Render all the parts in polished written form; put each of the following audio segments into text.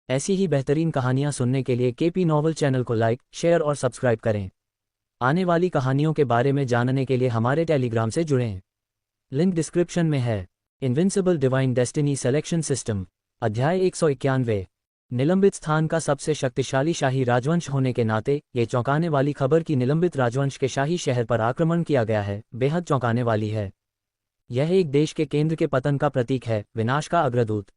ऐसी ही बेहतरीन कहानियाँ सुनने के लिए केपी नॉवल चैनल को लाइक, शेयर और सब्सक्राइब करें। आने वाली कहानियों के बारे में जानने के लिए हमारे टेलीग्राम से जुड़ें। लिंक डिस्क्रिप्शन में है। Invincible divine destiny selection system, अध्याय 191। निलंबित स्थान का सबसे शक्तिशाली शाही राजवंश होने के नाते ये चौंकाने वाली खबर कि निलंबित राजवंश के शाही शहर पर आक्रमण किया गया है बेहद चौंकाने वाली है। यह एक देश के केंद्र के पतन का प्रतीक है, विनाश का अग्रदूत।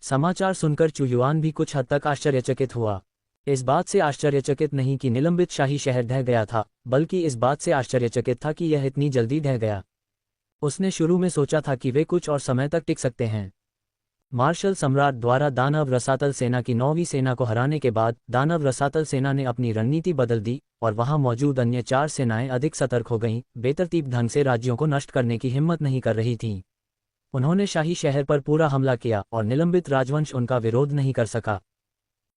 समाचार सुनकर चू युआन भी कुछ हद तक आश्चर्यचकित हुआ। इस बात से आश्चर्यचकित नहीं कि निलंबित शाही शहर ढह गया था, बल्कि इस बात से आश्चर्यचकित था कि यह इतनी जल्दी ढह गया। उसने शुरू में सोचा था कि वे कुछ और समय तक टिक सकते हैं। मार्शल सम्राट द्वारा दानव रसातल सेना की 9वीं सेना को हराने के बाद दानव रसातल सेना ने अपनी रणनीति बदल दी और वहां मौजूद अन्य 4 सेनाएं अधिक सतर्क हो गईं, बेतरतीब ढंग से राज्यों को नष्ट करने की हिम्मत नहीं कर रही थीं। उन्होंने शाही शहर पर पूरा हमला किया और निलंबित राजवंश उनका विरोध नहीं कर सका।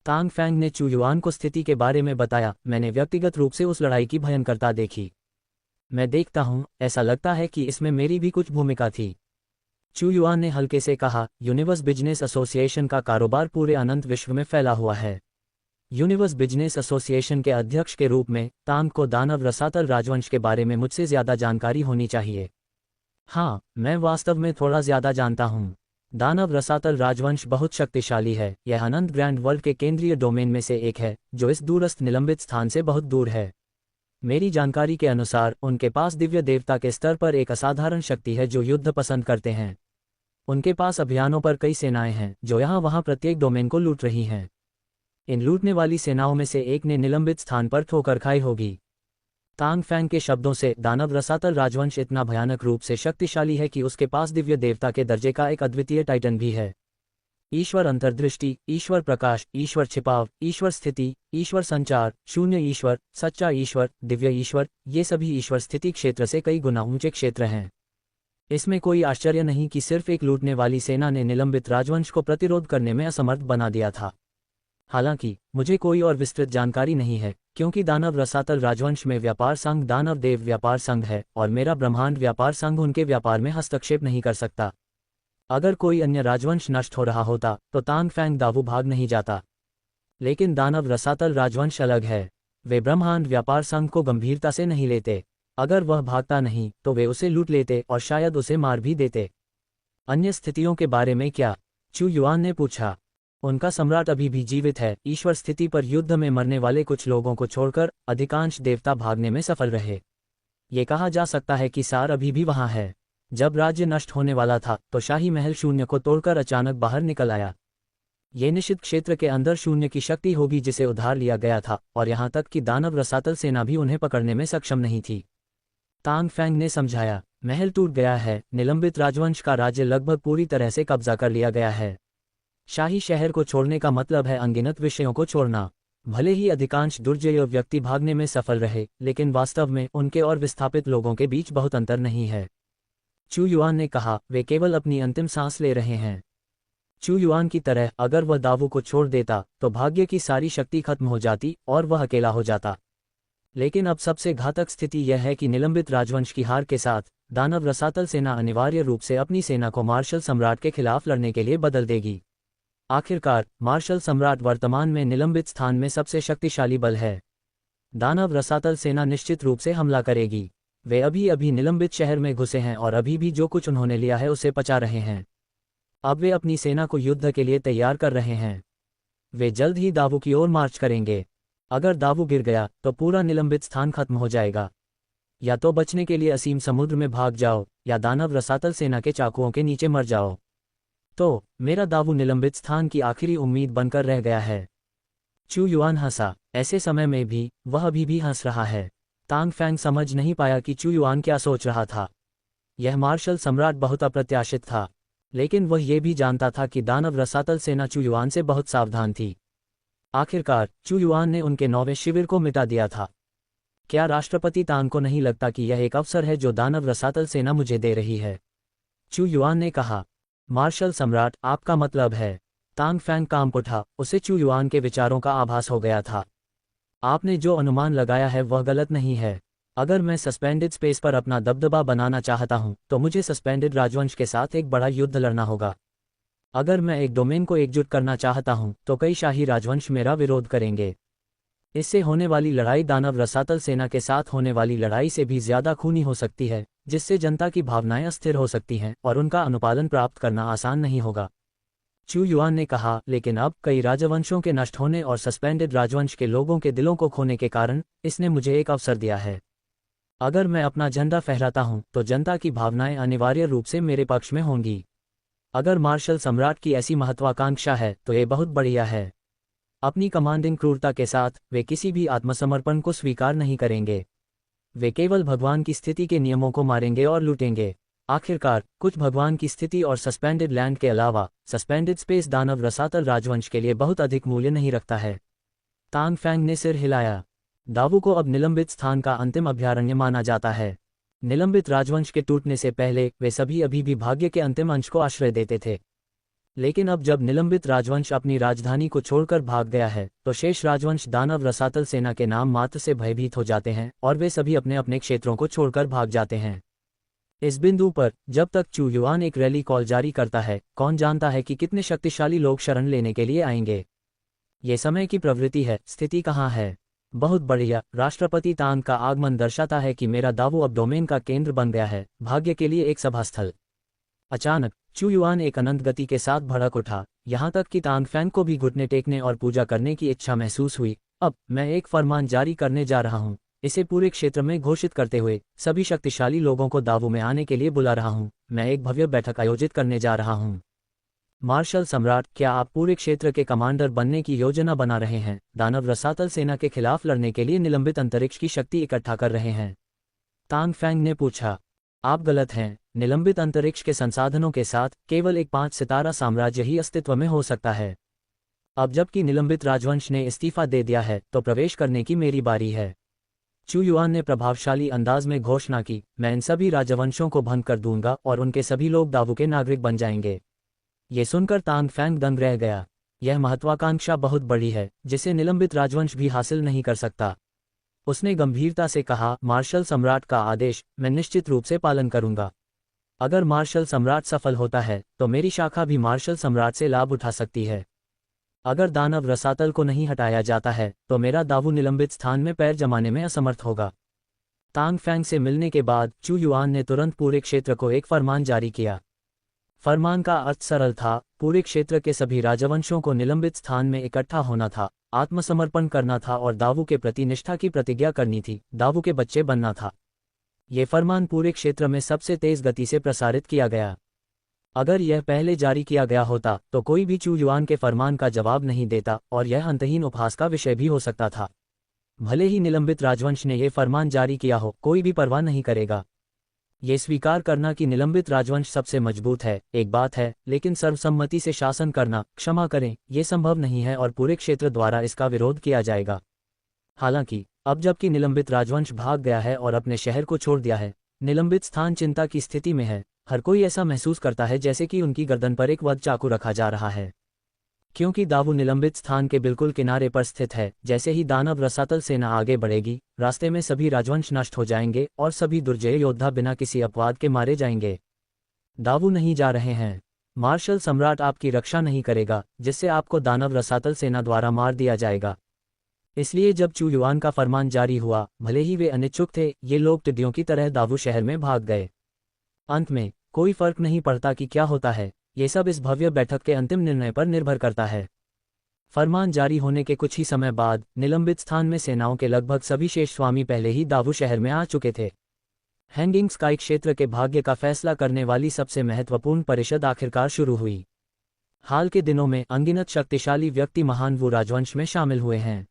तांग फैंग ने चू युआन को स्थिति के बारे में बताया, मैंने व्यक्तिगत रूप से उस लड़ाई की भयंकरता देखी। मैं देखता हूं, ऐसा लगता है कि इसमें मेरी भी कुछ भूमिका थी। चू युआन ने हल्के से कहा, यूनिवर्स बिजनेस एसोसिएशन का कारोबार पूरे अनंत विश्व में फैला हुआ है। यूनिवर्स बिजनेस एसोसिएशन के अध्यक्ष के रूप में तांग को दानव रसातल राजवंश के बारे में मुझसे ज्यादा जानकारी होनी चाहिए। हाँ, मैं वास्तव में थोड़ा ज्यादा जानता हूँ। दानव रसातल राजवंश बहुत शक्तिशाली है। यह अनंत ग्रैंड वर्ल्ड के केंद्रीय डोमेन में से एक है, जो इस दूरस्थ निलंबित स्थान से बहुत दूर है। मेरी जानकारी के अनुसार उनके पास दिव्य देवता के स्तर पर एक असाधारण शक्ति है जो युद्ध पसंद करते हैं। उनके पास अभियानों पर कई सेनाएं हैं जो यहाँ वहाँ प्रत्येक डोमेन को लूट रही हैं। इन लूटने वाली सेनाओं में से एक ने निलंबित स्थान पर ठोकर खाई होगी। तांग फैंग के शब्दों से दानव रसातल राजवंश इतना भयानक रूप से शक्तिशाली है कि उसके पास दिव्य देवता के दर्जे का एक अद्वितीय टाइटन भी है। ईश्वर अंतर्दृष्टि, ईश्वर प्रकाश, ईश्वर छिपाव, ईश्वर स्थिति, ईश्वर संचार, शून्य ईश्वर, सच्चा ईश्वर, दिव्य ईश्वर, ये सभी ईश्वर स्थिति क्षेत्र से कई गुना ऊंचे क्षेत्र हैं। इसमें कोई आश्चर्य नहीं कि सिर्फ एक लूटने वाली सेना ने निलंबित राजवंश को प्रतिरोध करने में असमर्थ बना दिया था। हालांकि मुझे कोई और विस्तृत जानकारी नहीं है, क्योंकि दानव रसातल राजवंश में व्यापार संघ दानव देव व्यापार संघ है और मेरा ब्रह्मांड व्यापार संघ उनके व्यापार में हस्तक्षेप नहीं कर सकता। अगर कोई अन्य राजवंश नष्ट हो रहा होता तो तांग फैंग दावू भाग नहीं जाता। लेकिन दानव रसातल राजवंश अलग है। वे ब्रह्मांड व्यापार संघ को गंभीरता से नहीं लेते। अगर वह भागता नहीं तो वे उसे लूट लेते और शायद उसे मार भी देते। अन्य स्थितियों के बारे में क्या? चू युआन ने पूछा। उनका सम्राट अभी भी जीवित है। ईश्वर स्थिति पर युद्ध में मरने वाले कुछ लोगों को छोड़कर अधिकांश देवता भागने में सफल रहे। ये कहा जा सकता है कि सार अभी भी वहां है। जब राज्य नष्ट होने वाला था तो शाही महल शून्य को तोड़कर अचानक बाहर निकल आया। ये निश्चित क्षेत्र के अंदर शून्य की शक्ति होगी जिसे उधार लिया गया था, और यहाँ तक कि दानव रसातल सेना भी उन्हें पकड़ने में सक्षम नहीं थी। तांग फैंग ने समझाया, महल टूट गया है। निलंबित राजवंश का राज्य लगभग पूरी तरह से कब्जा कर लिया गया है। शाही शहर को छोड़ने का मतलब है अनगिनत विषयों को छोड़ना। भले ही अधिकांश दुर्जय व्यक्ति भागने में सफल रहे, लेकिन वास्तव में उनके और विस्थापित लोगों के बीच बहुत अंतर नहीं है। चू युआन ने कहा, वे केवल अपनी अंतिम सांस ले रहे हैं। चू युआन की तरह अगर वह दावू को छोड़ देता तो भाग्य की सारी शक्ति खत्म हो जाती और वह अकेला हो जाता। लेकिन अब सबसे घातक स्थिति यह है कि निलंबित राजवंश की हार के साथ दानव रसातल सेना अनिवार्य रूप से अपनी सेना को मार्शल सम्राट के खिलाफ लड़ने के लिए बदल देगी। आखिरकार मार्शल सम्राट वर्तमान में निलंबित स्थान में सबसे शक्तिशाली बल है। दानव रसातल सेना निश्चित रूप से हमला करेगी। वे अभी अभी निलंबित शहर में घुसे हैं और अभी भी जो कुछ उन्होंने लिया है उसे पचा रहे हैं। अब वे अपनी सेना को युद्ध के लिए तैयार कर रहे हैं। वे जल्द ही दावू की ओर मार्च करेंगे। अगर दावू गिर गया तो पूरा निलंबित स्थान खत्म हो जाएगा। या तो बचने के लिए असीम समुद्र में भाग जाओ या दानव रसातल सेना के चाकुओं के नीचे मर जाओ। तो मेरा दावू निलंबित स्थान की आखिरी उम्मीद बनकर रह गया है। चू युआन हंसा। ऐसे समय में भी वह अभी भी हंस रहा है। तांग फैंग समझ नहीं पाया कि चू युआन क्या सोच रहा था। यह मार्शल सम्राट बहुत अप्रत्याशित था, लेकिन वह ये भी जानता था कि दानव रसातल सेना चू युआन से बहुत सावधान थी। आखिरकार चू युआन ने उनके 9वें शिविर को मिटा दिया था। क्या राष्ट्रपति तांग को नहीं लगता कि यह एक अवसर है जो दानव रसातल सेना मुझे दे रही है? चू युआन ने कहा। मार्शल सम्राट, आपका मतलब है? तांग फैंग कांप उठा। उसे चू युआन के विचारों का आभास हो गया था। आपने जो अनुमान लगाया है वह गलत नहीं है। अगर मैं सस्पेंडेड स्पेस पर अपना दबदबा बनाना चाहता हूं तो मुझे सस्पेंडेड राजवंश के साथ एक बड़ा युद्ध लड़ना होगा। अगर मैं एक डोमेन को एकजुट करना चाहता हूं तो कई शाही राजवंश मेरा विरोध करेंगे। इससे होने वाली लड़ाई दानव रसातल सेना के साथ होने वाली लड़ाई से भी ज्यादा खूनी हो सकती है, जिससे जनता की भावनाएं अस्थिर हो सकती हैं और उनका अनुपालन प्राप्त करना आसान नहीं होगा। चू युआन ने कहा, लेकिन अब कई राजवंशों के नष्ट होने और सस्पेंडेड राजवंश के लोगों के दिलों को खोने के कारण इसने मुझे एक अवसर दिया है। अगर मैं अपना झंडा फहराता हूं तो जनता की भावनाएं अनिवार्य रूप से मेरे पक्ष में होंगी। अगर मार्शल सम्राट की ऐसी महत्वाकांक्षा है तो ये बहुत बढ़िया है। अपनी कमांडिंग क्रूरता के साथ वे किसी भी आत्मसमर्पण को स्वीकार नहीं करेंगे। वे केवल भगवान की स्थिति के नियमों को मारेंगे और लूटेंगे। आखिरकार कुछ भगवान की स्थिति और सस्पेंडेड लैंड के अलावा सस्पेंडेड स्पेस दानव रसातल राजवंश के लिए बहुत अधिक मूल्य नहीं रखता है। तांग फैंग ने सिर हिलाया। दावू को अब निलंबित स्थान का अंतिम अभयारण्य माना जाता है। निलंबित राजवंश के टूटने से पहले वे सभी अभी भी भाग्य के अंतिम अंश को आश्रय देते थे। लेकिन अब जब निलंबित राजवंश अपनी राजधानी को छोड़कर भाग गया है तो शेष राजवंश दानव रसातल सेना के नाम मात्र से भयभीत हो जाते हैं और वे सभी अपने अपने क्षेत्रों को छोड़कर भाग जाते हैं। इस बिंदु पर जब तक चू युआन एक रैली कॉल जारी करता है, कौन जानता है कि कितने शक्तिशाली लोग शरण लेने के लिए आएंगे। ये समय की प्रवृत्ति है। स्थिति कहाँ है? बहुत बढ़िया। राष्ट्रपति तांग का आगमन दर्शाता है कि मेरा दावू अब डोमेन का केंद्र बन गया है, भाग्य के लिए एक सभास्थल। अचानक चू युआन एक अनंत गति के साथ भड़क उठा, यहाँ तक कि तांग फैंग को भी घुटने टेकने और पूजा करने की इच्छा महसूस हुई। अब मैं एक फरमान जारी करने जा रहा हूँ। इसे पूरे क्षेत्र में घोषित करते हुए सभी शक्तिशाली लोगों को दावू में आने के लिए बुला रहा हूँ। मैं एक भव्य बैठक आयोजित करने जा रहा हूँ। मार्शल सम्राट, क्या आप पूरे क्षेत्र के कमांडर बनने की योजना बना रहे हैं? दानव रसातल सेना के खिलाफ लड़ने के लिए निलंबित अंतरिक्ष की शक्ति इकट्ठा कर रहे हैं? तांग फैंग ने पूछा। आप गलत हैं। निलंबित अंतरिक्ष के संसाधनों के साथ केवल एक 5 सितारा साम्राज्य ही अस्तित्व में हो सकता है। अब जबकि निलंबित राजवंश ने इस्तीफा दे दिया है तो प्रवेश करने की मेरी बारी है। चू युआन ने प्रभावशाली अंदाज में घोषणा की, मैं इन सभी राजवंशों को भंग कर दूंगा और उनके सभी लोग दावू के नागरिक बन जाएंगे। ये सुनकर तांग फैंग दंग रह गया। यह महत्वाकांक्षा बहुत बड़ी है जिसे निलंबित राजवंश भी हासिल नहीं कर सकता। उसने गंभीरता से कहा, मार्शल सम्राट का आदेश मैं निश्चित रूप से पालन करूंगा। अगर मार्शल सम्राट सफल होता है तो मेरी शाखा भी मार्शल सम्राट से लाभ उठा सकती है। अगर दानव रसातल को नहीं हटाया जाता है तो मेरा दावू निलंबित स्थान में पैर जमाने में असमर्थ होगा। तांग फैंग से मिलने के बाद चू युआन ने तुरंत पूरे क्षेत्र को एक फरमान जारी किया। फरमान का अर्थ सरल था, पूरे क्षेत्र के सभी राजवंशों को निलंबित स्थान में इकट्ठा होना था, आत्मसमर्पण करना था और दावू के प्रति निष्ठा की प्रतिज्ञा करनी थी, दावू के बच्चे बनना था। ये फरमान पूरे क्षेत्र में सबसे तेज गति से प्रसारित किया गया। अगर यह पहले जारी किया गया होता तो कोई भी चू युआन के फरमान का जवाब नहीं देता और यह अंतहीन उपहास का विषय भी हो सकता था। भले ही निलंबित राजवंश ने यह फरमान जारी किया हो, कोई भी परवाह नहीं करेगा। ये स्वीकार करना कि निलंबित राजवंश सबसे मजबूत है एक बात है, लेकिन सर्वसम्मति से शासन करना, क्षमा करें, ये संभव नहीं है और पूरे क्षेत्र द्वारा इसका विरोध किया जाएगा। हालांकि अब जबकि निलंबित राजवंश भाग गया है और अपने शहर को छोड़ दिया है, निलंबित स्थान चिंता की स्थिति में है। हर कोई ऐसा महसूस करता है जैसे कि उनकी गर्दन पर एक वध चाकू रखा जा रहा है। क्योंकि दावू निलंबित स्थान के बिल्कुल किनारे पर स्थित है, जैसे ही दानव रसातल सेना आगे बढ़ेगी, रास्ते में सभी राजवंश नष्ट हो जाएंगे और सभी दुर्जय योद्धा बिना किसी अपवाद के मारे जाएंगे। दावू नहीं जा रहे हैं। मार्शल सम्राट आपकी रक्षा नहीं करेगा, जिससे आपको दानव रसातल सेना द्वारा मार दिया जाएगा। इसलिए जब चू युआन का फरमान जारी हुआ, भले ही वे अनिच्छुक थे, ये लोग टिड्डियों की तरह दावू शहर में भाग गए। अंत में कोई फर्क नहीं पड़ता कि क्या होता है, ये सब इस भव्य बैठक के अंतिम निर्णय पर निर्भर करता है। फरमान जारी होने के कुछ ही समय बाद निलंबित स्थान में सेनाओं के लगभग सभी शेष स्वामी पहले ही दावू शहर में आ चुके थे। हैंगिंग स्काई क्षेत्र के भाग्य का फैसला करने वाली सबसे महत्वपूर्ण परिषद आखिरकार शुरू हुई। हाल के दिनों में अनगिनत शक्तिशाली व्यक्ति महान वू राजवंश में शामिल हुए हैं।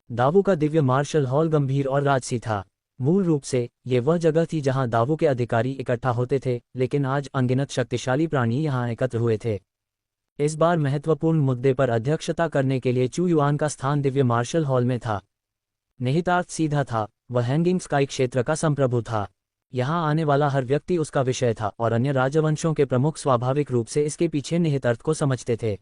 दावू का दिव्य मार्शल हॉल गंभीर और राजसी था। मूल रूप से ये वह जगह थी जहां दावू के अधिकारी इकट्ठा होते थे, लेकिन आज अनगिनत शक्तिशाली प्राणी यहां एकत्र हुए थे। इस बार महत्वपूर्ण मुद्दे पर अध्यक्षता करने के लिए चू युआन का स्थान दिव्य मार्शल हॉल में था। निहितार्थ सीधा था, वह हैंगिंग स्काई क्षेत्र का संप्रभु था। यहां आने वाला हर व्यक्ति उसका विषय था और अन्य राजवंशों के प्रमुख स्वाभाविक रूप से इसके पीछे निहित अर्थ को समझते थे।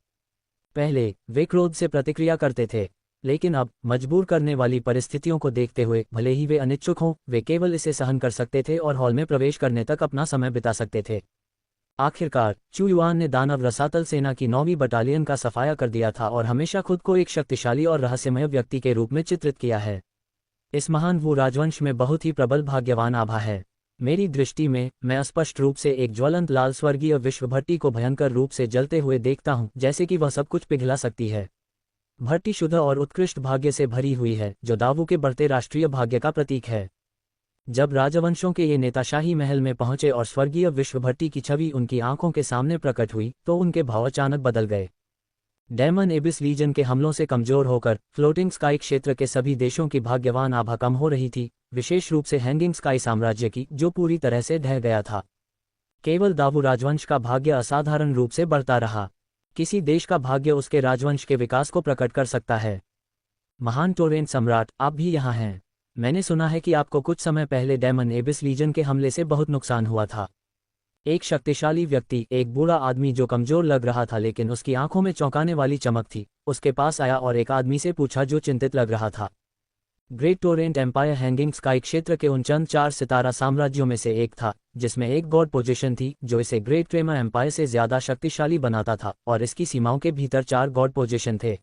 पहले वे क्रोध से प्रतिक्रिया करते थे, लेकिन अब मजबूर करने वाली परिस्थितियों को देखते हुए भले ही वे अनिच्छुक हों, वे केवल इसे सहन कर सकते थे और हॉल में प्रवेश करने तक अपना समय बिता सकते थे। आखिरकार चू युआन ने दानव रसातल सेना की 9वीं बटालियन का सफाया कर दिया था और हमेशा खुद को एक शक्तिशाली और रहस्यमय व्यक्ति के रूप में चित्रित किया है। इस महान वू राजवंश में बहुत ही प्रबल भाग्यवान आभा है। मेरी दृष्टि में मैं स्पष्ट रूप से एक ज्वलंत लाल स्वर्गीय विश्व भट्टी को भयंकर रूप से जलते हुए देखता हूँ, जैसे कि वह सब कुछ पिघला सकती है। भट्टी शुद्ध और उत्कृष्ट भाग्य से भरी हुई है, जो दावू के बढ़ते राष्ट्रीय भाग्य का प्रतीक है। जब राजवंशों के ये नेता शाही महल में पहुंचे और स्वर्गीय विश्व भट्टी की छवि उनकी आंखों के सामने प्रकट हुई, तो उनके भाव अचानक बदल गए। डेमन एबिस लीजन के हमलों से कमजोर होकर फ्लोटिंग स्काई क्षेत्र के सभी देशों की भाग्यवान आभा कम हो रही थी, विशेष रूप से हैंगिंग स्काई साम्राज्य की, जो पूरी तरह से ढह गया था। केवल दावू राजवंश का भाग्य असाधारण रूप से बढ़ता रहा। किसी देश का भाग्य उसके राजवंश के विकास को प्रकट कर सकता है। महान टोरेंट सम्राट, आप भी यहाँ हैं। मैंने सुना है कि आपको कुछ समय पहले डेमन एबिस लीजन के हमले से बहुत नुकसान हुआ था। एक शक्तिशाली व्यक्ति, एक बूढ़ा आदमी जो कमजोर लग रहा था लेकिन उसकी आंखों में चौंकाने वाली चमक थी, उसके पास आया और एक आदमी से पूछा जो चिंतित लग रहा था। Great torrent empire hanging sky क्षेत्र के उन चंद 4 सितारा साम्राज्यों में से एक था, जिसमें एक गॉड पोजीशन थी जो इसे ग्रेट ट्रेमा एम्पायर से ज्यादा शक्तिशाली बनाता था, और इसकी सीमाओं के भीतर 4 गॉड पोजीशन थे।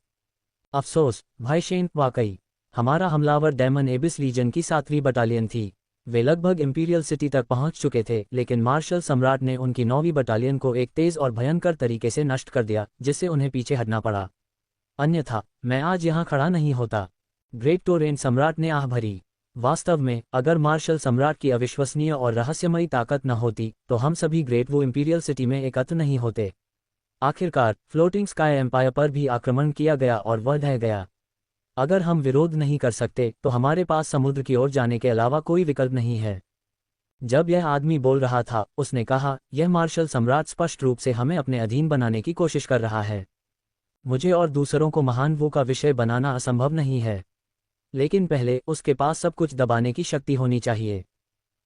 अफसोस भाई शेन, वाकई हमारा हमलावर डेमन एबिस लीजन की 7वीं बटालियन थी। वे लगभग इंपीरियल सिटी तक पहुंच चुके थे, लेकिन मार्शल सम्राट ने उनकी 9वीं बटालियन को एक तेज और भयंकर तरीके से नष्ट कर दिया, जिससे उन्हें पीछे हटना पड़ा। अन्यथा मैं आज यहाँ खड़ा नहीं होता। ग्रेट टोरेंट सम्राट ने आह भरी। वास्तव में अगर मार्शल सम्राट की अविश्वसनीय और रहस्यमयी ताकत न होती, तो हम सभी ग्रेट वो इंपीरियल सिटी में एकत्र नहीं होते। आखिरकार फ्लोटिंग स्काई एम्पायर पर भी आक्रमण किया गया और वह ढह गया। अगर हम विरोध नहीं कर सकते तो हमारे पास समुद्र की ओर जाने के अलावा कोई विकल्प नहीं है। जब यह आदमी बोल रहा था, उसने कहा, यह मार्शल सम्राट स्पष्ट रूप से हमें अपने अधीन बनाने की कोशिश कर रहा है। मुझे और दूसरों को महान वो का विषय बनाना असंभव नहीं है, लेकिन पहले उसके पास सब कुछ दबाने की शक्ति होनी चाहिए,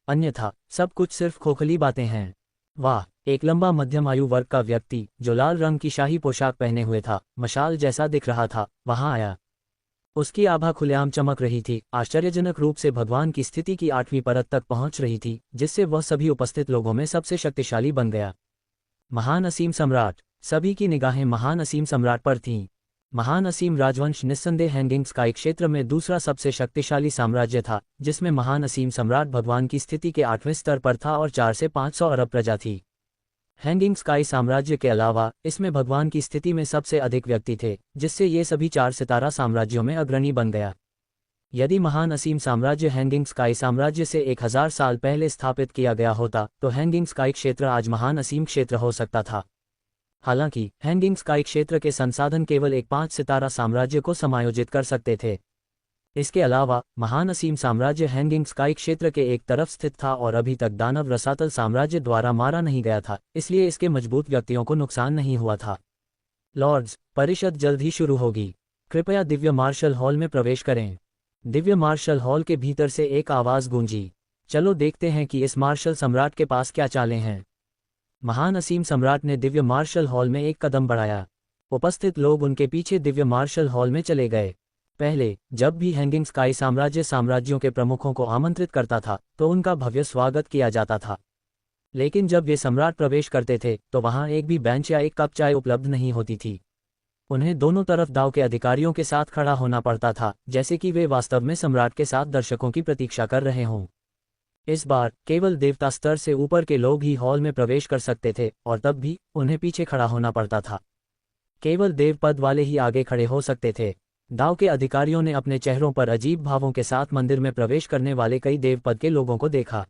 अन्यथा सब कुछ सिर्फ खोखली बातें हैं। वाह! एक लंबा मध्यम आयु वर्ग का व्यक्ति जो लाल रंग की शाही पोशाक पहने हुए था, मशाल जैसा दिख रहा था, वहां आया। उसकी आभा खुलेआम चमक रही थी, आश्चर्यजनक रूप से भगवान की स्थिति की 8वीं परत तक पहुंच रही थी, जिससे वह सभी उपस्थित लोगों में सबसे शक्तिशाली बन गया। महान असीम सम्राट। सभी की निगाहें महान असीम सम्राट पर थीं। महान असीम राजवंश निस्संदेह हैंगिंग स्काई क्षेत्र में दूसरा सबसे शक्तिशाली साम्राज्य था, जिसमें महान असीम सम्राट भगवान की स्थिति के 8वें स्तर पर था और 4 से 500 अरब प्रजा थी। हैंगिंग स्काई साम्राज्य के अलावा इसमें भगवान की स्थिति में सबसे अधिक व्यक्ति थे, जिससे ये सभी 4 सितारा साम्राज्यों में अग्रणी बन गया। यदि महान असीम साम्राज्य हैंगिंग स्काई साम्राज्य से 1000 साल पहले स्थापित किया गया होता, तो हैंगिंग स्काई क्षेत्र आज महान असीम क्षेत्र हो सकता था। हालांकि हैंगिंग स्काई क्षेत्र के संसाधन केवल एक 5 सितारा साम्राज्य को समायोजित कर सकते थे। इसके अलावा महान असीम साम्राज्य हैंगिंग स्काई क्षेत्र के एक तरफ स्थित था और अभी तक दानव रसातल साम्राज्य द्वारा मारा नहीं गया था, इसलिए इसके मजबूत व्यक्तियों को नुकसान नहीं हुआ था। लॉर्ड्स, परिषद जल्द ही शुरू होगी। कृपया दिव्य मार्शल हॉल में प्रवेश करें। दिव्य मार्शल हॉल के भीतर से एक आवाज गूंजी। चलो देखते हैं कि इस मार्शल सम्राट के पास क्या चालें हैं। महान असीम सम्राट ने दिव्य मार्शल हॉल में एक कदम बढ़ाया। उपस्थित लोग उनके पीछे दिव्य मार्शल हॉल में चले गए। पहले जब भी हैंगिंग स्काई साम्राज्य साम्राज्यों के प्रमुखों को आमंत्रित करता था, तो उनका भव्य स्वागत किया जाता था। लेकिन जब वे सम्राट प्रवेश करते थे, तो वहां एक भी बेंच या एक कप चाय उपलब्ध नहीं होती थी। उन्हें दोनों तरफ दाव के अधिकारियों के साथ खड़ा होना पड़ता था, जैसे कि वे वास्तव में सम्राट के साथ दर्शकों की प्रतीक्षा कर रहे हों। इस बार केवल देवता स्तर से ऊपर के लोग ही हॉल में प्रवेश कर सकते थे, और तब भी उन्हें पीछे खड़ा होना पड़ता था। केवल देव पद वाले ही आगे खड़े हो सकते थे। दाव के अधिकारियों ने अपने चेहरों पर अजीब भावों के साथ मंदिर में प्रवेश करने वाले कई देव पद के लोगों को देखा।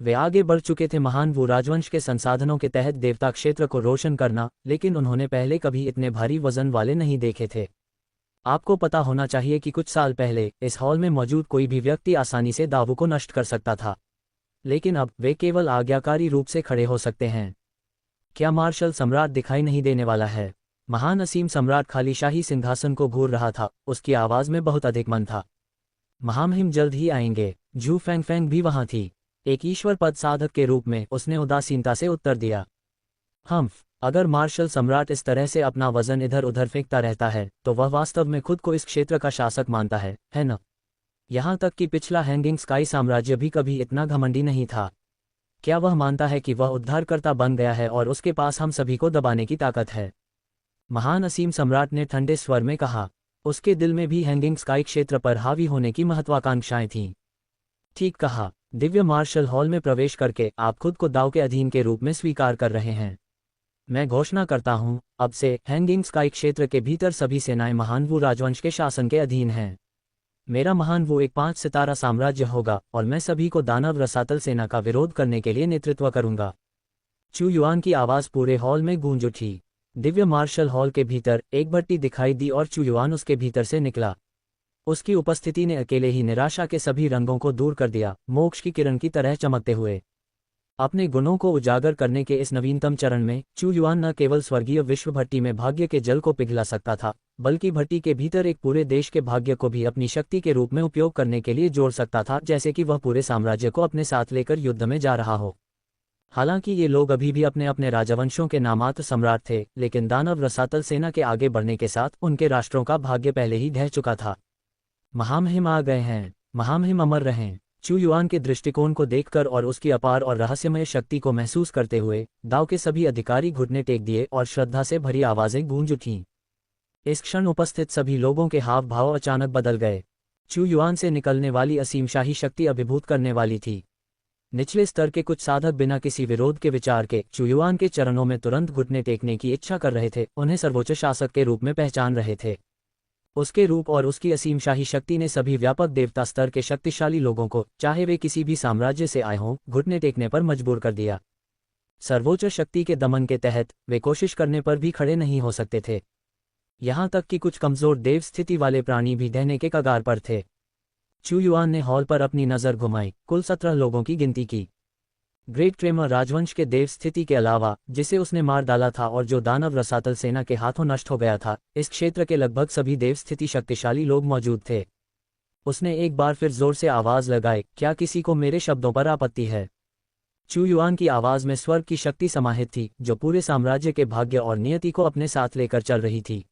वे आगे बढ़ चुके थे महान वो राजवंश के संसाधनों के तहत देवता क्षेत्र को रोशन करना, लेकिन उन्होंने पहले कभी इतने भारी वजन वाले नहीं देखे थे। आपको पता होना चाहिए कि कुछ साल पहले इस हॉल में मौजूद कोई भी व्यक्ति आसानी से दावों को नष्ट कर सकता था, लेकिन अब वे केवल आज्ञाकारी रूप से खड़े हो सकते हैं। क्या मार्शल सम्राट दिखाई नहीं देने वाला है? महान असीम सम्राट खाली शाही सिंहासन को घूर रहा था, उसकी आवाज में बहुत अधिक मन था। महामहिम जल्द ही आएंगे। जू फैंग फैंग भी वहां थी। एक ईश्वर पद साधक के रूप में उसने उदासीनता से उत्तर दिया, अगर मार्शल सम्राट इस तरह से अपना वजन इधर उधर फेंकता रहता है, तो वह वास्तव में खुद को इस क्षेत्र का शासक मानता है न? यहाँ तक कि पिछला हैंगिंग स्काई साम्राज्य भी कभी इतना घमंडी नहीं था। क्या वह मानता है कि वह उद्धारकर्ता बन गया है और उसके पास हम सभी को दबाने की ताकत है? महान असीम सम्राट ने ठंडे स्वर में कहा। उसके दिल में भी हैंगिंग स्काई क्षेत्र पर हावी होने की महत्वाकांक्षाएं थीं। ठीक कहा। दिव्य मार्शल हॉल में प्रवेश करके आप खुद को दाव के अधीन के रूप में स्वीकार कर रहे हैं। मैं घोषणा करता हूं, अब से हैंगिंग स्काई क्षेत्र के भीतर सभी सेनाएं महान वू राजवंश के शासन के अधीन हैं। मेरा महान वो एक 5 सितारा साम्राज्य होगा और मैं सभी को दानव रसातल सेना का विरोध करने के लिए नेतृत्व करूंगा। चू युआन की आवाज पूरे हॉल में गूंज उठी। दिव्य मार्शल हॉल के भीतर एक भट्टी दिखाई दी और चू युआन उसके भीतर से निकला। उसकी उपस्थिति ने अकेले ही निराशा के सभी रंगों को दूर कर दिया, मोक्ष की किरण की तरह चमकते हुए। अपने गुणों को उजागर करने के इस नवीनतम चरण में चू युआन न केवल स्वर्गीय विश्व भट्टी में भाग्य के जल को पिघला सकता था, बल्कि भट्टी के भीतर एक पूरे देश के भाग्य को भी अपनी शक्ति के रूप में उपयोग करने के लिए जोड़ सकता था, जैसे कि वह पूरे साम्राज्य को अपने साथ लेकर युद्ध में जा रहा हो। हालांकि ये लोग अभी भी अपने अपने राजवंशों के नामात्र सम्राट थे, लेकिन दानव रसातल सेना के आगे बढ़ने के साथ उनके राष्ट्रों का भाग्य पहले ही ढह चुका था। महामहिम आ गए हैं, महामहिम अमर रहें। चू युआन के दृष्टिकोण को देखकर और उसकी अपार और रहस्यमय शक्ति को महसूस करते हुए दाव के सभी अधिकारी घुटने टेक दिए और श्रद्धा से भरी आवाजें गूंज उठीं। इस क्षण उपस्थित सभी लोगों के हाव भाव अचानक बदल गए। चू युआन से निकलने वाली असीम शाही शक्ति अभिभूत करने वाली थी। निचले स्तर के कुछ साधक बिना किसी विरोध के विचार के चू युआन के चरणों में तुरंत घुटने टेकने की इच्छा कर रहे थे, उन्हें सर्वोच्च शासक के रूप में पहचान रहे थे। उसके रूप और उसकी असीम शाही शक्ति ने सभी व्यापक देवता स्तर के शक्तिशाली लोगों को, चाहे वे किसी भी साम्राज्य से आए हों, घुटने टेकने पर मजबूर कर दिया। सर्वोच्च शक्ति के दमन के तहत वे कोशिश करने पर भी खड़े नहीं हो सकते थे। यहाँ तक कि कुछ कमजोर देव स्थिति वाले प्राणी भी ढहने के कगार पर थे। चू युआन ने हॉल पर अपनी नज़र घुमाई, कुल 17 लोगों की गिनती की। ग्रेट ट्रेमर राजवंश के देव स्थिति के अलावा, जिसे उसने मार डाला था और जो दानव रसातल सेना के हाथों नष्ट हो गया था, इस क्षेत्र के लगभग सभी देव स्थिति शक्तिशाली लोग मौजूद थे। उसने एक बार फिर जोर से आवाज लगाई, क्या किसी को मेरे शब्दों पर आपत्ति है? चू युआन की आवाज में स्वर्ग की शक्ति समाहित थी, जो पूरे साम्राज्य के भाग्य और नियति को अपने साथ लेकर चल रही थी।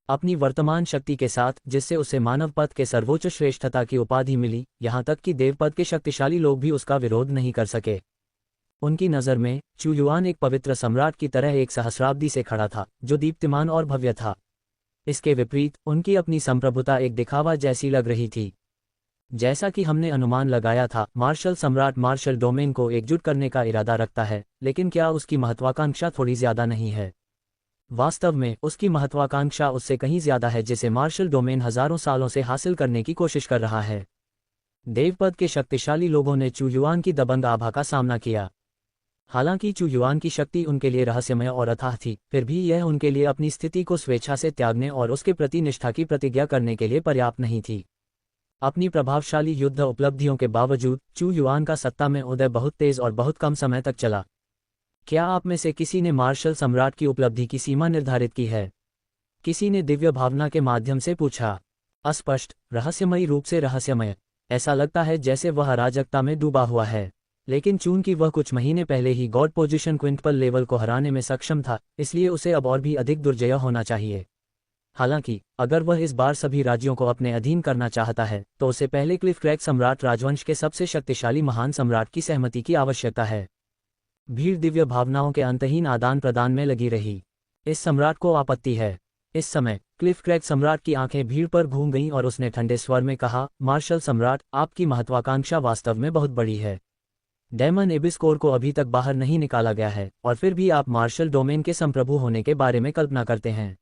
अपनी वर्तमान शक्ति के साथ, जिससे उसे मानव पद के सर्वोच्च श्रेष्ठता की उपाधि मिली, यहाँ तक कि देवपद के शक्तिशाली लोग भी उसका विरोध नहीं कर सके। उनकी नज़र में चू युआन एक पवित्र सम्राट की तरह एक सहस्राब्दी से खड़ा था, जो दीप्तिमान और भव्य था। इसके विपरीत उनकी अपनी संप्रभुता एक दिखावा जैसी लग रही थी। जैसा कि हमने अनुमान लगाया था, मार्शल सम्राट मार्शल डोमेन को एकजुट करने का इरादा रखता है, लेकिन क्या उसकी महत्वाकांक्षा थोड़ी ज्यादा नहीं है? वास्तव में उसकी महत्वाकांक्षा उससे कहीं ज्यादा है, जिसे मार्शल डोमेन हजारों सालों से हासिल करने की कोशिश कर रहा है। देवपद के शक्तिशाली लोगों ने चू युआन की दबंग आभा का सामना किया। हालांकि चू युआन की शक्ति उनके लिए रहस्यमय और अथाह थी, फिर भी यह उनके लिए अपनी स्थिति को स्वेच्छा से त्यागने और उसके प्रति निष्ठा की प्रतिज्ञा करने के लिए पर्याप्त नहीं थी। अपनी प्रभावशाली युद्ध उपलब्धियों के बावजूद चू युआन का सत्ता में उदय बहुत तेज और बहुत कम समय तक चला। क्या आप में से किसी ने मार्शल सम्राट की उपलब्धि की सीमा निर्धारित की है? किसी ने दिव्य भावना के माध्यम से पूछा। अस्पष्ट, रहस्यमयी रूप से रहस्यमय। ऐसा लगता है जैसे वह अराजकता में डूबा हुआ है। लेकिन चूंकि वह कुछ महीने पहले ही गॉड पोजीशन क्विंटल लेवल को हराने में सक्षम था, इसलिए उसे अब और भी अधिक दुर्जय होना चाहिए। हालांकि अगर वह इस बार सभी राज्यों को अपने अधीन करना चाहता है, तो उसे पहले क्लिफ क्रैक सम्राट राजवंश के सबसे शक्तिशाली महान सम्राट की सहमति की आवश्यकता है। भीड़ दिव्य भावनाओं के अंतहीन आदान प्रदान में लगी रही। इस सम्राट को आपत्ति है। इस समय क्लिफ क्रैक सम्राट की आंखें भीड़ पर घूम गईं और उसने ठंडे स्वर में कहा, मार्शल सम्राट, आपकी महत्वाकांक्षा वास्तव में बहुत बड़ी है। डेमन एबिस कोर को अभी तक बाहर नहीं निकाला गया है, और फिर भी आप मार्शल डोमेन के संप्रभु होने के बारे में कल्पना करते हैं।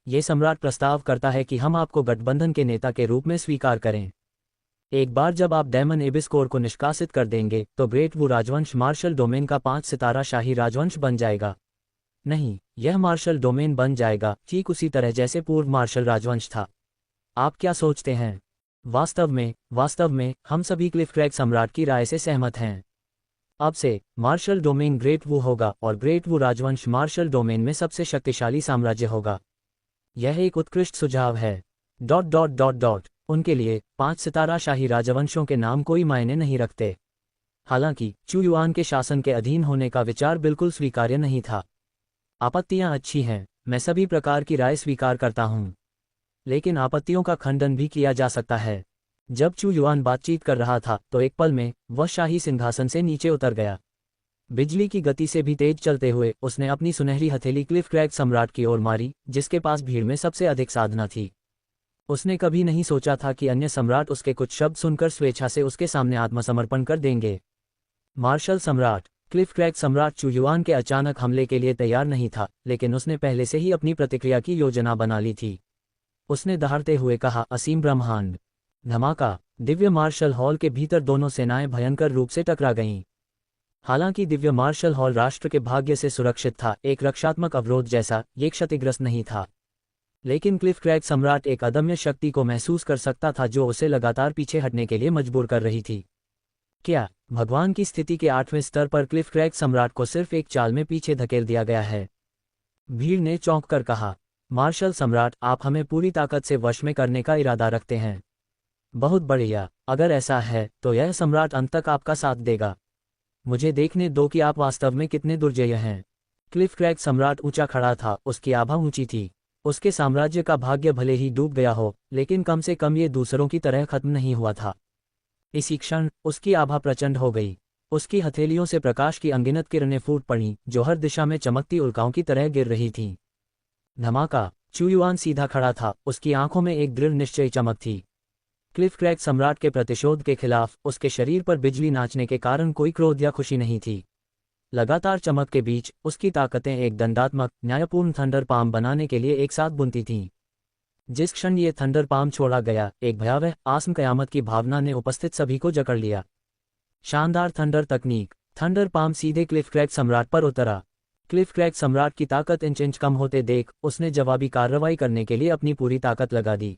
ये सम्राट प्रस्ताव करता है कि हम आपको गठबंधन के नेता के रूप में स्वीकार करें। एक बार जब आप डेमन एबिस कोर को निष्कासित कर देंगे, तो ग्रेट वू राजवंश मार्शल डोमेन का 5 सितारा शाही राजवंश बन जाएगा। नहीं, यह मार्शल डोमेन बन जाएगा, ठीक उसी तरह जैसे पूर्व मार्शल राजवंश था। आप क्या सोचते हैं? वास्तव में हम सभी क्लिफ क्रैक सम्राट की राय से सहमत हैं। अब से मार्शल डोमेन ग्रेट वू होगा और ग्रेट वू राजवंश मार्शल डोमेन में सबसे शक्तिशाली साम्राज्य होगा। यह एक उत्कृष्ट सुझाव है। ... उनके लिए 5 सितारा शाही राजवंशों के नाम कोई मायने नहीं रखते। हालांकि चू युआन के शासन के अधीन होने का विचार बिल्कुल स्वीकार्य नहीं था। आपत्तियां अच्छी हैं, मैं सभी प्रकार की राय स्वीकार करता हूं, लेकिन आपत्तियों का खंडन भी किया जा सकता है। जब चू युआन बातचीत कर रहा था, तो एक पल में वह शाही सिंहासन से नीचे उतर गया। बिजली की गति से भी तेज चलते हुए उसने अपनी सुनहरी हथेली क्लिफ क्रैग सम्राट की ओर मारी, जिसके पास भीड़ में सबसे अधिक साधना थी। उसने कभी नहीं सोचा था कि अन्य सम्राट उसके कुछ शब्द सुनकर स्वेच्छा से उसके सामने आत्मसमर्पण कर देंगे। मार्शल सम्राट क्लिफ क्रैग सम्राट चू युआन के अचानक हमले के लिए तैयार नहीं था, लेकिन उसने पहले से ही अपनी प्रतिक्रिया की योजना बना ली थी। उसने दहाड़ते हुए कहा, असीम ब्रह्मांड। धमाका। दिव्य मार्शल हॉल के भीतर दोनों सेनाएं भयंकर रूप से टकरा गईं। हालांकि दिव्य मार्शल हॉल राष्ट्र के भाग्य से सुरक्षित था, एक रक्षात्मक अवरोध जैसा, ये क्षतिग्रस्त नहीं था। लेकिन क्लिफ क्रैग सम्राट एक अदम्य शक्ति को महसूस कर सकता था जो उसे लगातार पीछे हटने के लिए मजबूर कर रही थी। क्या भगवान की स्थिति के 8वें स्तर पर क्लिफ क्रैग सम्राट को सिर्फ एक चाल में पीछे धकेल दिया गया है? भीड़ ने चौंक कर कहा, मार्शल सम्राट, आप हमें पूरी ताकत से वश में करने का इरादा रखते हैं। बहुत बढ़िया, अगर ऐसा है तो यह सम्राट अंत तक आपका साथ देगा। मुझे देखने दो कि आप वास्तव में कितने दुर्जय हैं। क्लिफ क्रैग सम्राट ऊंचा खड़ा था, उसकी आभा ऊंची थी। उसके साम्राज्य का भाग्य भले ही डूब गया हो, लेकिन कम से कम ये दूसरों की तरह खत्म नहीं हुआ था। इसी क्षण उसकी आभा प्रचंड हो गई। उसकी हथेलियों से प्रकाश की अनगिनत किरणें फूट पड़ीं, जो हर दिशा में चमकती उल्काओं की तरह गिर रही थीं। धमाका। चू युआन सीधा खड़ा था, उसकी आंखों में एक दृढ़ निश्चय चमक थी। क्लिफ क्रैग सम्राट के प्रतिशोध के खिलाफ उसके शरीर पर बिजली नाचने के कारण कोई क्रोध या खुशी नहीं थी। लगातार चमक के बीच उसकी ताकतें एक दंडात्मक, न्यायपूर्ण थंडर पाम बनाने के लिए एक साथ बुनती थीं। जिस क्षण ये थंडर पाम छोड़ा गया, एक भयावह आसम कयामत की भावना ने उपस्थित सभी को जकड़ लिया। शानदार थंडर तकनीक। थंडर पाम सीधे क्लिफ क्रैग सम्राट पर उतरा। क्लिफ क्रैग सम्राट की ताकत इंच इंच कम होते देख उसने जवाबी कार्रवाई करने के लिए अपनी पूरी ताकत लगा दी।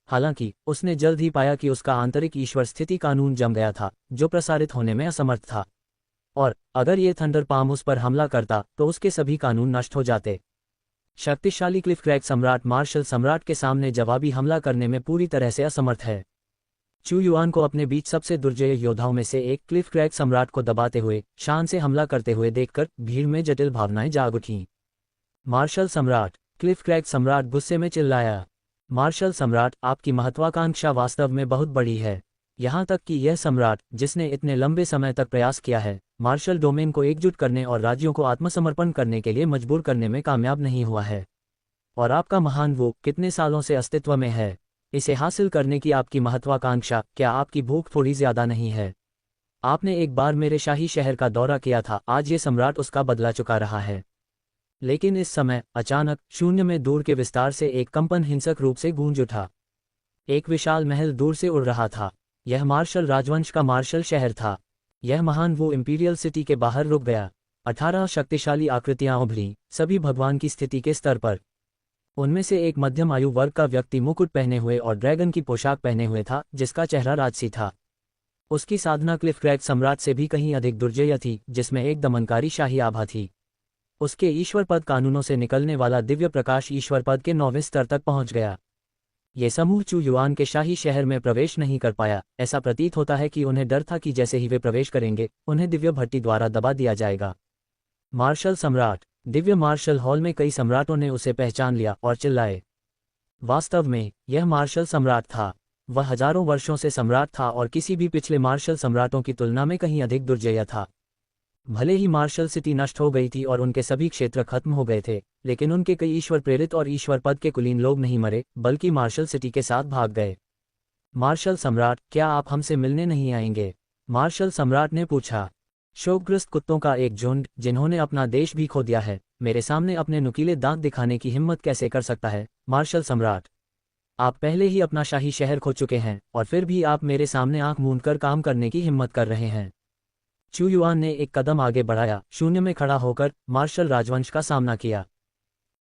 हालांकि उसने जल्द ही पाया कि उसका आंतरिक ईश्वर स्थिति कानून जम गया था, जो प्रसारित होने में असमर्थ था। और अगर ये थंडर पाम उस पर हमला करता तो उसके सभी कानून नष्ट हो जाते। शक्तिशाली क्लिफ क्रैग सम्राट मार्शल सम्राट के सामने जवाबी हमला करने में पूरी तरह से असमर्थ है। चू युआन को अपने बीच सबसे दुर्जय योद्धाओं में से एक क्लिफ क्रैग सम्राट को दबाते हुए, शान से हमला करते हुए देखकर भीड़ में जटिल भावनाएं जाग उठीं। मार्शल सम्राट। क्लिफ क्रैग सम्राट गुस्से में चिल्लाया, मार्शल सम्राट, आपकी महत्वाकांक्षा वास्तव में बहुत बड़ी है। यहाँ तक कि यह सम्राट, जिसने इतने लंबे समय तक प्रयास किया है, मार्शल डोमेन को एकजुट करने और राज्यों को आत्मसमर्पण करने के लिए मजबूर करने में कामयाब नहीं हुआ है। और आपका महान वो कितने सालों से अस्तित्व में है। इसे हासिल करने की आपकी महत्वाकांक्षा, क्या आपकी भूख थोड़ी ज्यादा नहीं है? आपने एक बार मेरे शाही शहर का दौरा किया था, आज ये सम्राट उसका बदला चुका रहा है। लेकिन इस समय अचानक शून्य में दूर के विस्तार से एक कंपन हिंसक रूप से गूंज उठा। एक विशाल महल दूर से उड़ रहा था। यह मार्शल राजवंश का मार्शल शहर था। यह महान वो इंपीरियल सिटी के बाहर रुक गया। 18 शक्तिशाली आकृतियां उभरी, सभी भगवान की स्थिति के स्तर पर। उनमें से एक मध्यम आयु वर्ग का व्यक्ति मुकुट पहने हुए और ड्रैगन की पोशाक पहने हुए था, जिसका चेहरा राजसी था। उसकी साधना क्लिफ क्रैग सम्राट से भी कहीं अधिक दुर्जय थी, जिसमें एक दमनकारी शाही आभा थी। उसके ईश्वर पद कानूनों से निकलने वाला दिव्य प्रकाश ईश्वर पद के 9वें स्तर तक पहुंच गया। ये समूह चू युआन के शाही शहर में प्रवेश नहीं कर पाया। ऐसा प्रतीत होता है कि उन्हें डर था कि जैसे ही वे प्रवेश करेंगे, उन्हें दिव्य भट्टी द्वारा दबा दिया जाएगा। मार्शल सम्राट। दिव्य मार्शल हॉल में कई सम्राटों ने उसे पहचान लिया और चिल्लाए। वास्तव में यह मार्शल सम्राट था। वह हजारों वर्षों से सम्राट था और किसी भी पिछले मार्शल सम्राटों की तुलना में कहीं अधिक दुर्जय था। भले ही मार्शल सिटी नष्ट हो गई थी और उनके सभी क्षेत्र खत्म हो गए थे, लेकिन उनके कई ईश्वर प्रेरित और ईश्वर पद के कुलीन लोग नहीं मरे, बल्कि मार्शल सिटी के साथ भाग गए। मार्शल सम्राट, क्या आप हमसे मिलने नहीं आएंगे? मार्शल सम्राट ने पूछा। शोकग्रस्त कुत्तों का एक झुंड, जिन्होंने अपना देश भी खो दिया है, मेरे सामने अपने नुकीले दांत दिखाने की हिम्मत कैसे कर सकता है? मार्शल सम्राट, आप पहले ही अपना शाही शहर खो चुके हैं और फिर भी आप मेरे सामने आंख मूंदकर काम करने की हिम्मत कर रहे हैं। चू युआन ने एक कदम आगे बढ़ाया, शून्य में खड़ा होकर मार्शल राजवंश का सामना किया।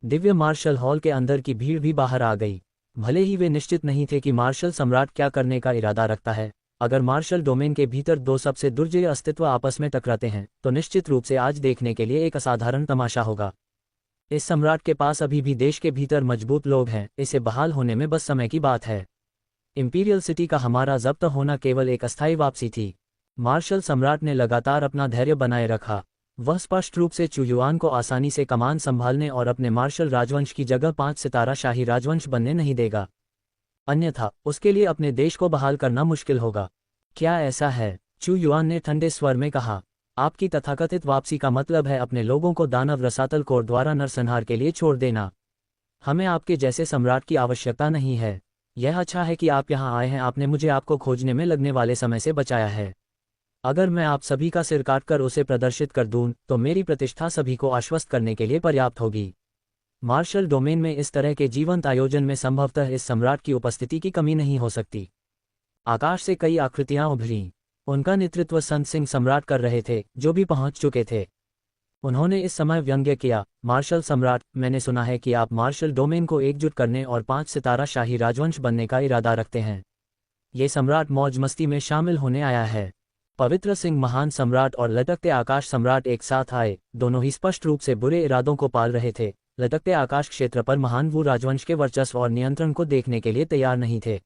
दिव्य मार्शल हॉल के अंदर की भीड़ भी बाहर आ गई। भले ही वे निश्चित नहीं थे कि मार्शल सम्राट क्या करने का इरादा रखता है। अगर मार्शल डोमेन के भीतर दो सबसे दुर्जय अस्तित्व आपस में टकराते हैं, तो निश्चित रूप से आज देखने के लिए एक असाधारण तमाशा होगा। इस सम्राट के पास अभी भी देश के भीतर मजबूत लोग हैं, इसे बहाल होने में बस समय की बात है। इंपीरियल सिटी का हमारा जब्त होना केवल एक अस्थायी वापसी थी। मार्शल सम्राट ने लगातार अपना धैर्य बनाए रखा। वह स्पष्ट रूप से चू युआन को आसानी से कमान संभालने और अपने मार्शल राजवंश की जगह 5 सितारा शाही राजवंश बनने नहीं देगा। अन्यथा उसके लिए अपने देश को बहाल करना मुश्किल होगा। क्या ऐसा है? चू युआन ने ठंडे स्वर में कहा। आपकी तथाकथित वापसी का मतलब है अपने लोगों को दानव रसातल कोर द्वारा नरसंहार के लिए छोड़ देना। हमें आपके जैसे सम्राट की आवश्यकता नहीं है। यह अच्छा है कि आप यहाँ आए हैं, आपने मुझे आपको खोजने में लगने वाले समय से बचाया है। अगर मैं आप सभी का सिर काटकर उसे प्रदर्शित कर दूं, तो मेरी प्रतिष्ठा सभी को आश्वस्त करने के लिए पर्याप्त होगी। मार्शल डोमेन में इस तरह के जीवंत आयोजन में संभवतः इस सम्राट की उपस्थिति की कमी नहीं हो सकती। आकाश से कई आकृतियां उभरीं। उनका नेतृत्व संत सिंह सम्राट कर रहे थे, जो भी पहुंच चुके थे। उन्होंने इस समय व्यंग्य किया, मार्शल सम्राट, मैंने सुना है कि आप मार्शल डोमेन को एकजुट करने और 5 सितारा शाही राजवंश बनने का इरादा रखते हैं। ये सम्राट मौज मस्ती में शामिल होने आया है। पवित्र सिंह महान सम्राट और लटकते आकाश सम्राट एक साथ आए। दोनों ही स्पष्ट रूप से बुरे इरादों को पाल रहे थे। लटकते आकाश क्षेत्र पर महान वू राजवंश के वर्चस्व और नियंत्रण को देखने के लिए तैयार नहीं थे।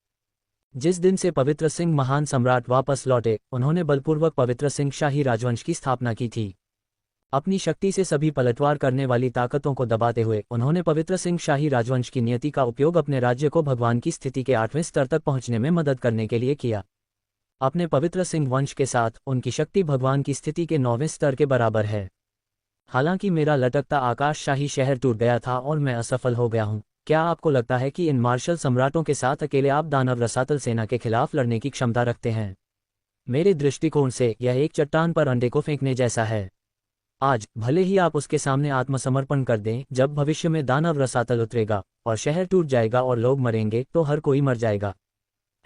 जिस दिन से पवित्र सिंह महान सम्राट वापस लौटे, उन्होंने बलपूर्वक पवित्र सिंह शाही राजवंश की स्थापना की थी। अपनी शक्ति से सभी पलटवार करने वाली ताकतों को दबाते हुए उन्होंने पवित्र सिंह शाही राजवंश की नियति का उपयोग अपने राज्य को भगवान की स्थिति के 8वें स्तर तक पहुंचने में मदद करने के लिए किया। अपने पवित्र सिंह वंश के साथ उनकी शक्ति भगवान की स्थिति के 9वें स्तर के बराबर है। हालांकि मेरा लटकता आकाश शाही शहर टूट गया था और मैं असफल हो गया हूं। क्या आपको लगता है कि इन मार्शल सम्राटों के साथ अकेले आप दानव रसातल सेना के खिलाफ लड़ने की क्षमता रखते हैं? मेरे दृष्टिकोण से यह एक चट्टान पर अंडे को फेंकने जैसा है। आज भले ही आप उसके सामने आत्मसमर्पण कर दें, जब भविष्य में दानव रसातल उतरेगा और शहर टूट जाएगा और लोग मरेंगे, तो हर कोई मर जाएगा।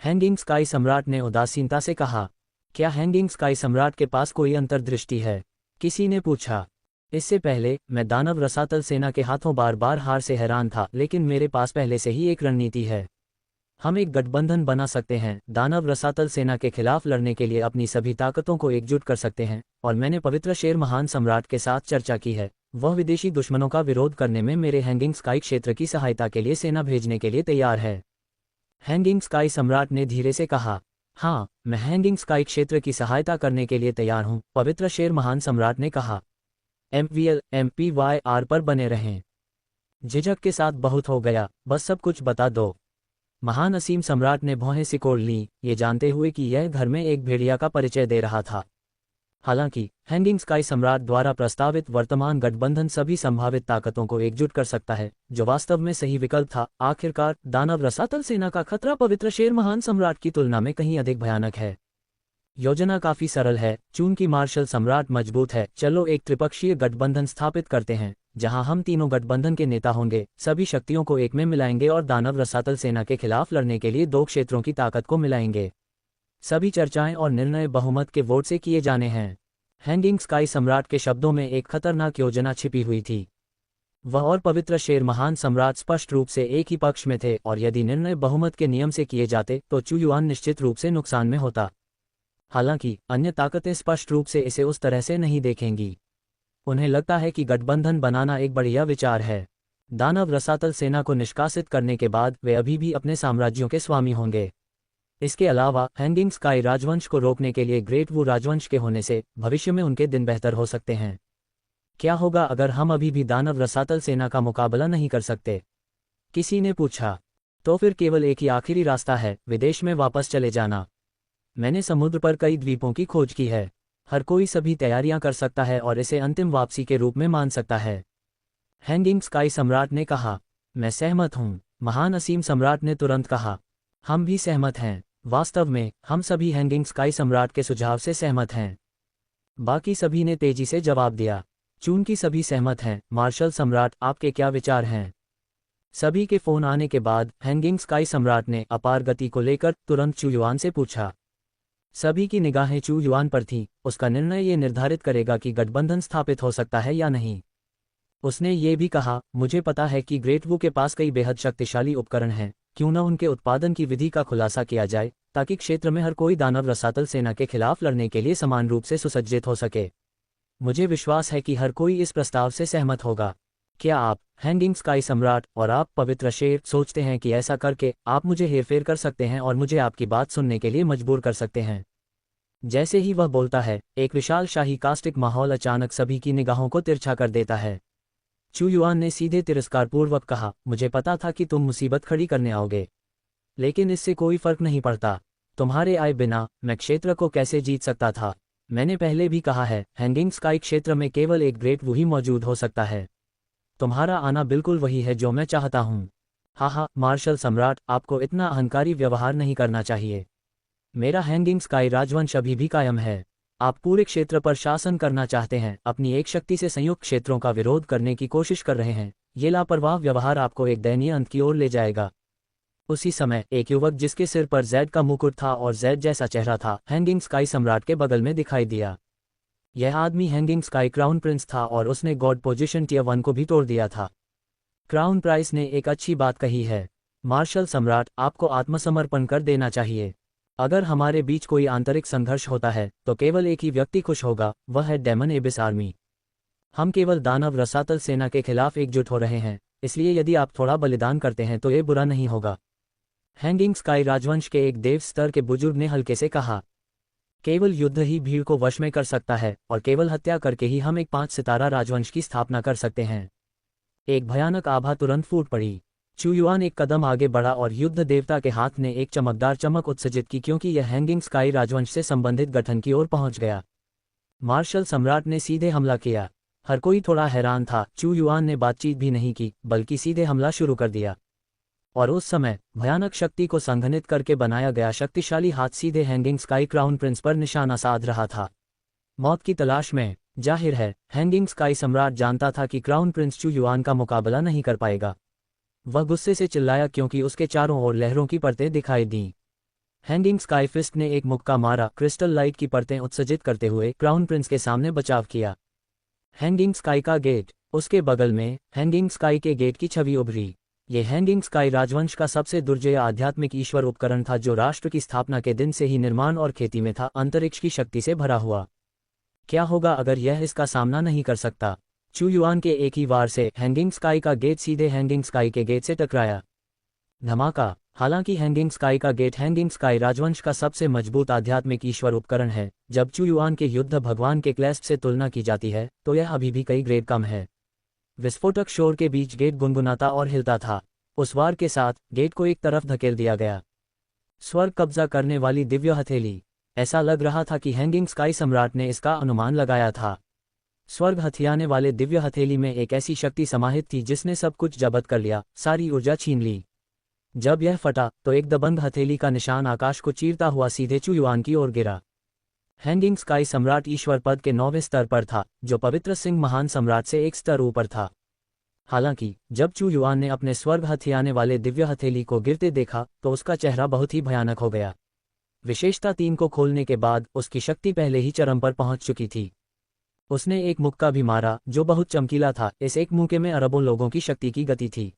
हैंगिंग स्काई सम्राट ने उदासीनता से कहा। क्या हैंगिंग स्काई सम्राट के पास कोई अंतर्दृष्टि है? किसी ने पूछा। इससे पहले मैं दानव रसातल सेना के हाथों बार बार हार से हैरान था, लेकिन मेरे पास पहले से ही एक रणनीति है। हम एक गठबंधन बना सकते हैं, दानव रसातल सेना के खिलाफ लड़ने के लिए अपनी सभी ताकतों को एकजुट कर सकते हैं, और मैंने पवित्र शेर महान सम्राट के साथ चर्चा की है। वह विदेशी दुश्मनों का विरोध करने में मेरे हैंगिंग स्काई क्षेत्र की सहायता के लिए सेना भेजने के लिए तैयार है। हैंगिंग स्काई सम्राट ने धीरे से कहा। हाँ, मैं हैंगिंग स्काई क्षेत्र की सहायता करने के लिए तैयार हूँ, पवित्र शेर महान सम्राट ने कहा। MVL MPYR पर बने रहें। झिझक के साथ बहुत हो गया, बस सब कुछ बता दो। महान असीम सम्राट ने भौहें सिकोड़ लीं, ये जानते हुए कि यह घर में एक भेड़िया का परिचय दे रहा था। हालांकि हैंगिंग स्काई सम्राट द्वारा प्रस्तावित वर्तमान गठबंधन सभी संभावित ताकतों को एकजुट कर सकता है, जो वास्तव में सही विकल्प था। आखिरकार दानव रसातल सेना का खतरा पवित्र शेर महान सम्राट की तुलना में कहीं अधिक भयानक है। योजना काफी सरल है, चूंकि मार्शल सम्राट मजबूत है। चलो एक त्रिपक्षीय गठबंधन स्थापित करते हैं, जहां हम तीनों गठबंधन के नेता होंगे, सभी शक्तियों को एक में मिलाएंगे और दानव रसातल सेना के खिलाफ लड़ने के लिए 2 क्षेत्रों की ताकत को मिलाएंगे। सभी चर्चाएं और निर्णय बहुमत के वोट से किए जाने हैं। हैंगिंग स्काई सम्राट के शब्दों में एक खतरनाक योजना छिपी हुई थी। वह और पवित्र शेर महान सम्राट स्पष्ट रूप से एक ही पक्ष में थे, और यदि निर्णय बहुमत के नियम से किए जाते तो चू युआन निश्चित रूप से नुकसान में होता। हालांकि अन्य ताकतें स्पष्ट रूप से इसे उस तरह से नहीं देखेंगी। उन्हें लगता है कि गठबंधन बनाना एक बढ़िया विचार है। दानव रसातल सेना को निष्कासित करने के बाद वे अभी भी अपने साम्राज्यों के स्वामी होंगे। इसके अलावा हैंगिंग स्काई राजवंश को रोकने के लिए ग्रेट वू राजवंश के होने से भविष्य में उनके दिन बेहतर हो सकते हैं। क्या होगा अगर हम अभी भी दानव रसातल सेना का मुकाबला नहीं कर सकते? किसी ने पूछा। तो फिर केवल एक ही आखिरी रास्ता है, विदेश में वापस चले जाना। मैंने समुद्र पर कई द्वीपों की खोज की है। हर कोई सभी तैयारियां कर सकता है और इसे अंतिम वापसी के रूप में मान सकता है। हैंगिंग स्काई सम्राट ने कहा। मैं सहमत हूं, महान असीम सम्राट ने तुरंत कहा। हम भी सहमत हैं। वास्तव में हम सभी हैंगिंग स्काई सम्राट के सुझाव से सहमत हैं। बाकी सभी ने तेजी से जवाब दिया। चूंकि सभी सहमत हैं, मार्शल सम्राट, आपके क्या विचार हैं? सभी के फोन आने के बाद हैंगिंग स्काई सम्राट ने अपार गति को लेकर तुरंत चू युआन से पूछा। सभी की निगाहें चू युआन पर थीं। उसका निर्णय ये निर्धारित करेगा कि गठबंधन स्थापित हो सकता है या नहीं। उसने ये भी कहा, मुझे पता है कि ग्रेट वू के पास कई बेहद शक्तिशाली उपकरण हैं, क्यों न उनके उत्पादन की विधि का खुलासा किया जाए, ताकि क्षेत्र में हर कोई दानव रसातल सेना के खिलाफ लड़ने के लिए समान रूप से सुसज्जित हो सके। मुझे विश्वास है कि हर कोई इस प्रस्ताव से सहमत होगा। क्या आप, हैंगिंग स्काई सम्राट, और आप पवित्र शेर, सोचते हैं कि ऐसा करके आप मुझे हेरफेर कर सकते हैं और मुझे आपकी बात सुनने के लिए मजबूर कर सकते हैं? जैसे ही वह बोलता है, एक विशाल शाही कास्टिक माहौल अचानक सभी की निगाहों को तिरछा कर देता है। चू युआन ने सीधे तिरस्कारपूर्वक कहा, मुझे पता था कि तुम मुसीबत खड़ी करने आओगे, लेकिन इससे कोई फर्क नहीं पड़ता। तुम्हारे आए बिना मैं क्षेत्र को कैसे जीत सकता था? मैंने पहले भी कहा है, हैंगिंग स्काई क्षेत्र में केवल एक ग्रेट वही मौजूद हो सकता है। तुम्हारा आना बिल्कुल वही है जो मैं चाहता हूँ। हाँ, मार्शल सम्राट, आपको इतना अहंकारी व्यवहार नहीं करना चाहिए। मेरा हैंगिंग स्काई राजवंश अभी भी कायम है। आप पूरे क्षेत्र पर शासन करना चाहते हैं, अपनी एक शक्ति से संयुक्त क्षेत्रों का विरोध करने की कोशिश कर रहे हैं। ये लापरवाह व्यवहार आपको एक दयनीय अंत की ओर ले जाएगा। उसी समय एक युवक जिसके सिर पर जेड का मुकुट था और जेड जैसा चेहरा था, हैंगिंग स्काई सम्राट के बगल में दिखाई दिया। यह आदमी हैंगिंग स्काई क्राउन प्रिंस था और उसने गॉड पोजीशन टियर 1 को भी तोड़ दिया था। क्राउन प्राइस ने एक अच्छी बात कही है। मार्शल सम्राट, आपको आत्मसमर्पण कर देना चाहिए। अगर हमारे बीच कोई आंतरिक संघर्ष होता है तो केवल एक ही व्यक्ति खुश होगा, वह है डेमन एबिस आर्मी। हम केवल दानव रसातल सेना के खिलाफ एकजुट हो रहे हैं, इसलिए यदि आप थोड़ा बलिदान करते हैं तो ये बुरा नहीं होगा। हैंगिंग स्काई राजवंश के एक देव स्तर के बुजुर्ग ने हल्के से कहा। केवल युद्ध ही भीड़ को वश में कर सकता है और केवल हत्या करके ही हम एक 5 सितारा राजवंश की स्थापना कर सकते हैं। एक भयानक आभा तुरंत फूट पड़ी। चू युआन एक कदम आगे बढ़ा और युद्ध देवता के हाथ ने एक चमकदार चमक उत्सर्जित की, क्योंकि यह हैंगिंग स्काई राजवंश से संबंधित गठन की ओर पहुंच गया। मार्शल सम्राट ने सीधे हमला किया। हर कोई थोड़ा हैरान था। चू युआन ने बातचीत भी नहीं की, बल्कि सीधे हमला शुरू कर दिया। और उस समय भयानक शक्ति को संघनित करके बनाया गया शक्तिशाली हाथ सीधे हैंगिंग स्काई क्राउन प्रिंस पर निशाना साध रहा था। मौत की तलाश में। जाहिर है, हैंगिंग स्काई सम्राट जानता था कि क्राउन प्रिंस चू युआन का मुकाबला नहीं कर पाएगा। वह गुस्से से चिल्लाया क्योंकि उसके चारों ओर लहरों की परतें दिखाई दीं। हैंगिंग स्काई फिस्ट ने एक मुक्का मारा, क्रिस्टल लाइट की परतें उत्सर्जित करते हुए क्राउन प्रिंस के सामने बचाव किया। हैंगिंग स्काई का गेट। उसके बगल में हैंगिंग स्काई के गेट की छवि उभरी। ये हैंगिंग स्काई राजवंश का सबसे दुर्जय आध्यात्मिक ईश्वर उपकरण था, जो राष्ट्र की स्थापना के दिन से ही निर्माण और खेती में था, अंतरिक्ष की शक्ति से भरा हुआ। क्या होगा अगर यह इसका सामना नहीं कर सकता? चू युआन के एक ही वार से हैंगिंग स्काई का गेट सीधे हैंगिंग स्काई के गेट से टकराया। धमाका। हालांकि हैंगिंग स्काई का गेट हैंगिंग स्काई राजवंश का सबसे मजबूत आध्यात्मिक ईश्वर उपकरण है, जब चू युआन के युद्ध भगवान के क्लेस्प से तुलना की जाती है तो यह अभी भी कई ग्रेड कम है। विस्फोटक शोर के बीच गेट गुनगुनाता और हिलता था। उस वार के साथ गेट को एक तरफ धकेल दिया गया। स्वर्ग कब्जा करने वाली दिव्य हथेली। ऐसा लग रहा था कि हैंगिंग स्काई सम्राट ने इसका अनुमान लगाया था। स्वर्ग हथियाने वाले दिव्य हथेली में एक ऐसी शक्ति समाहित थी जिसने सब कुछ जब्त कर लिया, सारी ऊर्जा छीन ली। जब यह फटा तो एक दबंग हथेली का निशान आकाश को चीरता हुआ सीधे चू युआन की ओर गिरा। हैंगिंग स्काई सम्राट ईश्वर पद के 9वें स्तर पर था, जो पवित्र सिंह महान सम्राट से एक स्तर ऊपर था। हालांकि जब चू युआन ने अपने स्वर्ग हथियाने वाले दिव्य हथेली को गिरते देखा तो उसका चेहरा बहुत ही भयानक हो गया। विशेषता 3 को खोलने के बाद उसकी शक्ति पहले ही चरम पर पहुंच चुकी थी। उसने एक मुक्का भी मारा जो बहुत चमकीला था। इस एक मुक्के में अरबों लोगों की शक्ति की गति थी।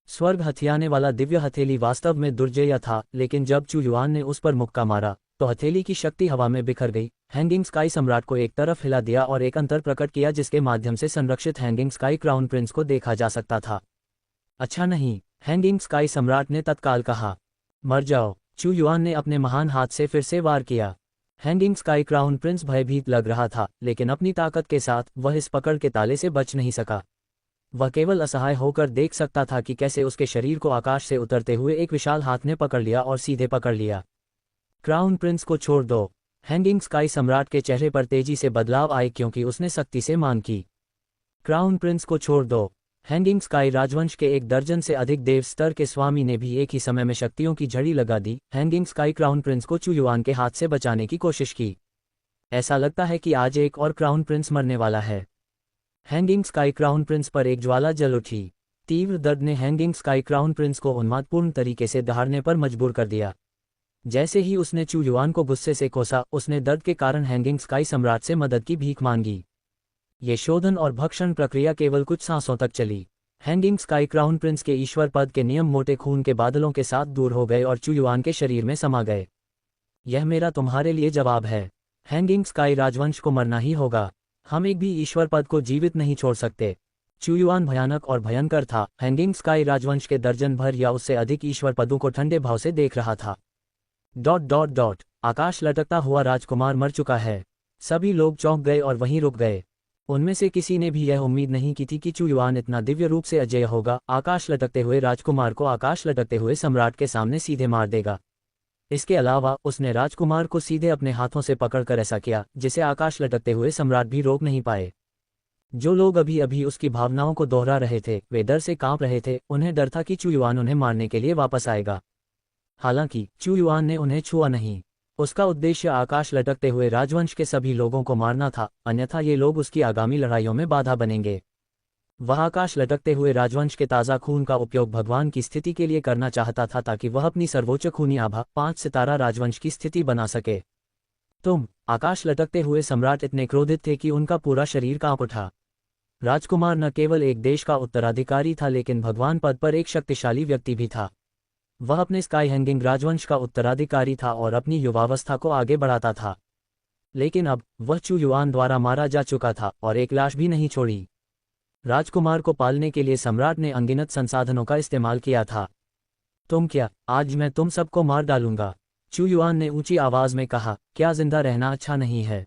स्वर्ग हथियाने वाला दिव्य हथेली वास्तव में दुर्जय था, लेकिन जब चू युआन ने उस पर मुक्का मारा तो हथेली की शक्ति हवा में बिखर गई। हैंगिंग स्काई सम्राट को एक तरफ हिला दिया और एक अंतर प्रकट किया जिसके माध्यम से संरक्षित हैंगिंग स्काई क्राउन प्रिंस को देखा जा सकता था। अच्छा नहीं, हैंगिंग स्काई सम्राट ने तत्काल कहा। मर जाओ। चू युआन ने अपने महान हाथ से फिर से वार किया। हैंगिंग स्काई क्राउन प्रिंस भयभीत लग रहा था, लेकिन अपनी ताकत के साथ वह इस पकड़ के ताले से बच नहीं सका। वह केवल असहाय होकर देख सकता था कि कैसे उसके शरीर को आकाश से उतरते हुए एक विशाल हाथ ने पकड़ लिया और सीधे पकड़ लिया। क्राउन प्रिंस को छोड़ दो। हैंगिंग स्काई सम्राट के चेहरे पर तेजी से बदलाव आए क्योंकि उसने सख्ती से मांग की। क्राउन प्रिंस को छोड़ दो। हैंगिंग स्काई राजवंश के 1 दर्जन से अधिक देव स्तर के स्वामी ने भी एक ही समय में शक्तियों की झड़ी लगा दी। हैंगिंग स्काई क्राउन प्रिंस को चू युआन के हाथ से बचाने की कोशिश की। ऐसा लगता है कि आज एक और क्राउन प्रिंस मरने वाला है। हैंगिंग स्काई क्राउन प्रिंस पर एक ज्वाला जल उठी। तीव्र दर्द ने हैंगिंग स्काई क्राउन प्रिंस को उन्मादपूर्ण तरीके से दहाड़ने पर मजबूर कर दिया। जैसे ही उसने चू युआन को गुस्से से कोसा, उसने दर्द के कारण हैंगिंग स्काई सम्राट से मदद की भीख मांगी। ये शोधन और भक्षण प्रक्रिया केवल कुछ सांसों तक चली। हैंगिंग स्काई क्राउन प्रिंस के ईश्वर पद के नियम मोटे खून के बादलों के साथ दूर हो गए और चू युआन के शरीर में समा गए। यह मेरा तुम्हारे लिए जवाब है। हैंगिंग स्काई राजवंश को मरना ही होगा। हम एक भी ईश्वर पद को जीवित नहीं छोड़ सकते। चू युआन भयानक और भयंकर था। हैंगिंग स्काई राजवंश के दर्जन भर या उससे अधिक ईश्वर पदों को ठंडे भाव से देख रहा था। ... आकाश लटकता हुआ राजकुमार मर चुका है। सभी लोग चौंक गए और वहीं रुक गए। उनमें से किसी ने भी यह उम्मीद नहीं की थी कि चू युआन इतना दिव्य रूप से अजेय होगा। आकाश लटकते हुए राजकुमार को आकाश लटकते हुए सम्राट के सामने सीधे मार देगा। इसके अलावा उसने राजकुमार को सीधे अपने हाथों से पकड़कर ऐसा किया जिसे आकाश लटकते हुए सम्राट भी रोक नहीं पाए। जो लोग अभी अभी उसकी भावनाओं को दोहरा रहे थे वे डर से कांप रहे थे। उन्हें डर था कि चू युआन उन्हें मारने के लिए वापस आएगा। हालांकि चू युआन ने उन्हें छुआ नहीं। उसका उद्देश्य आकाश लटकते हुए राजवंश के सभी लोगों को मारना था, अन्यथा ये लोग उसकी आगामी लड़ाइयों में बाधा बनेंगे। वह आकाश लटकते हुए राजवंश के ताज़ा खून का उपयोग भगवान की स्थिति के लिए करना चाहता था ताकि वह अपनी सर्वोच्च खूनी आभा 5 सितारा राजवंश की स्थिति बना सके। आकाश लटकते हुए सम्राट इतने क्रोधित थे कि उनका पूरा शरीर कांप उठा। राजकुमार न केवल एक देश का उत्तराधिकारी था लेकिन भगवान पद पर एक शक्तिशाली व्यक्ति भी था। वह अपने स्काई हैंगिंग राजवंश का उत्तराधिकारी था और अपनी युवावस्था को आगे बढ़ाता था। लेकिन अब वह चू युआन द्वारा मारा जा चुका था और एक लाश भी नहीं छोड़ी। राजकुमार को पालने के लिए सम्राट ने अनगिनत संसाधनों का इस्तेमाल किया था। क्या आज मैं तुम सबको मार डालूंगा? चू युआन ने ऊंची आवाज में कहा, क्या जिंदा रहना अच्छा नहीं है?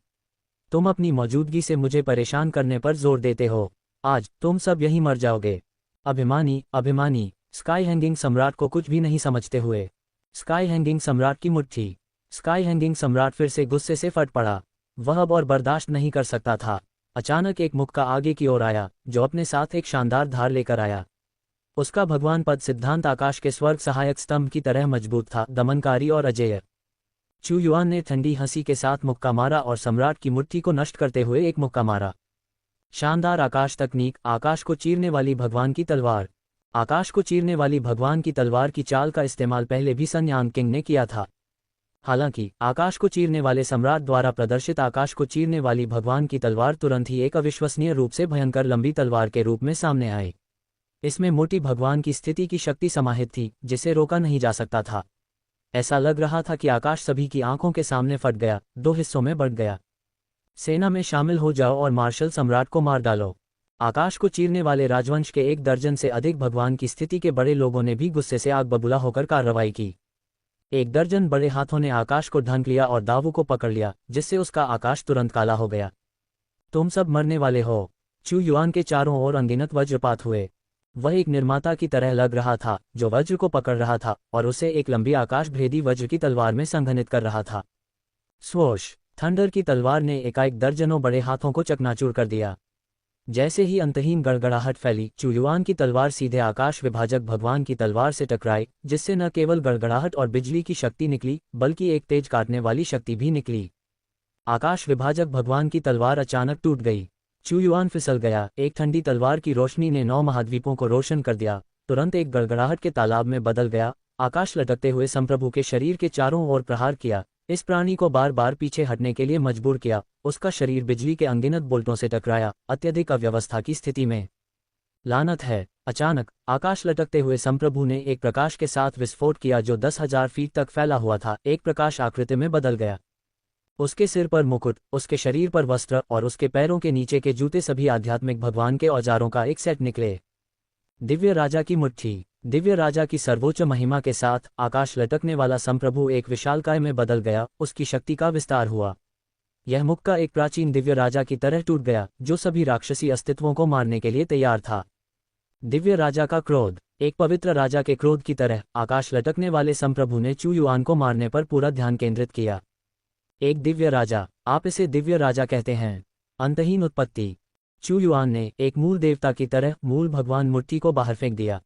तुम अपनी मौजूदगी से मुझे परेशान करने पर जोर देते हो। आज तुम सब यहीं मर जाओगे। अभिमानी स्काई हैंगिंग सम्राट को कुछ भी नहीं समझते हुए स्काई हैंगिंग सम्राट की मुट्ठी। स्काई हैंगिंग सम्राट फिर से गुस्से से फट पड़ा। वह अब और बर्दाश्त नहीं कर सकता था। अचानक एक मुक्का आगे की ओर आया जो अपने साथ एक शानदार धार लेकर आया। उसका भगवान पद सिद्धांत आकाश के स्वर्ग सहायक स्तंभ की तरह मजबूत था, दमनकारी और अजेय। चू युआन ने ठंडी हंसी के साथ मुक्का मारा और सम्राट की मुट्ठी को नष्ट करते हुए एक मुक्का मारा। शानदार आकाश तकनीक, आकाश को चीरने वाली भगवान की तलवार। आकाश को चीरने वाली भगवान की तलवार की चाल का इस्तेमाल पहले भी सन यांग किंग ने किया था। हालांकि आकाश को चीरने वाले सम्राट द्वारा प्रदर्शित आकाश को चीरने वाली भगवान की तलवार तुरंत ही एक अविश्वसनीय रूप से भयंकर लंबी तलवार के रूप में सामने आई। इसमें मोटी भगवान की स्थिति की शक्ति समाहित थी जिसे रोका नहीं जा सकता था। ऐसा लग रहा था कि आकाश सभी की आंखों के सामने फट गया, 2 हिस्सों में बढ़ गया। सेना में शामिल हो जाओ और मार्शल सम्राट को मार डालो। आकाश को चीरने वाले राजवंश के 1 दर्जन से अधिक भगवान की स्थिति के बड़े लोगों ने भी गुस्से से आग बबूला होकर कार्रवाई की। 1 दर्जन बड़े हाथों ने आकाश को ढांक लिया और दावू को पकड़ लिया, जिससे उसका आकाश तुरंत काला हो गया। तुम सब मरने वाले हो। चू युआन के चारों ओर अनगिनत वज्रपात हुए। वह एक निर्माता की तरह लग रहा था जो वज्र को पकड़ रहा था और उसे एक लंबी आकाश भेदी वज्र की तलवार में संघनित कर रहा था। स्वोश! थंडर की तलवार ने एकाएक दर्जनों बड़े हाथों को चकनाचूर कर दिया। जैसे ही अंतहीन गड़गड़ाहट फैली, चू युआन की तलवार सीधे आकाश विभाजक भगवान की तलवार से टकराई, जिससे न केवल गड़गड़ाहट और बिजली की शक्ति निकली बल्कि एक तेज काटने वाली शक्ति भी निकली। आकाश विभाजक भगवान की तलवार अचानक टूट गई। चू युआन फिसल गया। एक ठंडी तलवार की रोशनी ने 9 महाद्वीपों को रोशन कर दिया, तुरंत एक गड़गड़ाहट के तालाब में बदल गया। आकाश लटकते हुए संप्रभु के शरीर के चारों ओर प्रहार किया, इस प्राणी को बार बार पीछे हटने के लिए मजबूर किया। उसका शरीर बिजली के अनगिनत बोल्टों से टकराया, अत्यधिक अव्यवस्था की स्थिति में। लानत है! अचानक आकाश लटकते हुए संप्रभु ने एक प्रकाश के साथ विस्फोट किया जो 10,000 फीट तक फैला हुआ था। एक प्रकाश आकृति में बदल गया। उसके सिर पर मुकुट, उसके शरीर पर वस्त्र और उसके पैरों के नीचे के जूते सभी आध्यात्मिक भगवान के औजारों का एक सेट निकले। दिव्य राजा की मुट्ठी। दिव्य राजा की सर्वोच्च महिमा के साथ आकाश लटकने वाला संप्रभु एक विशालकाय में बदल गया। उसकी शक्ति का विस्तार हुआ। यह मुक्का एक प्राचीन दिव्य राजा की तरह टूट गया जो सभी राक्षसी अस्तित्वों को मारने के लिए तैयार था। दिव्य राजा का क्रोध। एक पवित्र राजा के क्रोध की तरह आकाश लटकने वाले संप्रभु ने चू युआन को मारने पर पूरा ध्यान केंद्रित किया। एक दिव्य राजा, आप इसे दिव्य राजा कहते हैं। अंतहीन उत्पत्ति। चू युआन ने एक मूल देवता की तरह मूल भगवान मुट्ठी को बाहर फेंक दिया।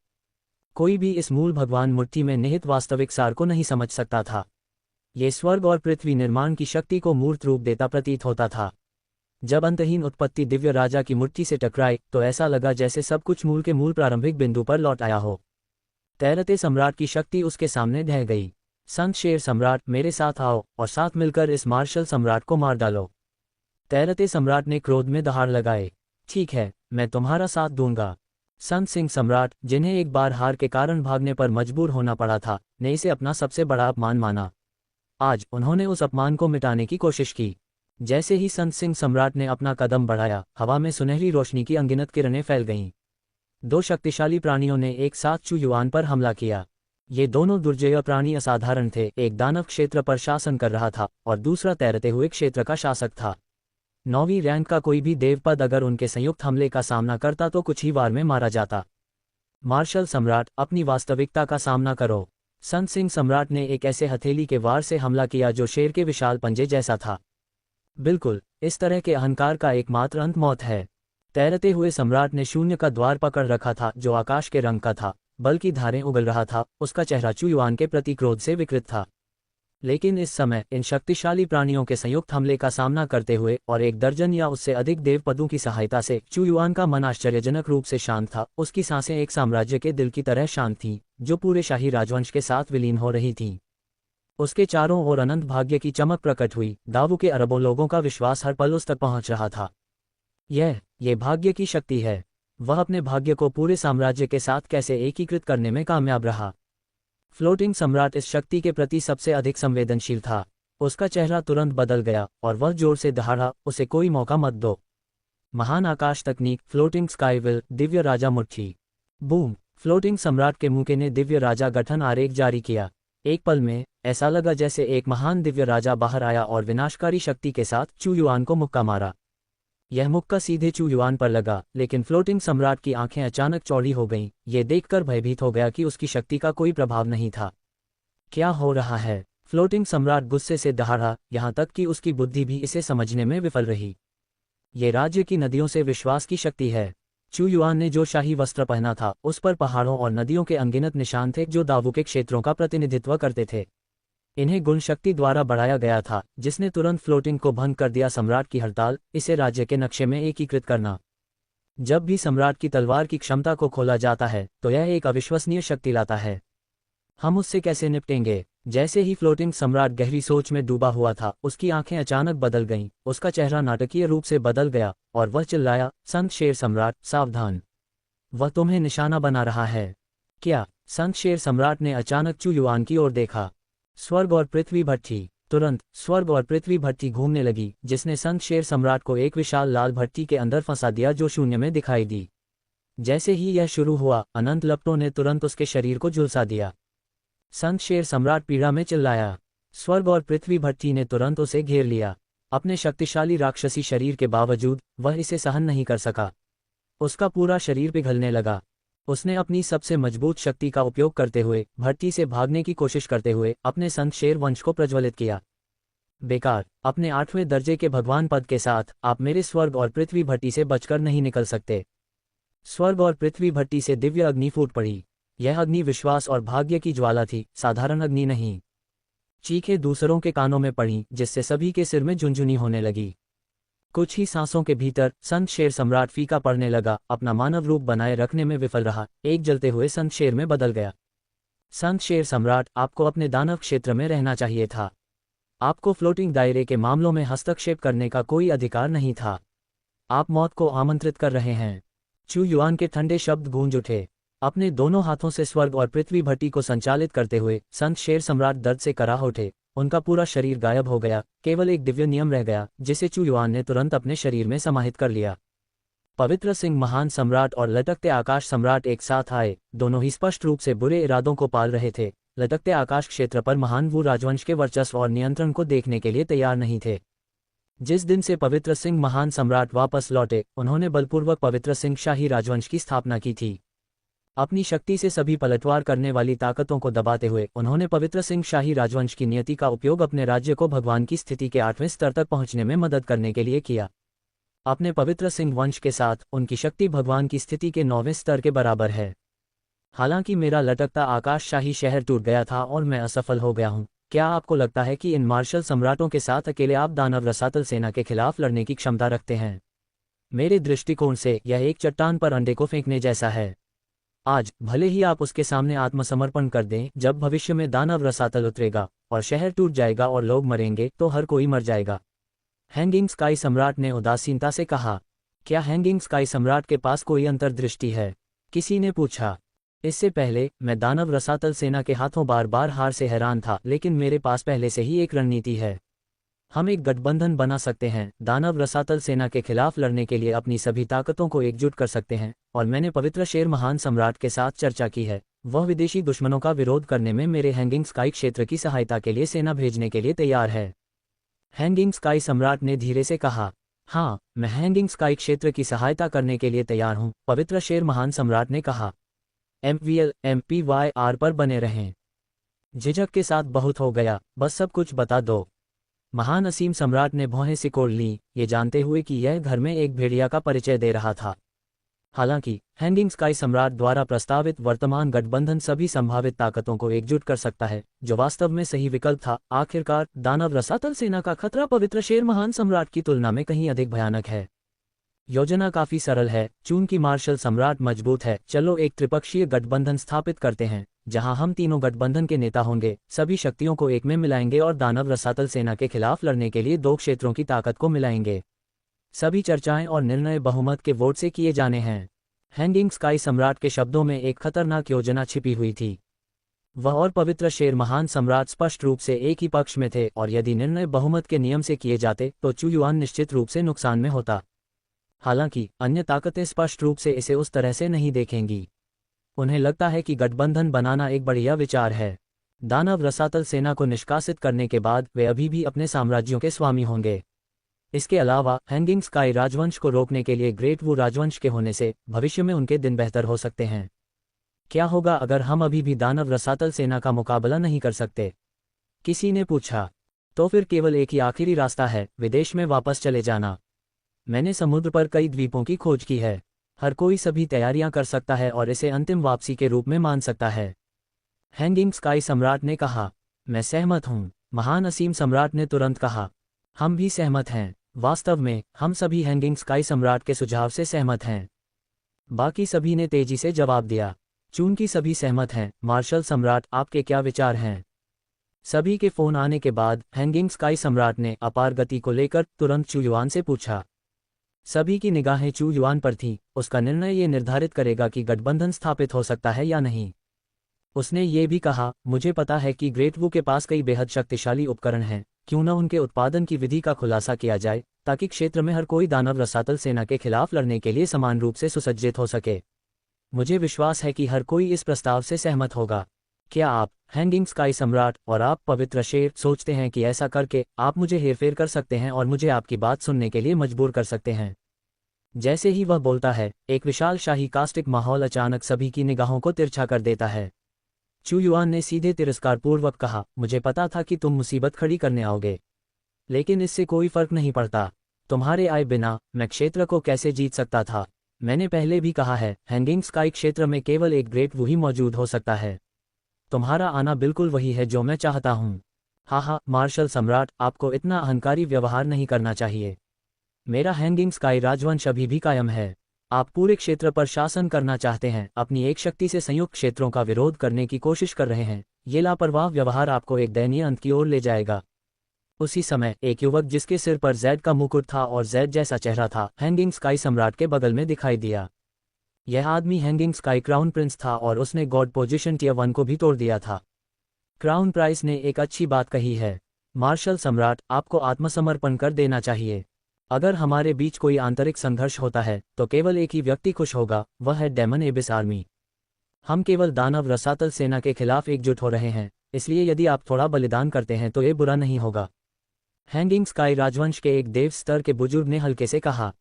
कोई भी इस मूल भगवान मुट्ठी में निहित वास्तविक सार को नहीं समझ सकता था। ये स्वर्ग और पृथ्वी निर्माण की शक्ति को मूर्त रूप देता प्रतीत होता था। जब अंतहीन उत्पत्ति दिव्य राजा की मुट्ठी से टकराई तो ऐसा लगा जैसे सब कुछ मूल के मूल प्रारंभिक बिंदु पर लौट आया हो। तैरते सम्राट की शक्ति उसके सामने ढह गई। संत शेर सम्राट, मेरे साथ आओ और साथ मिलकर इस मार्शल सम्राट को मार डालो। तैरते सम्राट ने क्रोध में दहाड़ लगाए। ठीक है, मैं तुम्हारा साथ दूंगा। संत सिंह सम्राट, जिन्हें एक बार हार के कारण भागने पर मजबूर होना पड़ा था, ने इसे अपना सबसे बड़ा अपमान माना। आज उन्होंने उस अपमान को मिटाने की कोशिश की। जैसे ही संत सिंह सम्राट ने अपना कदम बढ़ाया, हवा में सुनहरी रोशनी की अनगिनत किरणें फैल गईं। 2 शक्तिशाली प्राणियों ने एक साथ चू युआन पर हमला किया। ये दोनों दुर्जय प्राणी असाधारण थे। एक दानव क्षेत्र पर शासन कर रहा था और दूसरा तैरते हुए क्षेत्र का शासक था। 9वीं रैंक का कोई भी देवपद अगर उनके संयुक्त हमले का सामना करता तो कुछ ही वार में मारा जाता। मार्शल सम्राट, अपनी वास्तविकता का सामना करो। संत सिंह सम्राट ने एक ऐसे हथेली के वार से हमला किया जो शेर के विशाल पंजे जैसा था। बिल्कुल, इस तरह के अहंकार का एकमात्र अंत मौत है। तैरते हुए सम्राट ने शून्य का द्वार पकड़ रखा था जो आकाश के रंग का था, बल्कि धारें उगल रहा था। उसका चेहरा चू युआन के प्रति क्रोध से विकृत था। लेकिन इस समय इन शक्तिशाली प्राणियों के संयुक्त हमले का सामना करते हुए और एक दर्जन या उससे अधिक देवपदों की सहायता से चू युआन का मन आश्चर्यजनक रूप से शांत था। उसकी सांसें एक साम्राज्य के दिल की तरह शांत थीं, जो पूरे शाही राजवंश के साथ विलीन हो रही थीं। उसके चारों ओर अनंत भाग्य की चमक प्रकट हुई। दावू के अरबों लोगों का विश्वास हर पल उस तक पहुंच रहा था। ये भाग्य की शक्ति है। वह अपने भाग्य को पूरे साम्राज्य के साथ कैसे एकीकृत करने में कामयाब रहा। फ्लोटिंग सम्राट इस शक्ति के प्रति सबसे अधिक संवेदनशील था। उसका चेहरा तुरंत बदल गया और वह जोर से दहाड़ा, उसे कोई मौका मत दो। महान आकाश तकनीक, फ्लोटिंग स्काईविल, दिव्य राजा मुट्ठी। बूम! फ्लोटिंग सम्राट के मुके ने दिव्य राजा गठन आरेख जारी किया। एक पल में ऐसा लगा जैसे एक महान दिव्य राजा बाहर आया और विनाशकारी शक्ति के साथ चू युआन को मुक्का मारा। यह मुक्का सीधे चू युआन पर लगा, लेकिन फ्लोटिंग सम्राट की आंखें अचानक चौड़ी हो गईं। ये देखकर भयभीत हो गया कि उसकी शक्ति का कोई प्रभाव नहीं था। क्या हो रहा है? फ्लोटिंग सम्राट गुस्से से दहाड़ा, यहाँ तक कि उसकी बुद्धि भी इसे समझने में विफल रही। ये राज्य की नदियों से विश्वास की शक्ति है। चू युआन ने जो शाही वस्त्र पहना था उस पर पहाड़ों और नदियों के अनगिनत निशान थे जो दावू के क्षेत्रों का प्रतिनिधित्व करते थे। इन्हें गुण शक्ति द्वारा बढ़ाया गया था, जिसने तुरंत फ्लोटिंग को भंग कर दिया। सम्राट की हड़ताल, इसे राज्य के नक्शे में एकीकृत करना। जब भी सम्राट की तलवार की क्षमता को खोला जाता है तो यह एक अविश्वसनीय शक्ति लाता है। हम उससे कैसे निपटेंगे? जैसे ही फ्लोटिंग सम्राट गहरी सोच में डूबा हुआ था, उसकी आंखें अचानक बदल गईं, उसका चेहरा नाटकीय रूप से बदल गया और वह चिल्लाया, संत शेर सम्राट, सावधान! वह तुम्हें निशाना बना रहा है। क्या? संत शेर सम्राट ने अचानक चू युआन की ओर देखा। स्वर्ग और पृथ्वी भट्टी। तुरंत स्वर्ग और पृथ्वी भट्टी घूमने लगी, जिसने संत शेर सम्राट को एक विशाल लाल भट्टी के अंदर फंसा दिया जो शून्य में दिखाई दी। जैसे ही यह शुरू हुआ, अनंत लपटों ने तुरंत उसके शरीर को झुलसा दिया। संत शेर सम्राट पीड़ा में चिल्लाया। स्वर्ग और पृथ्वी भट्टी ने तुरंत उसे घेर लिया। अपने शक्तिशाली राक्षसी शरीर के बावजूद वह इसे सहन नहीं कर सका। उसका पूरा शरीर पिघलने लगा। उसने अपनी सबसे मजबूत शक्ति का उपयोग करते हुए भट्टी से भागने की कोशिश करते हुए अपने संत शेर वंश को प्रज्वलित किया। बेकार! अपने 8वें दर्जे के भगवान पद के साथ आप मेरे स्वर्ग और पृथ्वी भट्टी से बचकर नहीं निकल सकते। स्वर्ग और पृथ्वी भट्टी से दिव्य अग्नि फूट पड़ी। यह अग्नि विश्वास और भाग्य की ज्वाला थी, साधारण अग्नि नहीं। चीखें दूसरों के कानों में पड़ीं, जिससे सभी के सिर में झुनझुनी होने लगी। कुछ ही सांसों के भीतर संत शेर सम्राट फीका पड़ने लगा, अपना मानव रूप बनाए रखने में विफल रहा, एक जलते हुए संत शेर में बदल गया। संत शेर सम्राट, आपको अपने दानव क्षेत्र में रहना चाहिए था। आपको फ्लोटिंग दायरे के मामलों में हस्तक्षेप करने का कोई अधिकार नहीं था। आप मौत को आमंत्रित कर रहे हैं। चू युआन के ठंडे शब्द गूंज उठे। अपने दोनों हाथों से स्वर्ग और पृथ्वी भट्टी को संचालित करते हुए संत शेर सम्राट दर्द से कराह उठे। उनका पूरा शरीर गायब हो गया, केवल एक दिव्य नियम रह गया, जिसे चू युआन ने तुरंत अपने शरीर में समाहित कर लिया। पवित्र सिंह महान सम्राट और लटकते आकाश सम्राट एक साथ आए। दोनों ही स्पष्ट रूप से बुरे इरादों को पाल रहे थे। लटकते आकाश क्षेत्र पर महान वू राजवंश के वर्चस्व और नियंत्रण को देखने के लिए तैयार नहीं थे। जिस दिन से पवित्र सिंह महान सम्राट वापस लौटे, उन्होंने बलपूर्वक पवित्र सिंह शाही राजवंश की स्थापना की थी। अपनी शक्ति से सभी पलटवार करने वाली ताकतों को दबाते हुए उन्होंने पवित्र सिंह शाही राजवंश की नियति का उपयोग अपने राज्य को भगवान की स्थिति के 8वें स्तर तक पहुंचने में मदद करने के लिए किया। अपने पवित्र सिंह वंश के साथ उनकी शक्ति भगवान की स्थिति के 9वें स्तर के बराबर है। हालांकि मेरा लटकता आकाश शाही शहर टूट गया था और मैं असफल हो गया हूं। क्या आपको लगता है कि इन मार्शल सम्राटों के साथ अकेले आप दानव रसातल सेना के खिलाफ लड़ने की क्षमता रखते हैं? मेरे दृष्टिकोण से यह एक चट्टान पर अंडे को फेंकने जैसा है। आज भले ही आप उसके सामने आत्मसमर्पण कर दें, जब भविष्य में दानव रसातल उतरेगा और शहर टूट जाएगा और लोग मरेंगे, तो हर कोई मर जाएगा। हैंगिंग स्काई सम्राट ने उदासीनता से कहा। क्या हैंगिंग स्काई सम्राट के पास कोई अंतर्दृष्टि है? किसी ने पूछा। इससे पहले मैं दानव रसातल सेना के हाथों बार बार हार से हैरान था, लेकिन मेरे पास पहले से ही एक रणनीति है। हम एक गठबंधन बना सकते हैं, दानव रसातल सेना के खिलाफ लड़ने के लिए अपनी सभी ताकतों को एकजुट कर सकते हैं। और मैंने पवित्र शेर महान सम्राट के साथ चर्चा की है। वह विदेशी दुश्मनों का विरोध करने में मेरे हैंगिंग स्काई क्षेत्र की सहायता के लिए सेना भेजने के लिए तैयार है। हैंगिंग स्काई सम्राट ने धीरे से कहा। हाँ, मैं हैंगिंग स्काई क्षेत्र की सहायता करने के लिए तैयार हूँ, पवित्र शेर महान सम्राट ने कहा। MVL MPYR पर बने रहें। झिझक के साथ बहुत हो गया, बस सब कुछ बता दो। महान असीम सम्राट ने भौहें सिकोड़ लीं, ये जानते हुए कि यह घर में एक भेड़िया का परिचय दे रहा था। हालांकि हैंगिंग स्काई सम्राट द्वारा प्रस्तावित वर्तमान गठबंधन सभी संभावित ताकतों को एकजुट कर सकता है, जो वास्तव में सही विकल्प था। आखिरकार दानव रसातल सेना का खतरा पवित्र शेर महान सम्राट की तुलना में कहीं अधिक भयानक है। योजना काफी सरल है, चूंकि मार्शल सम्राट मजबूत है। चलो एक त्रिपक्षीय गठबंधन स्थापित करते हैं, जहां हम तीनों गठबंधन के नेता होंगे, सभी शक्तियों को एक में मिलाएंगे और दानव रसातल सेना के खिलाफ लड़ने के लिए 2 क्षेत्रों की ताकत को मिलाएंगे। सभी चर्चाएं और निर्णय बहुमत के वोट से किए जाने हैं। हैंगिंग स्काई सम्राट के शब्दों में एक खतरनाक योजना छिपी हुई थी। वह और पवित्र शेर महान सम्राट स्पष्ट रूप से एक ही पक्ष में थे, और यदि निर्णय बहुमत के नियम से किए जाते तो चू युआन निश्चित रूप से नुकसान में होता। हालांकि अन्य ताकतें स्पष्ट रूप से इसे उस तरह से नहीं देखेंगी। उन्हें लगता है कि गठबंधन बनाना एक बढ़िया विचार है। दानव रसातल सेना को निष्कासित करने के बाद वे अभी भी अपने साम्राज्यों के स्वामी होंगे। इसके अलावा हैंगिंग स्काई राजवंश को रोकने के लिए ग्रेट वू राजवंश के होने से भविष्य में उनके दिन बेहतर हो सकते हैं। क्या होगा अगर हम अभी भी दानव रसातल सेना का मुकाबला नहीं कर सकते? किसी ने पूछा। तो फिर केवल एक ही आखिरी रास्ता है, विदेश में वापस चले जाना। मैंने समुद्र पर कई द्वीपों की खोज की है। हर कोई सभी तैयारियां कर सकता है और इसे अंतिम वापसी के रूप में मान सकता है। हैंगिंग स्काई सम्राट ने कहा। मैं सहमत हूं। महान असीम सम्राट ने तुरंत कहा। हम भी सहमत हैं। वास्तव में हम सभी हैंगिंग स्काई सम्राट के सुझाव से सहमत हैं। बाकी सभी ने तेजी से जवाब दिया। चूंकि सभी सहमत हैं, मार्शल सम्राट आपके क्या विचार हैं? सभी के फोन आने के बाद हैंगिंग स्काई सम्राट ने अपार गति को लेकर तुरंत चू युआन से पूछा। सभी की निगाहें चू युआन पर थीं। उसका निर्णय ये निर्धारित करेगा कि गठबंधन स्थापित हो सकता है या नहीं। उसने ये भी कहा, मुझे पता है कि ग्रेट वू के पास कई बेहद शक्तिशाली उपकरण हैं, क्यों न उनके उत्पादन की विधि का खुलासा किया जाए, ताकि क्षेत्र में हर कोई दानव रसातल सेना के खिलाफ लड़ने के लिए समान रूप से सुसज्जित हो सके। मुझे विश्वास है कि हर कोई इस प्रस्ताव से सहमत होगा। क्या आप, हैंगिंग स्काई सम्राट और आप पवित्र शेर, सोचते हैं कि ऐसा करके आप मुझे हेरफेर कर सकते हैं और मुझे आपकी बात सुनने के लिए मजबूर कर सकते हैं? जैसे ही वह बोलता है, एक विशाल शाही कास्टिक माहौल अचानक सभी की निगाहों को तिरछा कर देता है। चू युआन ने सीधे तिरस्कारपूर्वक कहा, मुझे पता था कि तुम मुसीबत खड़ी करने आओगे, लेकिन इससे कोई फर्क नहीं पड़ता। तुम्हारे आए बिना मैं क्षेत्र को कैसे जीत सकता था? मैंने पहले भी कहा है, हैंगिंग स्काई क्षेत्र में केवल एक ग्रेट वू ही मौजूद हो सकता है। तुम्हारा आना बिल्कुल वही है जो मैं चाहता हूँ। हाँ, मार्शल सम्राट, आपको इतना अहंकारी व्यवहार नहीं करना चाहिए। मेरा हैंगिंग स्काई राजवंश अभी भी कायम है। आप पूरे क्षेत्र पर शासन करना चाहते हैं, अपनी एक शक्ति से संयुक्त क्षेत्रों का विरोध करने की कोशिश कर रहे हैं। ये लापरवाह व्यवहार आपको एक दयनीय अंत की ओर ले जाएगा। उसी समय एक युवक जिसके सिर पर जैड का मुकुट था और जैड जैसा चेहरा था, हैंगिंग स्काई सम्राट के बगल में दिखाई दिया। यह आदमी हैंगिंग स्काई क्राउन प्रिंस था और उसने गॉड पोजीशन टियर 1 को भी तोड़ दिया था। क्राउन प्राइस ने एक अच्छी बात कही है, मार्शल सम्राट, आपको आत्मसमर्पण कर देना चाहिए। अगर हमारे बीच कोई आंतरिक संघर्ष होता है तो केवल एक ही व्यक्ति खुश होगा, वह है डेमन एबिस आर्मी। हम केवल दानव रसातल सेना के खिलाफ एकजुट हो रहे हैं, इसलिए यदि आप थोड़ा बलिदान करते हैं तो ये बुरा नहीं होगा। हैंगिंग स्काई राजवंश के एक देव स्तर के बुजुर्ग ने हल्के से कहा।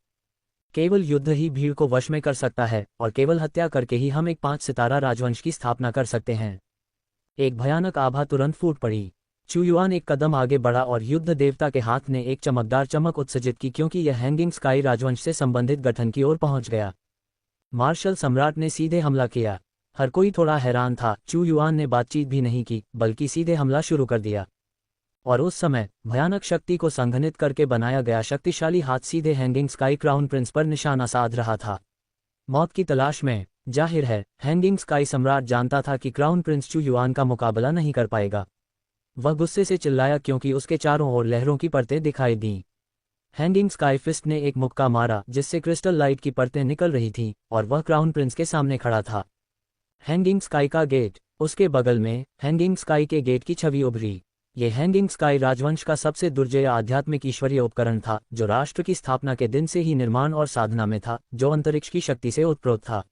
केवल युद्ध ही भीड़ को वश में कर सकता है, और केवल हत्या करके ही हम एक 5 सितारा राजवंश की स्थापना कर सकते हैं। एक भयानक आभा तुरंत फूट पड़ी। चू युआन एक कदम आगे बढ़ा और युद्ध देवता के हाथ ने एक चमकदार चमक उत्सर्जित की, क्योंकि यह हैंगिंग स्काई राजवंश से संबंधित गठन की ओर पहुंच गया। मार्शल सम्राट ने सीधे हमला किया। हर कोई थोड़ा हैरान था। चू युआन ने बातचीत भी नहीं की, बल्कि सीधे हमला शुरू कर दिया। और उस समय भयानक शक्ति को संघनित करके बनाया गया शक्तिशाली हाथ सीधे हैंगिंग स्काई क्राउन प्रिंस पर निशाना साध रहा था। मौत की तलाश में। जाहिर है, हैंगिंग स्काई सम्राट जानता था कि क्राउन प्रिंस चू युआन का मुकाबला नहीं कर पाएगा। वह गुस्से से चिल्लाया क्योंकि उसके चारों ओर लहरों की परतें दिखाई दीं। हैंगिंग स्काई फिस्ट ने एक मुक्का मारा जिससे क्रिस्टल लाइट की परतें निकल रही थीं, और वह क्राउन प्रिंस के सामने खड़ा था। हैंगिंग स्काई का गेट। उसके बगल में हैंगिंग स्काई के गेट की छवि उभरी। ये हैंगिंग स्काई राजवंश का सबसे दुर्जय आध्यात्मिक ईश्वरीय उपकरण था, जो राष्ट्र की स्थापना के दिन से ही निर्माण और साधना में था, जो अंतरिक्ष की शक्ति से उत्प्रोत था।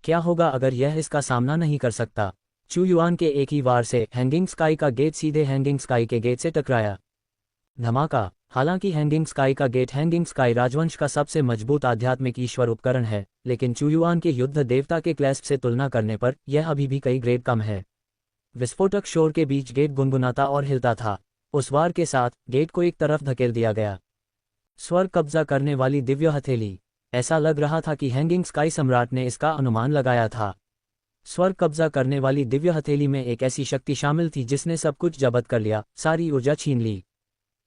क्या होगा अगर यह इसका सामना नहीं कर सकता? चू युआन के एक ही वार से हैंगिंग स्काई का गेट सीधे हैंगिंग स्काई के गेट से टकराया। धमाका। हालांकि हैंगिंग स्काई का गेट हैंगिंग स्काई राजवंश का सबसे मजबूत आध्यात्मिक ईश्वर उपकरण है, लेकिन चू युआन के युद्ध देवता के क्लैस्प से तुलना करने पर यह अभी भी कई ग्रेड कम है। विस्फोटक शोर के बीच गेट गुनगुनाता और हिलता था। उस वार के साथ गेट को एक तरफ धकेल दिया गया। स्वर्ग कब्जा करने वाली दिव्य हथेली। ऐसा लग रहा था कि हैंगिंग स्काई सम्राट ने इसका अनुमान लगाया था। स्वर्ग कब्जा करने वाली दिव्य हथेली में एक ऐसी शक्ति शामिल थी जिसने सब कुछ जब्त कर लिया, सारी ऊर्जा छीन ली।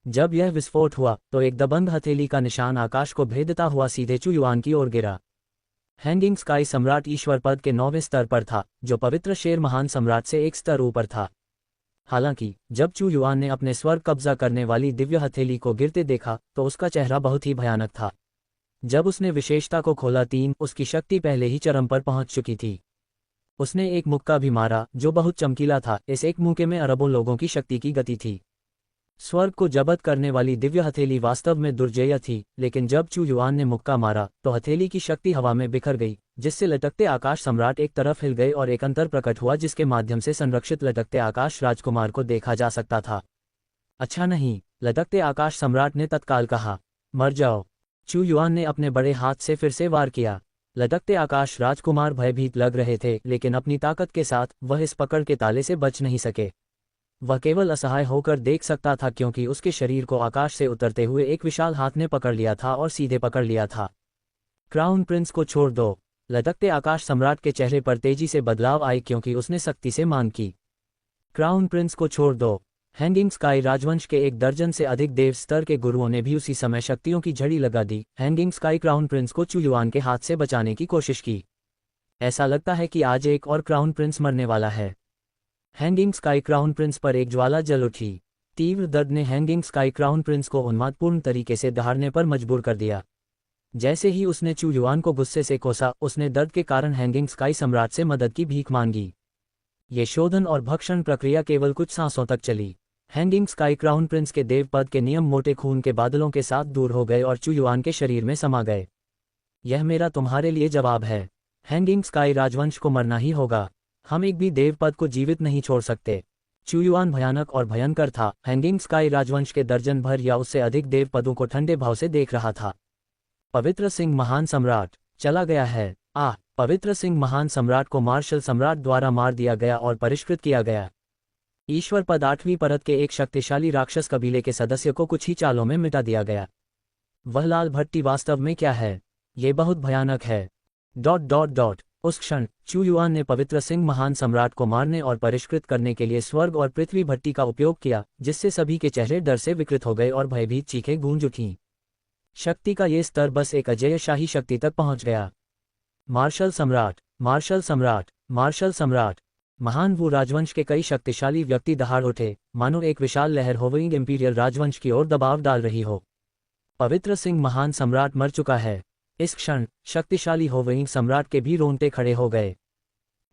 जब यह विस्फोट हुआ तो एक दबंग हथेली का निशान आकाश को भेदता हुआ सीधे चू युआन की ओर गिरा। हैंगिंग स्काई सम्राट ईश्वर पद के 9वें स्तर पर था, जो पवित्र शेर महान सम्राट से एक स्तर ऊपर था। हालांकि जब चू युआन ने अपने स्वर्ग कब्जा करने वाली दिव्य हथेली को गिरते देखा तो उसका चेहरा बहुत ही भयानक था। जब उसने विशेषता को खोला 3, उसकी शक्ति पहले ही चरम पर पहुंच चुकी थी। उसने एक मुक्का भी मारा जो बहुत चमकीला था। इस एक मुक्के में अरबों लोगों की शक्ति की गति थी। स्वर्ग को जब्त करने वाली दिव्य हथेली वास्तव में दुर्जेय थी, लेकिन जब चू युआन ने मुक्का मारा तो हथेली की शक्ति हवा में बिखर गई, जिससे लटकते आकाश सम्राट एक तरफ हिल गए और एक अंतर प्रकट हुआ जिसके माध्यम से संरक्षित लटकते आकाश राजकुमार को देखा जा सकता था। अच्छा नहीं, लटकते आकाश सम्राट ने तत्काल कहा, मर जाओ। चू युआन ने अपने बड़े हाथ से फिर से वार किया। लटकते आकाश राजकुमार भयभीत लग रहे थे, लेकिन अपनी ताकत के साथ वह इस पकड़ के ताले से बच नहीं सके। वह केवल असहाय होकर देख सकता था क्योंकि उसके शरीर को आकाश से उतरते हुए एक विशाल हाथ ने पकड़ लिया था और सीधे पकड़ लिया था। क्राउन प्रिंस को छोड़ दो। लटकते आकाश सम्राट के चेहरे पर तेजी से बदलाव आए क्योंकि उसने सख्ती से मांग की। क्राउन प्रिंस को छोड़ दो। हैंगिंग स्काई राजवंश के 1 दर्जन से अधिक देव स्तर के गुरुओं ने भी उसी समय शक्तियों की झड़ी लगा दी। हैंगिंग स्काई क्राउन प्रिंस को चू युआन के हाथ से बचाने की कोशिश की। ऐसा लगता है कि आज एक और क्राउन प्रिंस मरने वाला है। हैंगिंग स्काई क्राउन प्रिंस पर एक ज्वाला जल उठी। तीव्र दर्द ने हैंगिंग स्काई क्राउन प्रिंस को उन्मादपूर्ण तरीके से दहाड़ने पर मजबूर कर दिया। जैसे ही उसने चू युआन को गुस्से से कोसा, उसने दर्द के कारण हैंगिंग स्काई सम्राट से मदद की भीख मांगी। ये शोधन और भक्षण प्रक्रिया केवल कुछ सांसों तक चली। हैंगिंग स्काई क्राउन प्रिंस के देवपद के नियम मोटे खून के बादलों के साथ दूर हो गए और चू युआन के शरीर में समा गए। यह मेरा तुम्हारे लिए जवाब है। हैंगिंग स्काई राजवंश को मरना ही होगा। हम एक भी देवपद को जीवित नहीं छोड़ सकते। चू युआन भयानक और भयंकर था। हैंगिंग स्काई राजवंश के दर्जन भर या उससे अधिक देवपदों को ठंडे भाव से देख रहा था। पवित्र सिंह महान सम्राट चला गया है। पवित्र सिंह महान सम्राट को मार्शल सम्राट द्वारा मार दिया गया और परिष्कृत किया गया। ईश्वर पद 8वीं परत के एक शक्तिशाली राक्षस कबीले के सदस्य को कुछ ही चालों में मिटा दिया गया। वह लाल भट्टी वास्तव में क्या है? ये बहुत भयानक है। ... उस क्षण चू युआन ने पवित्र सिंह महान सम्राट को मारने और परिष्कृत करने के लिए स्वर्ग और पृथ्वी भट्टी का उपयोग किया, जिससे सभी के चेहरे डर से विकृत हो गए और भयभीत चीखें गूंज उठीं। शक्ति का ये स्तर बस एक अजेय शाही शक्ति तक पहुंच गया। मार्शल सम्राट, मार्शल सम्राट, मार्शल सम्राट। महान वू राजवंश के कई शक्तिशाली व्यक्ति दहाड़ उठे, मानो एक विशाल लहर होविंग इंपीरियल राजवंश की ओर दबाव डाल रही हो। पवित्र सिंह महान सम्राट मर चुका है। इस क्षण शक्तिशाली होविंग सम्राट के भी रोंगटे खड़े हो गए।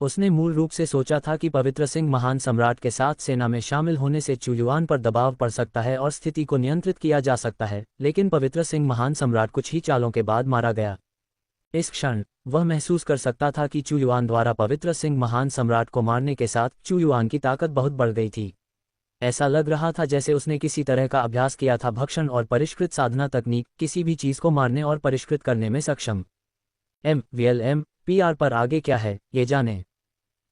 उसने मूल रूप से सोचा था कि पवित्र सिंह महान सम्राट के साथ सेना में शामिल होने से चू युआन पर दबाव पड़ सकता है और स्थिति को नियंत्रित किया जा सकता है, लेकिन पवित्र सिंह महान सम्राट कुछ ही चालों के बाद मारा गया। इस क्षण वह महसूस कर सकता था कि चू युआन द्वारा पवित्र सिंह महान सम्राट को मारने के साथ चू युआन की ताकत बहुत बढ़ गई थी। ऐसा लग रहा था जैसे उसने किसी तरह का अभ्यास किया था। भक्षण और परिष्कृत साधना तकनीक किसी भी चीज को मारने और परिष्कृत करने में सक्षम। MVLM-PR पर आगे क्या है, ये जाने।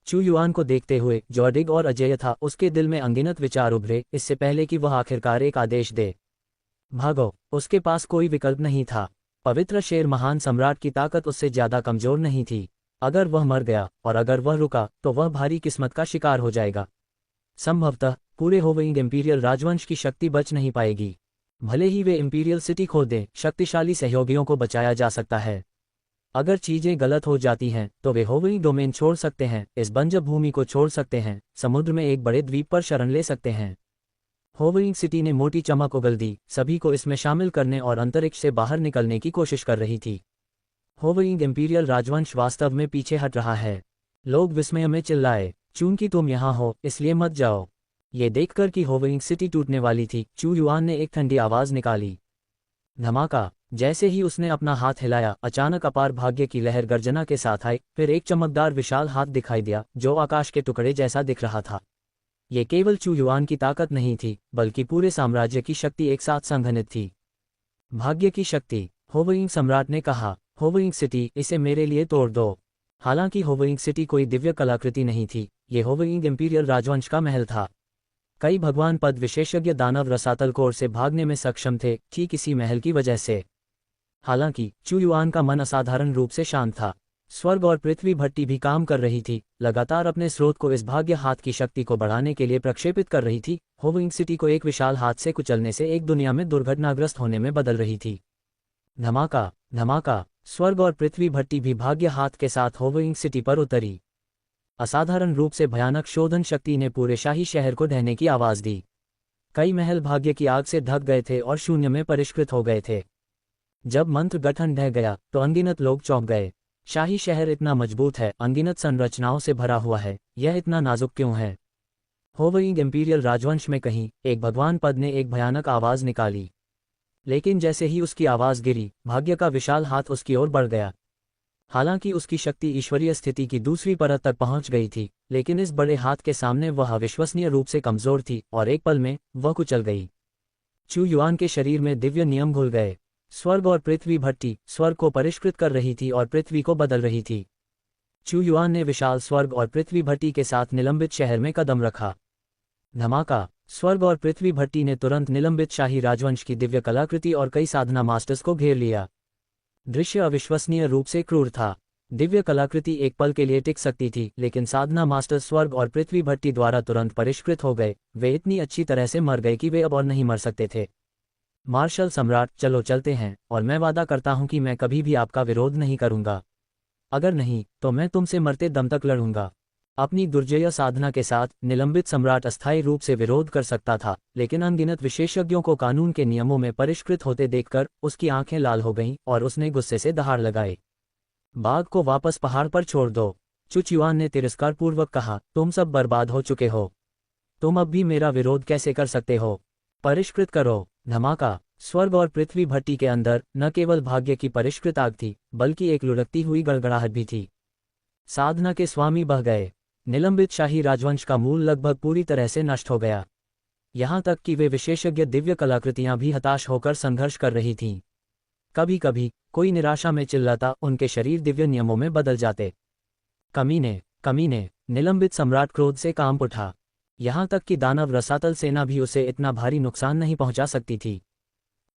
चू युआन को देखते हुए जो अडिग और अजेय था, उसके दिल में अनगिनत विचार उभरे, इससे पहले कि वह आखिरकार एक आदेश दे। भागो। उसके पास कोई विकल्प नहीं था। पवित्र शेर महान सम्राट की ताकत उससे ज्यादा कमजोर नहीं थी। अगर वह मर गया और अगर वह रुका तो वह भारी किस्मत का शिकार हो जाएगा। संभवतः पूरे होविंग इंपीरियल राजवंश की शक्ति बच नहीं पाएगी। भले ही वे इंपीरियल सिटी खो दें, शक्तिशाली सहयोगियों को बचाया जा सकता है। अगर चीजें गलत हो जाती हैं तो वे होविंग डोमेन छोड़ सकते हैं, इस बंजर भूमि को छोड़ सकते हैं, समुद्र में एक बड़े द्वीप पर शरण ले सकते हैं। होविंग सिटी ने मोटी चमक उगल दी, सभी को इसमें शामिल करने और अंतरिक्ष से बाहर निकलने की कोशिश कर रही थी। होविंग इंपीरियल राजवंश वास्तव में पीछे हट रहा है। लोग विस्मय में चिल्लाए, चूंकि तुम यहाँ हो इसलिए मत जाओ। ये देखकर कि होविंग सिटी टूटने वाली थी, चू युआन ने एक ठंडी आवाज निकाली। धमाका। जैसे ही उसने अपना हाथ हिलाया, अचानक अपार भाग्य की लहर गर्जना के साथ आई। फिर एक चमकदार विशाल हाथ दिखाई दिया जो आकाश के टुकड़े जैसा दिख रहा था। ये केवल चू युआन की ताकत नहीं थी, बल्कि पूरे साम्राज्य की शक्ति एक साथ संघनित थी। भाग्य की शक्ति, होविंग सम्राट ने कहा। होविंग सिटी, इसे मेरे लिए तोड़ दो। हालांकि होविंग सिटी कोई दिव्य कलाकृति नहीं थी, ये होविंग इंपीरियल राजवंश का महल था। कई भगवान पद विशेषज्ञ दानव रसातल कोर से भागने में सक्षम थे, ठीक इसी महल की वजह से। हालांकि चू युआन का मन असाधारण रूप से शांत था। स्वर्ग और पृथ्वी भट्टी भी काम कर रही थी, लगातार अपने स्रोत को इस भाग्य हाथ की शक्ति को बढ़ाने के लिए प्रक्षेपित कर रही थी। होविंग सिटी को एक विशाल हाथ से कुचलने से एक दुनिया में दुर्घटनाग्रस्त होने में बदल रही थी। धमाका धमाका, स्वर्ग और पृथ्वी भट्टी भी भाग्य हाथ के साथ होविंग सिटी पर उतरी। असाधारण रूप से भयानक शोधन शक्ति ने पूरे शाही शहर को ढहने की आवाज दी। कई महल भाग्य की आग से ढक गए थे और शून्य में परिष्कृत हो गए थे। जब मंत्र गठन ढह गया तो अनगिनत लोग चौंक गए। शाही शहर इतना मजबूत है, अनगिनत संरचनाओं से भरा हुआ है, यह इतना नाजुक क्यों है? होविंग इंपीरियल राजवंश में कहीं एक भगवान पद ने एक भयानक आवाज निकाली। लेकिन जैसे ही उसकी आवाज गिरी, भाग्य का विशाल हाथ उसकी ओर बढ़ गया। हालांकि उसकी शक्ति ईश्वरीय स्थिति की दूसरी परत तक पहुंच गई थी, लेकिन इस बड़े हाथ के सामने वह अविश्वसनीय रूप से कमजोर थी और एक पल में वह कुचल गई। चू युआन के शरीर में दिव्य नियम घुल गए। स्वर्ग और पृथ्वी भट्टी स्वर्ग को परिष्कृत कर रही थी और पृथ्वी को बदल रही थी। चू युआन ने विशाल स्वर्ग और पृथ्वी भट्टी के साथ निलंबित शहर में कदम रखा। धमाका, स्वर्ग और पृथ्वी भट्टी ने तुरंत निलंबित शाही राजवंश की दिव्य कलाकृति और कई साधना मास्टर्स को घेर लिया। दृश्य अविश्वसनीय रूप से क्रूर था। दिव्य कलाकृति एक पल के लिए टिक सकती थी, लेकिन साधना मास्टर स्वर्ग और पृथ्वी भट्टी द्वारा तुरंत परिष्कृत हो गए। वे इतनी अच्छी तरह से मर गए कि वे अब और नहीं मर सकते थे। मार्शल सम्राट, चलो चलते हैं, और मैं वादा करता हूं कि मैं कभी भी आपका विरोध नहीं करूंगा। अगर नहीं तो मैं तुमसे मरते दम तक लड़ूंगा। अपनी दुर्जय साधना के साथ निलंबित सम्राट अस्थायी रूप से विरोध कर सकता था, लेकिन अनगिनत विशेषज्ञों को कानून के नियमों में परिष्कृत होते देखकर उसकी आंखें लाल हो गईं और उसने गुस्से से दहाड़ लगाए। बाघ को वापस पहाड़ पर छोड़ दो, चू युआन ने तिरस्कारपूर्वक कहा। तुम सब बर्बाद हो चुके हो। तुम अब भी मेरा विरोध कैसे कर सकते हो? परिष्कृत करो। धमाका, स्वर्ग और पृथ्वी भट्टी के अंदर न केवल भाग्य की परिष्कृत आग थी, बल्कि एक लुढ़कती हुई गड़गड़ाहट भी थी। साधना के स्वामी बह गए। निलंबित शाही राजवंश का मूल लगभग पूरी तरह से नष्ट हो गया। यहां तक कि वे विशेषज्ञ दिव्य कलाकृतियां भी हताश होकर संघर्ष कर रही थीं। कभी कभी कोई निराशा में चिल्लाता, उनके शरीर दिव्य नियमों में बदल जाते। कमीने कमीने, निलंबित सम्राट क्रोध से कांप उठा। यहां तक कि दानव रसातल सेना भी उसे इतना भारी नुकसान नहीं पहुंचा सकती थी।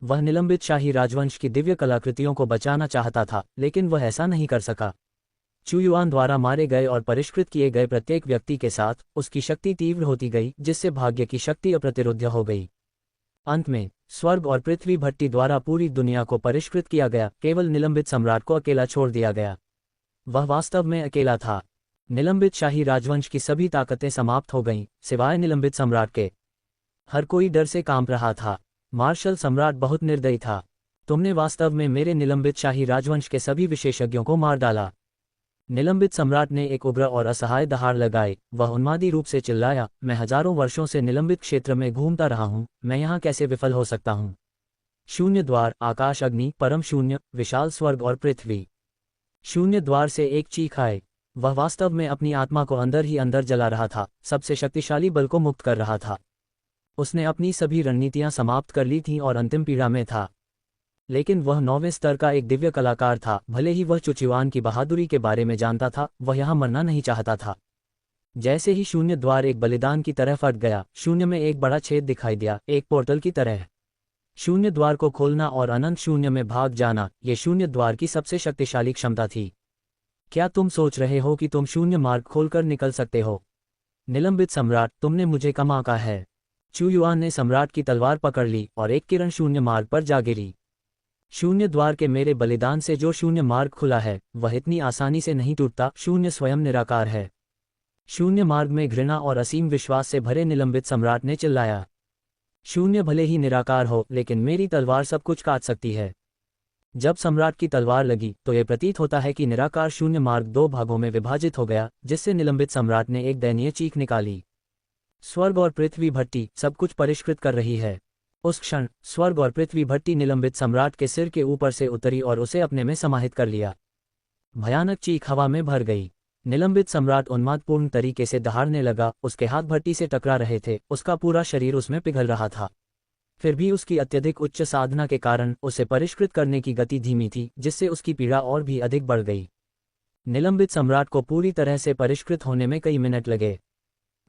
वह निलंबित शाही राजवंश की दिव्य कलाकृतियों को बचाना चाहता था, लेकिन वह ऐसा नहीं कर सका। चू युआन द्वारा मारे गए और परिष्कृत किए गए प्रत्येक व्यक्ति के साथ उसकी शक्ति तीव्र होती गई, जिससे भाग्य की शक्ति अप्रतिरोध्य हो गई। अंत में स्वर्ग और पृथ्वी भट्टी द्वारा पूरी दुनिया को परिष्कृत किया गया, केवल निलंबित सम्राट को अकेला छोड़ दिया गया। वह वास्तव में अकेला था। निलंबित शाही राजवंश की सभी ताकतें समाप्त हो गईं, सिवाय निलंबित सम्राट के। हर कोई डर से कांप रहा था। मार्शल सम्राट बहुत निर्दयी था। तुमने वास्तव में मेरे निलंबित शाही राजवंश के सभी विशेषज्ञों को मार डाला। निलंबित सम्राट ने एक उग्र और असहाय दहाड़ लगाई। वह उन्मादी रूप से चिल्लाया, मैं हजारों वर्षों से निलंबित क्षेत्र में घूमता रहा हूं, मैं यहां कैसे विफल हो सकता हूं? शून्य द्वार, आकाश, अग्नि, परम शून्य, विशाल स्वर्ग और पृथ्वी। शून्य द्वार से एक चीख आई। वह वास्तव में अपनी आत्मा को अंदर ही अंदर जला रहा था, सबसे शक्तिशाली बल को मुक्त कर रहा था। उसने अपनी सभी रणनीतियां समाप्त कर ली थीं और अंतिम पीड़ा में था। लेकिन वह 9वें स्तर का एक दिव्य कलाकार था। भले ही वह चू युआन की बहादुरी के बारे में जानता था, वह यहां मरना नहीं चाहता था। जैसे ही शून्य द्वार एक बलिदान की तरह फट गया, शून्य में एक बड़ा छेद दिखाई दिया, एक पोर्टल की तरह। शून्य द्वार को खोलना और अनंत शून्य में भाग जाना, ये शून्य द्वार की सबसे शक्तिशाली क्षमता थी। क्या तुम सोच रहे हो कि तुम शून्य मार्ग खोलकर निकल सकते हो? निलंबित सम्राट, तुमने मुझे कम आंका है। चू युआन ने सम्राट की तलवार पकड़ ली और एक किरण शून्य मार्ग पर जा गिरी। शून्य द्वार के मेरे बलिदान से जो शून्य मार्ग खुला है, वह इतनी आसानी से नहीं टूटता। शून्य स्वयं निराकार है। शून्य मार्ग में घृणा और असीम विश्वास से भरे निलंबित सम्राट ने चिल्लाया, शून्य भले ही निराकार हो, लेकिन मेरी तलवार सब कुछ काट सकती है। जब सम्राट की तलवार लगी तो यह प्रतीत होता है कि निराकार शून्य मार्ग दो भागों में विभाजित हो गया, जिससे निलंबित सम्राट ने एक दयनीय चीख निकाली। स्वर्ग और पृथ्वी भट्टी सब कुछ परिष्कृत कर रही है। उस क्षण स्वर्ग और पृथ्वी भट्टी निलंबित सम्राट के सिर के ऊपर से उतरी और उसे अपने में समाहित कर लिया। भयानक चीख हवा में भर गई। निलंबित सम्राट उन्मादपूर्ण तरीके से दहाड़ने लगा। उसके हाथ भट्टी से टकरा रहे थे, उसका पूरा शरीर उसमें पिघल रहा था। फिर भी उसकी अत्यधिक उच्च साधना के कारण उसे परिष्कृत करने की गति धीमी थी, जिससे उसकी पीड़ा और भी अधिक बढ़ गई। निलंबित सम्राट को पूरी तरह से परिष्कृत होने में कई मिनट लगे।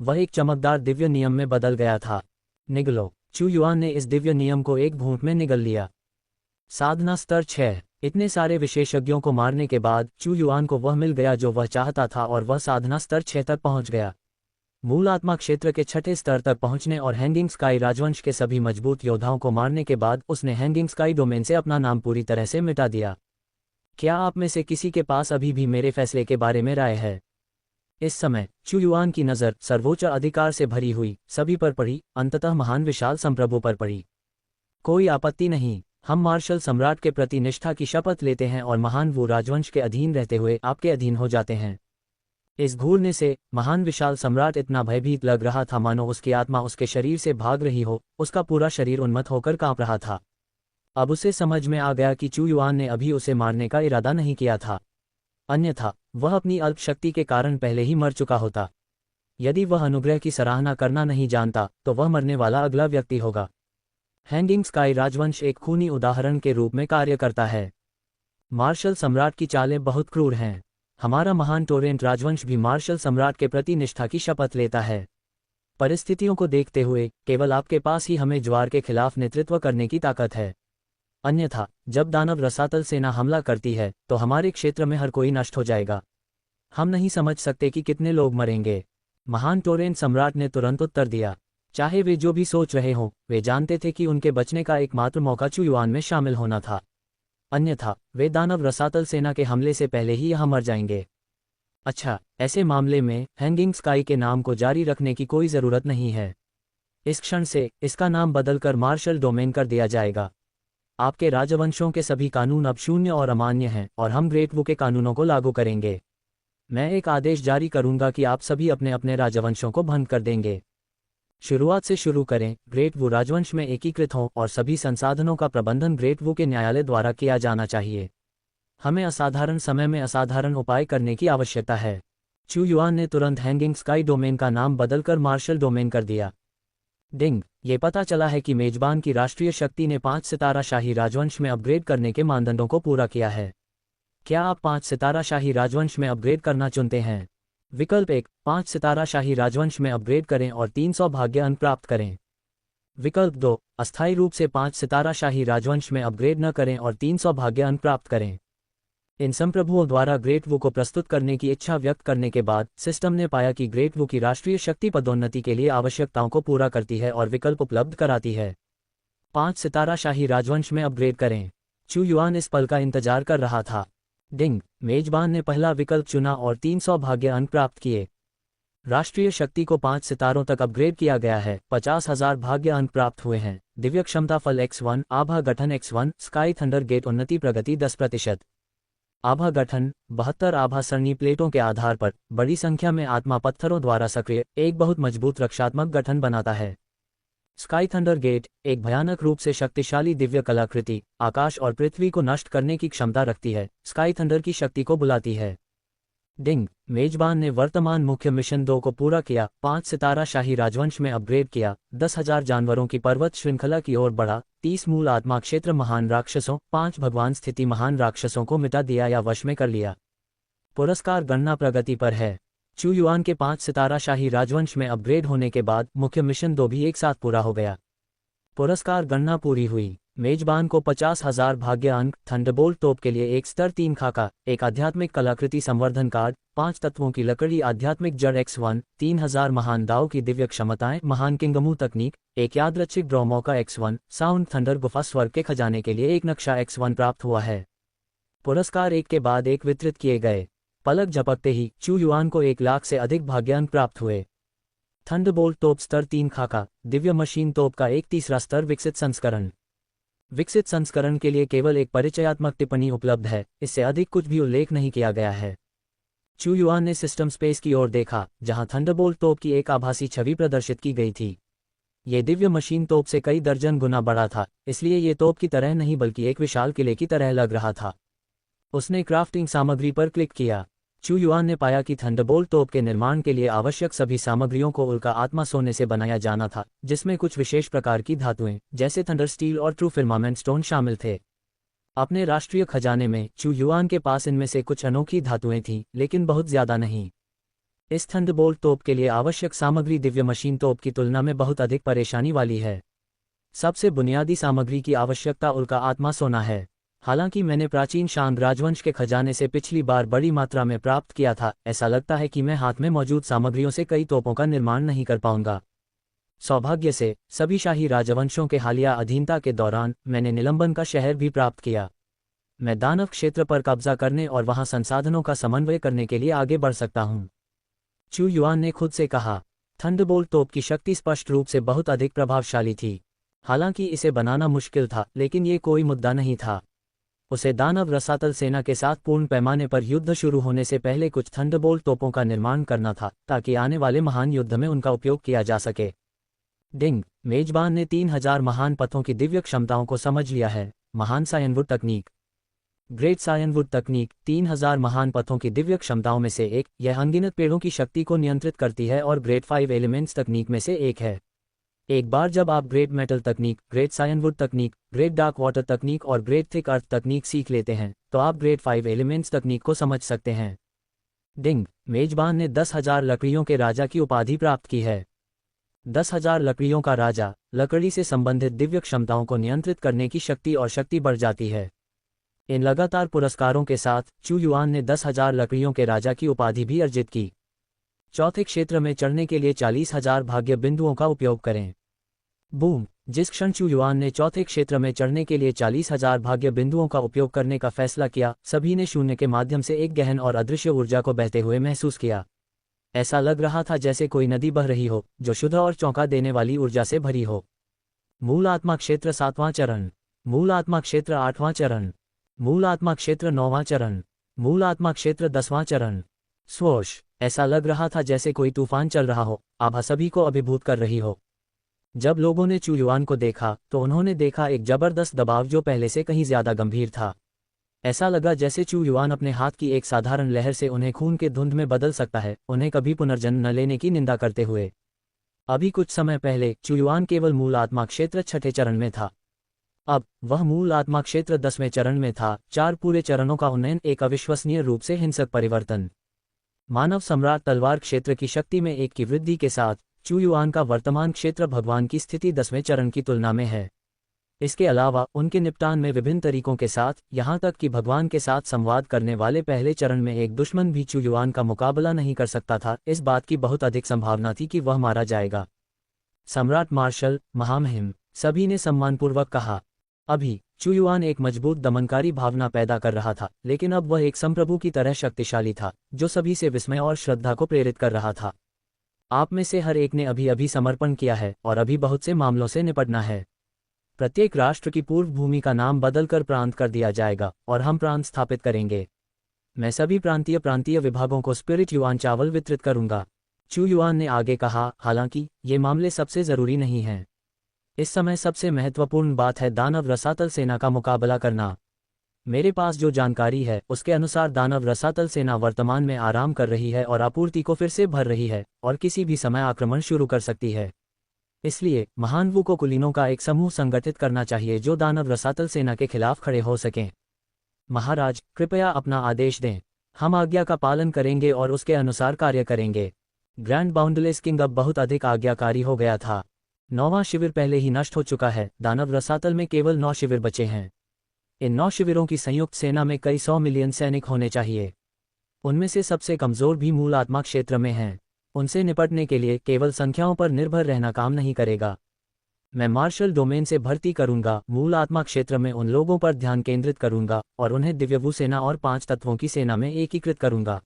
वह एक चमकदार दिव्य नियम में बदल गया था। निगलो। चू युआन ने इस दिव्य नियम को एक घूंट में निगल लिया। साधना स्तर 6। इतने सारे विशेषज्ञों को मारने के बाद चू युआन को वह मिल गया जो वह चाहता था और वह साधना स्तर 6 तक पहुंच गया। मूल आत्मा क्षेत्र के 6ठे स्तर तक पहुंचने और हैंगिंग स्काई राजवंश के सभी मजबूत योद्धाओं को मारने के बाद उसने हैंगिंग स्काई डोमेन से अपना नाम पूरी तरह से मिटा दिया। क्या आप में से किसी के पास अभी भी मेरे फैसले के बारे में राय है? इस समय चू युआन की नज़र सर्वोच्च अधिकार से भरी हुई सभी पर पड़ी, अंततः महान विशाल संप्रभु पर पड़ी। कोई आपत्ति नहीं, हम मार्शल सम्राट के प्रति निष्ठा की शपथ लेते हैं और महान वू राजवंश के अधीन रहते हुए आपके अधीन हो जाते हैं। इस घूरने से महान विशाल सम्राट इतना भयभीत लग रहा था मानो उसकी आत्मा उसके शरीर से भाग रही हो, उसका पूरा शरीर उन्मत्त होकर कांप रहा था। अब उसे समझ में आ गया कि चू युआन ने अभी उसे मारने का इरादा नहीं किया था, अन्यथा वह अपनी अल्प शक्ति के कारण पहले ही मर चुका होता। यदि वह अनुग्रह की सराहना करना नहीं जानता तो वह मरने वाला अगला व्यक्ति होगा। हैंगिंग स्काई राजवंश एक खूनी उदाहरण के रूप में कार्य करता है। मार्शल सम्राट की चालें बहुत क्रूर हैं। हमारा महान टोरेंट राजवंश भी मार्शल सम्राट के प्रति निष्ठा की शपथ लेता है। परिस्थितियों को देखते हुए केवल आपके पास ही हमें ज्वार के खिलाफ नेतृत्व करने की ताकत है, अन्यथा जब दानव रसातल सेना हमला करती है तो हमारे क्षेत्र में हर कोई नष्ट हो जाएगा। हम नहीं समझ सकते कि कितने लोग मरेंगे। महान टोरेंट सम्राट ने तुरंत उत्तर दिया। चाहे वे जो भी सोच रहे हों, वे जानते थे कि उनके बचने का एकमात्र मौका चू युआन में शामिल होना था, अन्यथा वे दानव रसातल सेना के हमले से पहले ही यहाँ मर जाएंगे। अच्छा, ऐसे मामले में हैंगिंग स्काई के नाम को जारी रखने की कोई ज़रूरत नहीं है। इस क्षण से इसका नाम बदलकर मार्शल डोमेन कर दिया जाएगा। आपके राजवंशों के सभी कानून अब शून्य और अमान्य हैं और हम ग्रेट वू के कानूनों को लागू करेंगे। मैं एक आदेश जारी करूंगा कि आप सभी अपने अपने राजवंशों को भंग कर देंगे। शुरुआत से शुरू करें। ग्रेट वू राजवंश में एकीकृत हों और सभी संसाधनों का प्रबंधन ग्रेट वू के न्यायालय द्वारा किया जाना चाहिए। हमें असाधारण समय में असाधारण उपाय करने की आवश्यकता है। चू युआन ने तुरंत हैंगिंग स्काई डोमेन का नाम बदलकर मार्शल डोमेन कर दिया। डिंग, ये पता चला है कि मेजबान की राष्ट्रीय शक्ति ने 5 सितारा शाही राजवंश में अपग्रेड करने के मानदंडों को पूरा किया है। क्या आप 5 सितारा शाही राजवंश में अपग्रेड करना चुनते हैं? विकल्प 1, 5 सितारा शाही राजवंश में अपग्रेड करें और 300 भाग्य अंक प्राप्त करें। विकल्प 2, अस्थायी रूप से 5 सितारा शाही राजवंश में अपग्रेड न करें और 300 भाग्य अंक प्राप्त करें। इन संप्रभुओं द्वारा ग्रेट वू को प्रस्तुत करने की इच्छा व्यक्त करने के बाद सिस्टम ने पाया कि ग्रेट वू की राष्ट्रीय शक्ति पदोन्नति के लिए आवश्यकताओं को पूरा करती है और विकल्प उपलब्ध कराती है। 5 सितारा शाही राजवंश में अपग्रेड करें। चू युआन इस पल का इंतजार कर रहा था। डिंग, मेजबान ने पहला विकल्प चुना और 300 भाग्य अंक प्राप्त किए। राष्ट्रीय शक्ति को 5 सितारों तक अपग्रेड किया गया है। 50,000 भाग्य अंक प्राप्त हुए हैं। दिव्य क्षमता फल X1, आभा गठन X1, स्काई थंडर गेट उन्नति प्रगति 10%। आभा गठन 72 आभा सरणी प्लेटों के आधार पर बड़ी संख्या में आत्मा पत्थरों द्वारा सक्रिय एक बहुत मजबूत रक्षात्मक गठन बनाता है। स्काई थंडर गेट एक भयानक रूप से शक्तिशाली दिव्य कलाकृति आकाश और पृथ्वी को नष्ट करने की क्षमता रखती है, स्काई थंडर की शक्ति को बुलाती है। डिंग, मेजबान ने वर्तमान मुख्य मिशन 2 को पूरा किया। 5 सितारा शाही राजवंश में अपग्रेड किया। 10,000 जानवरों की पर्वत श्रृंखला की ओर बढ़ा। 30 मूल आत्मा क्षेत्र महान राक्षसों, 5 भगवान स्थिति महान राक्षसों को मिटा दिया या वश में कर लिया। पुरस्कार गणना प्रगति पर है। चू युआन के 5 सितारा शाही राजवंश में अपग्रेड होने के बाद मुख्य मिशन 2 भी एक साथ पूरा हो गया। पुरस्कार गणना पूरी हुई। मेजबान को 50,000 भाग्य अंक, थंडरबोल्ट तोप के लिए एक स्तर 3 खाका, एक आध्यात्मिक कलाकृति संवर्धन कार्ड, 5 तत्वों की लकड़ी आध्यात्मिक जड़ X1, 3000 महान दाव की दिव्य क्षमताएं, महान किंगमू तकनीक, एक यादृच्छिक ड्रॉ मौका X1, साउंड थंडर गुफा स्वर्ग के खजाने के लिए एक नक्शा X1 प्राप्त हुआ है। पुरस्कार एक के बाद एक वितरित किए गए। पलक झपकते ही चू युआन को 1 लाख से अधिक भाग्य अंक प्राप्त हुए। थंडरबोल्ट तोप स्तर 3 खाका, दिव्य मशीन तोप का एक तीसरा स्तर विकसित संस्करण। विकसित संस्करण के लिए केवल एक परिचयात्मक टिप्पणी उपलब्ध है, इससे अधिक कुछ भी उल्लेख नहीं किया गया है। चू युआन ने सिस्टम स्पेस की ओर देखा, जहां थंडरबोल्ट तोप की एक आभासी छवि प्रदर्शित की गई थी। ये दिव्य मशीन तोप से कई दर्जन गुना बड़ा था, इसलिए ये तोप की तरह नहीं बल्कि एक विशाल किले की तरह लग रहा था। उसने क्राफ्टिंग सामग्री पर क्लिक किया। चू युआन ने पाया कि थंडरबोल्ट तोप के निर्माण के लिए आवश्यक सभी सामग्रियों को उल्का आत्मा सोने से बनाया जाना था, जिसमें कुछ विशेष प्रकार की धातुएं जैसे थंडर स्टील और ट्रू फिर्मामेंट स्टोन शामिल थे। अपने राष्ट्रीय खजाने में चू युआन के पास इनमें से कुछ अनोखी धातुएं थीं, लेकिन बहुत ज्यादा नहीं। इस थंडरबोल्ट तोप के लिए आवश्यक सामग्री दिव्य मशीन तोप की तुलना में बहुत अधिक परेशानी वाली है। सबसे बुनियादी सामग्री की आवश्यकता उल्का आत्मा सोना है। हालांकि मैंने प्राचीन शांग राजवंश के खजाने से पिछली बार बड़ी मात्रा में प्राप्त किया था, ऐसा लगता है कि मैं हाथ में मौजूद सामग्रियों से कई तोपों का निर्माण नहीं कर पाऊंगा। सौभाग्य से सभी शाही राजवंशों के हालिया अधीनता के दौरान मैंने निलंबन का शहर भी प्राप्त किया। मैं दानव क्षेत्र पर कब्जा करने और वहां संसाधनों का समन्वय करने के लिए आगे बढ़ सकता हूं। चू युआन ने खुद से कहा। थंडरबोल्ट तोप की शक्ति स्पष्ट रूप से बहुत अधिक प्रभावशाली थी। हालांकि इसे बनाना मुश्किल था, लेकिन ये कोई मुद्दा नहीं था। उसे दानव रसातल सेना के साथ पूर्ण पैमाने पर युद्ध शुरू होने से पहले कुछ थंडरबोल्ट तोपों का निर्माण करना था, ताकि आने वाले महान युद्ध में उनका उपयोग किया जा सके। डिंग, मेजबान ने 3000 महान पथों की दिव्य क्षमताओं को समझ लिया है। महान सायनवुड तकनीक। ग्रेट सायनवुड तकनीक 3000 महान पथों की दिव्य क्षमताओं में से एक। यह अनगिनत पेड़ों की शक्ति को नियंत्रित करती है और ग्रेट 5 एलिमेंट्स तकनीक में से एक है। एक बार जब आप ग्रेट मेटल तकनीक, ग्रेट सायनवुड तकनीक, ग्रेट डार्क वाटर तकनीक और ग्रेट थिक अर्थ तकनीक सीख लेते हैं, तो आप ग्रेट 5 एलिमेंट्स तकनीक को समझ सकते हैं। डिंग, मेजबान ने 10,000 लकड़ियों के राजा की उपाधि प्राप्त की है। 10,000 लकड़ियों का राजा। लकड़ी से संबंधित दिव्य क्षमताओं को नियंत्रित करने की शक्ति और शक्ति बढ़ जाती है। इन लगातार पुरस्कारों के साथ चू युआन ने 10,000 लकड़ियों के राजा की उपाधि भी अर्जित की। चौथे क्षेत्र में चढ़ने के लिए 40,000 भाग्य बिंदुओं का उपयोग करें। बूम, जिस क्षण चू युआन ने चौथे क्षेत्र में चढ़ने के लिए 40,000 भाग्य बिंदुओं का उपयोग करने का फैसला किया, सभी ने शून्य के माध्यम से एक गहन और अदृश्य ऊर्जा को बहते हुए महसूस किया। ऐसा लग रहा था जैसे कोई नदी बह रही हो, जो शुद्ध और चौंका देने वाली ऊर्जा से भरी हो। मूल आत्मा क्षेत्र 7वां चरण। मूल आत्मा क्षेत्र 8वां चरण। मूल आत्मा क्षेत्र 9वां चरण। मूल आत्मा क्षेत्र 10वां चरण। स्वोश, ऐसा लग रहा था जैसे कोई तूफान चल रहा हो, आभा सभी को अभिभूत कर रही हो। जब लोगों ने चू युआन को देखा, तो उन्होंने देखा एक जबरदस्त दबाव जो पहले से कहीं ज्यादा गंभीर था। ऐसा लगा जैसे चू युआन अपने हाथ की एक साधारण लहर से उन्हें खून के धुंध में बदल सकता है, उन्हें कभी पुनर्जन्म न लेने की निंदा करते हुए। अभी कुछ समय पहले चू युआन केवल मूल आत्मा क्षेत्र 6ठे चरण में था। अब वह मूल आत्मा क्षेत्र 10वें चरण में था। 4 पूरे चरणों का उन्नयन, एक अविश्वसनीय रूप से हिंसक परिवर्तन। मानव सम्राट तलवार क्षेत्र की शक्ति में 1 की वृद्धि के साथ चू युआन का वर्तमान क्षेत्र भगवान की स्थिति 10वें चरण की तुलना में है। इसके अलावा उनके निपटान में विभिन्न तरीकों के साथ, यहां तक कि भगवान के साथ संवाद करने वाले पहले चरण में एक दुश्मन भी चू युआन का मुकाबला नहीं कर सकता था। इस बात की बहुत अधिक संभावना थी कि वह मारा जाएगा। सम्राट मार्शल, महामहिम, सभी ने सम्मानपूर्वक कहा। अभी चू युआन एक मजबूत दमनकारी भावना पैदा कर रहा था, लेकिन अब वह एक संप्रभु की तरह शक्तिशाली था, जो सभी से विस्मय और श्रद्धा को प्रेरित कर रहा था। आप में से हर एक ने अभी अभी समर्पण किया है और अभी बहुत से मामलों से निपटना है। प्रत्येक राष्ट्र की पूर्व भूमि का नाम बदलकर प्रांत कर दिया जाएगा और हम प्रांत स्थापित करेंगे। मैं सभी प्रांतीय विभागों को स्पिरिट युआन चावल वितरित करूंगा। चू युआन ने आगे कहा, हालांकि ये मामले सबसे जरूरी नहीं हैं। इस समय सबसे महत्वपूर्ण बात है दानव रसातल सेना का मुकाबला करना। मेरे पास जो जानकारी है उसके अनुसार दानव रसातल सेना वर्तमान में आराम कर रही है और आपूर्ति को फिर से भर रही है और किसी भी समय आक्रमण शुरू कर सकती है। इसलिए महान वुको कुलीनों का एक समूह संगठित करना चाहिए जो दानव रसातल सेना के खिलाफ खड़े हो सकें। महाराज, कृपया अपना आदेश दें। हम आज्ञा का पालन करेंगे और उसके अनुसार कार्य करेंगे। ग्रैंड बाउंडलेस किंग अब बहुत अधिक आज्ञाकारी हो गया था। 9वां शिविर पहले ही नष्ट हो चुका है। दानव रसातल में केवल 9 शिविर बचे हैं। इन 9 शिविरों की संयुक्त सेना में कई 100 मिलियन सैनिक होने चाहिए। उनमें से सबसे कमजोर भी मूल आत्मा क्षेत्र में हैं। उनसे निपटने के लिए केवल संख्याओं पर निर्भर रहना काम नहीं करेगा। मैं मार्शल डोमेन से भर्ती करूंगा, मूल आत्मा क्षेत्र में उन लोगों पर ध्यान केंद्रित करूंगा और उन्हें दिव्यभू सेना और 5 तत्वों की सेना में एकीकृत करूंगा।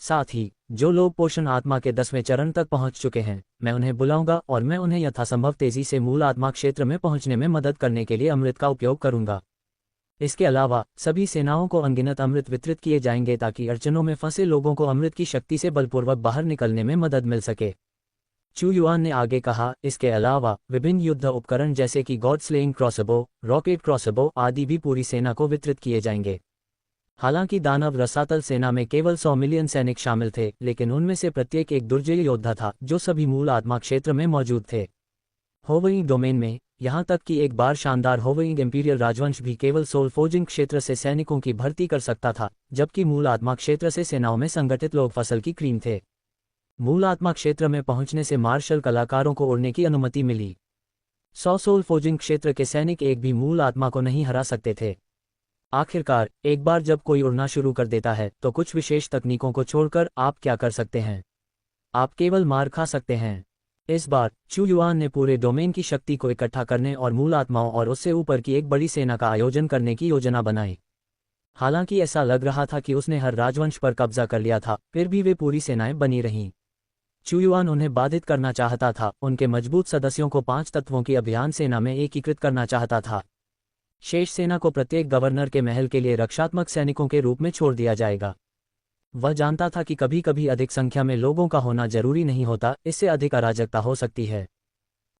साथ ही जो लोग पोषण आत्मा के 10वें चरण तक पहुंच चुके हैं, मैं उन्हें बुलाऊंगा और मैं उन्हें यथासंभव तेजी से मूल आत्मा क्षेत्र में पहुंचने में मदद करने के लिए अमृत का उपयोग करूंगा। इसके अलावा सभी सेनाओं को अनगिनत अमृत वितरित किए जाएंगे ताकि अड़चनों में फंसे लोगों को अमृत की शक्ति से बलपूर्वक बाहर निकलने में मदद मिल सके। चू युआन ने आगे कहा, इसके अलावा विभिन्न युद्ध उपकरण जैसे कि God slaying crossbow, rocket crossbow आदि भी पूरी सेना को वितरित किए जाएंगे। हालांकि दानव रसातल सेना में केवल 100 मिलियन सैनिक शामिल थे, लेकिन उनमें से प्रत्येक एक दुर्जय योद्धा था जो सभी मूल आत्मा क्षेत्र में मौजूद थे। होवई डोमेन में यहाँ तक कि एक बार शानदार होविंग इंपीरियल राजवंश भी केवल सोल फोर्जिंग क्षेत्र से सैनिकों की भर्ती कर सकता था, जबकि मूल आत्मा क्षेत्र से सेनाओं में संगठित लोग फसल की क्रीम थे। मूल आत्मा क्षेत्र में पहुंचने से मार्शल कलाकारों को उड़ने की अनुमति मिली। 100 सोल फोर्जिंग क्षेत्र के सैनिक एक भी मूल आत्मा को नहीं हरा सकते थे। आखिरकार एक बार जब कोई उड़ना शुरू कर देता है तो कुछ विशेष तकनीकों को छोड़कर आप क्या कर सकते हैं? आप केवल मार खा सकते हैं। इस बार चू युआन ने पूरे डोमेन की शक्ति को इकट्ठा करने और मूल आत्माओं और उससे ऊपर की एक बड़ी सेना का आयोजन करने की योजना बनाई। हालांकि ऐसा लग रहा था कि उसने हर राजवंश पर कब्जा कर लिया था, फिर भी वे पूरी सेनाएं बनी रहीं। चू युआन उन्हें बाधित करना चाहता था, उनके मजबूत सदस्यों को 5 तत्वों की अभियान सेना में एकीकृत करना चाहता था। शेष सेना को प्रत्येक गवर्नर के महल के लिए रक्षात्मक सैनिकों के रूप में छोड़ दिया जाएगा। वह जानता था कि कभी कभी अधिक संख्या में लोगों का होना जरूरी नहीं होता, इससे अधिक अराजकता हो सकती है।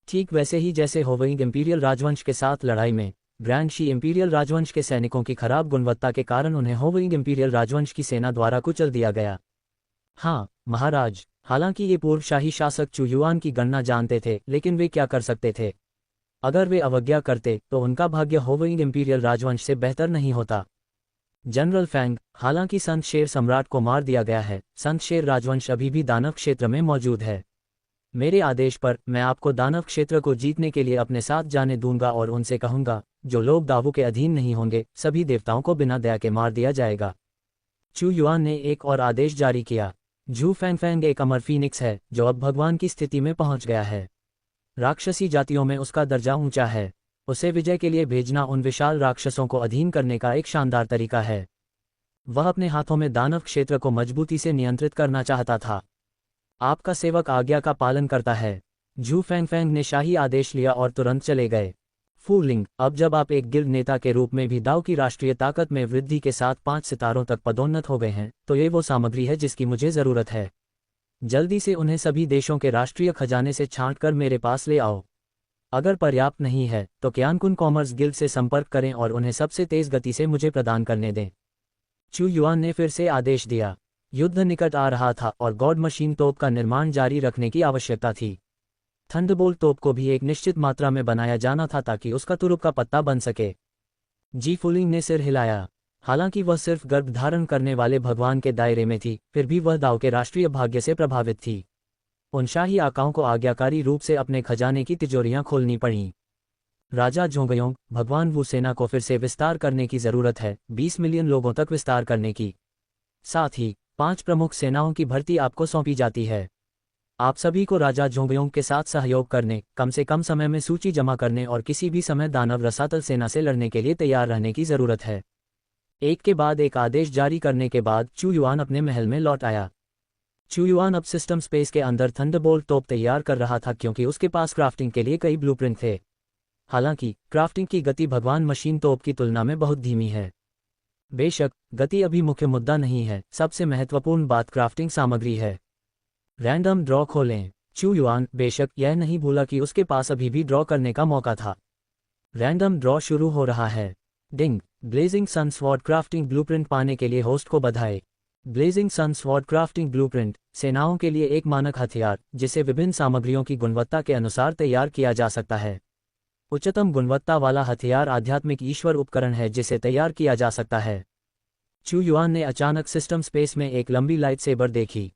ठीक वैसे ही जैसे होविंग इंपीरियल राजवंश के साथ लड़ाई में ग्रैंड शी इंपीरियल राजवंश के सैनिकों की खराब गुणवत्ता के कारण उन्हें होविंग इंपीरियल राजवंश की सेना द्वारा कुचल दिया गया। हाँ महाराज, हालांकि ये पूर्व शाही शासक चू युआन की गणना जानते थे, लेकिन वे क्या कर सकते थे? अगर वे अवज्ञा करते तो उनका भाग्य होविंग इंपीरियल राजवंश से बेहतर नहीं होता। जनरल फैंग, हालांकि संत शेर सम्राट को मार दिया गया है, संत शेर राजवंश अभी भी दानव क्षेत्र में मौजूद है। मेरे आदेश पर मैं आपको दानव क्षेत्र को जीतने के लिए अपने साथ जाने दूंगा और उनसे कहूंगा, जो लोग दावों के अधीन नहीं होंगे सभी देवताओं को बिना दया के मार दिया जाएगा। चू युआन ने एक और आदेश जारी किया। झू फैंग एक अमर फीनिक्स है जो अब भगवान की स्थिति में पहुंच गया है। राक्षसी जातियों में उसका दर्जा ऊंचा है। उसे विजय के लिए भेजना उन विशाल राक्षसों को अधीन करने का एक शानदार तरीका है। वह अपने हाथों में दानव क्षेत्र को मजबूती से नियंत्रित करना चाहता था। आपका सेवक आज्ञा का पालन करता है। झू फैंग ने शाही आदेश लिया और तुरंत चले गए। फूलिंग, अब जब आप एक गिल्ड नेता के रूप में भी दाव की राष्ट्रीय ताकत में वृद्धि के साथ 5 सितारों तक पदोन्नत हो गए हैं, तो ये वो सामग्री है जिसकी मुझे जरूरत है। जल्दी से उन्हें सभी देशों के राष्ट्रीय खजाने से छांटकर मेरे पास ले आओ। अगर पर्याप्त नहीं है तो क्यानकुन कॉमर्स गिल्ड से संपर्क करें और उन्हें सबसे तेज गति से मुझे प्रदान करने दें। चू युआन ने फिर से आदेश दिया। युद्ध निकट आ रहा था और गॉड मशीन तोप का निर्माण जारी रखने की आवश्यकता थी। थंडरबोल्ट तोप को भी एक निश्चित मात्रा में बनाया जाना था ताकि उसका तुरुप का पत्ता बन सके। जी फुलिंग ने सिर हिलाया। हालांकि वह सिर्फ गर्भ धारण करने वाले भगवान के दायरे में थी, फिर भी वह दाव के राष्ट्रीय भाग्य से प्रभावित थी। उन शाही आकाओं को आज्ञाकारी रूप से अपने खजाने की तिजोरियां खोलनी पड़ीं। राजा जोंगयोंग, भगवान वू सेना को फिर से विस्तार करने की जरूरत है, 20 मिलियन लोगों तक विस्तार करने की। साथ ही 5 प्रमुख सेनाओं की भर्ती आपको सौंपी जाती है। आप सभी को राजा जोंगयोंग के साथ सहयोग करने, कम से कम समय में सूची जमा करने और किसी भी समय दानव रसातल सेना से लड़ने के लिए तैयार रहने की जरूरत है। एक के बाद एक आदेश जारी करने के बाद चू युआन अपने महल में लौट आया। चू युआन अब सिस्टम स्पेस के अंदर थंडरबोल्ट तोप तैयार कर रहा था क्योंकि उसके पास क्राफ्टिंग के लिए कई ब्लूप्रिंट थे। हालांकि क्राफ्टिंग की गति भगवान मशीन तोप की तुलना में बहुत धीमी है। बेशक गति अभी मुख्य मुद्दा नहीं है, सबसे महत्वपूर्ण बात क्राफ्टिंग सामग्री है। रैंडम ड्रॉ खोलें। चू युआन बेशक यह नहीं भूला कि उसके पास अभी भी ड्रॉ करने का मौका था। रैंडम ड्रॉ शुरू हो रहा है। डिंग, ब्लेजिंग सन स्वॉर्ड क्राफ्टिंग ब्लूप्रिंट पाने के लिए होस्ट को बधाई। ब्लेजिंग सन स्वॉर्ड क्राफ्टिंग ब्लूप्रिंट सेनाओं के लिए एक मानक हथियार जिसे विभिन्न सामग्रियों की गुणवत्ता के अनुसार तैयार किया जा सकता है। उच्चतम गुणवत्ता वाला हथियार आध्यात्मिक ईश्वर उपकरण है जिसे तैयार किया जा सकता है। चू युआन ने अचानक सिस्टम स्पेस में एक लंबी लाइट सेबर देखी।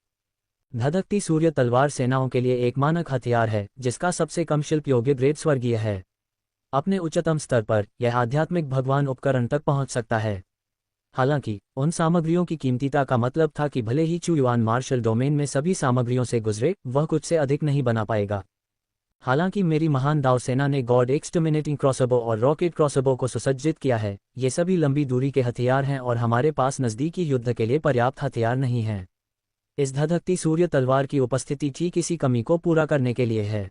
धधकती सूर्य तलवार सेनाओं के लिए एक मानक हथियार है जिसका सबसे कम शिल्प योग्य ग्रेड स्वर्गीय है। अपने उच्चतम स्तर पर यह आध्यात्मिक भगवान उपकरण तक पहुंच सकता है। हालांकि उन सामग्रियों की कीमतीता का मतलब था कि भले ही चू युआन मार्शल डोमेन में सभी सामग्रियों से गुजरे, वह कुछ से अधिक नहीं बना पाएगा। हालांकि मेरी महान दाव सेना ने गॉड एक्सटर्मिनेटिंग क्रॉसबो और रॉकेट क्रॉसबो को सुसज्जित किया है। ये सभी लंबी दूरी के हथियार हैं और हमारे पास नज़दीकी युद्ध के लिए पर्याप्त हथियार नहीं हैं। इस धधकती सूर्य तलवार की उपस्थिति ठीक इसी कमी को पूरा करने के लिए है।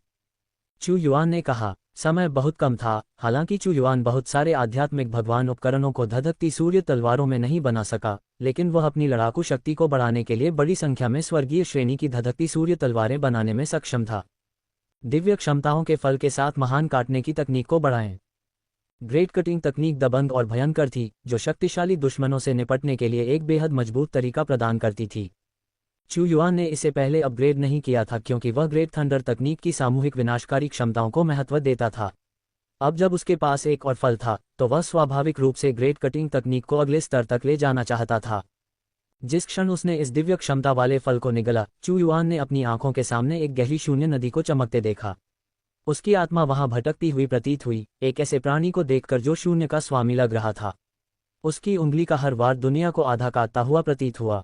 चू युआन ने कहा। समय बहुत कम था। हालांकि चू युआन बहुत सारे आध्यात्मिक भगवान उपकरणों को धधकती सूर्य तलवारों में नहीं बना सका, लेकिन वह अपनी लड़ाकू शक्ति को बढ़ाने के लिए बड़ी संख्या में स्वर्गीय श्रेणी की धधकती सूर्य तलवारें बनाने में सक्षम था। दिव्य क्षमताओं के फल के साथ महान काटने की तकनीक को बढ़ाएं। ग्रेट कटिंग तकनीक दबंग और भयंकर थी, जो शक्तिशाली दुश्मनों से निपटने के लिए एक बेहद मजबूत तरीका प्रदान करती थी। चू युआन ने इसे पहले अपग्रेड नहीं किया था क्योंकि वह ग्रेट थंडर तकनीक की सामूहिक विनाशकारी क्षमताओं को महत्व देता था। अब जब उसके पास एक और फल था तो वह स्वाभाविक रूप से ग्रेड कटिंग तकनीक को अगले स्तर तक ले जाना चाहता था। जिस क्षण उसने इस दिव्य क्षमता वाले फल को निगला, चू युआन ने अपनी आंखों के सामने एक गहरी शून्य नदी को चमकते देखा। उसकी आत्मा वहां भटकती हुई प्रतीत हुई, एक ऐसे प्राणी को देखकर जो शून्य का स्वामी लग रहा था। उसकी उंगली का हर वार दुनिया को आधा काटता हुआ प्रतीत हुआ।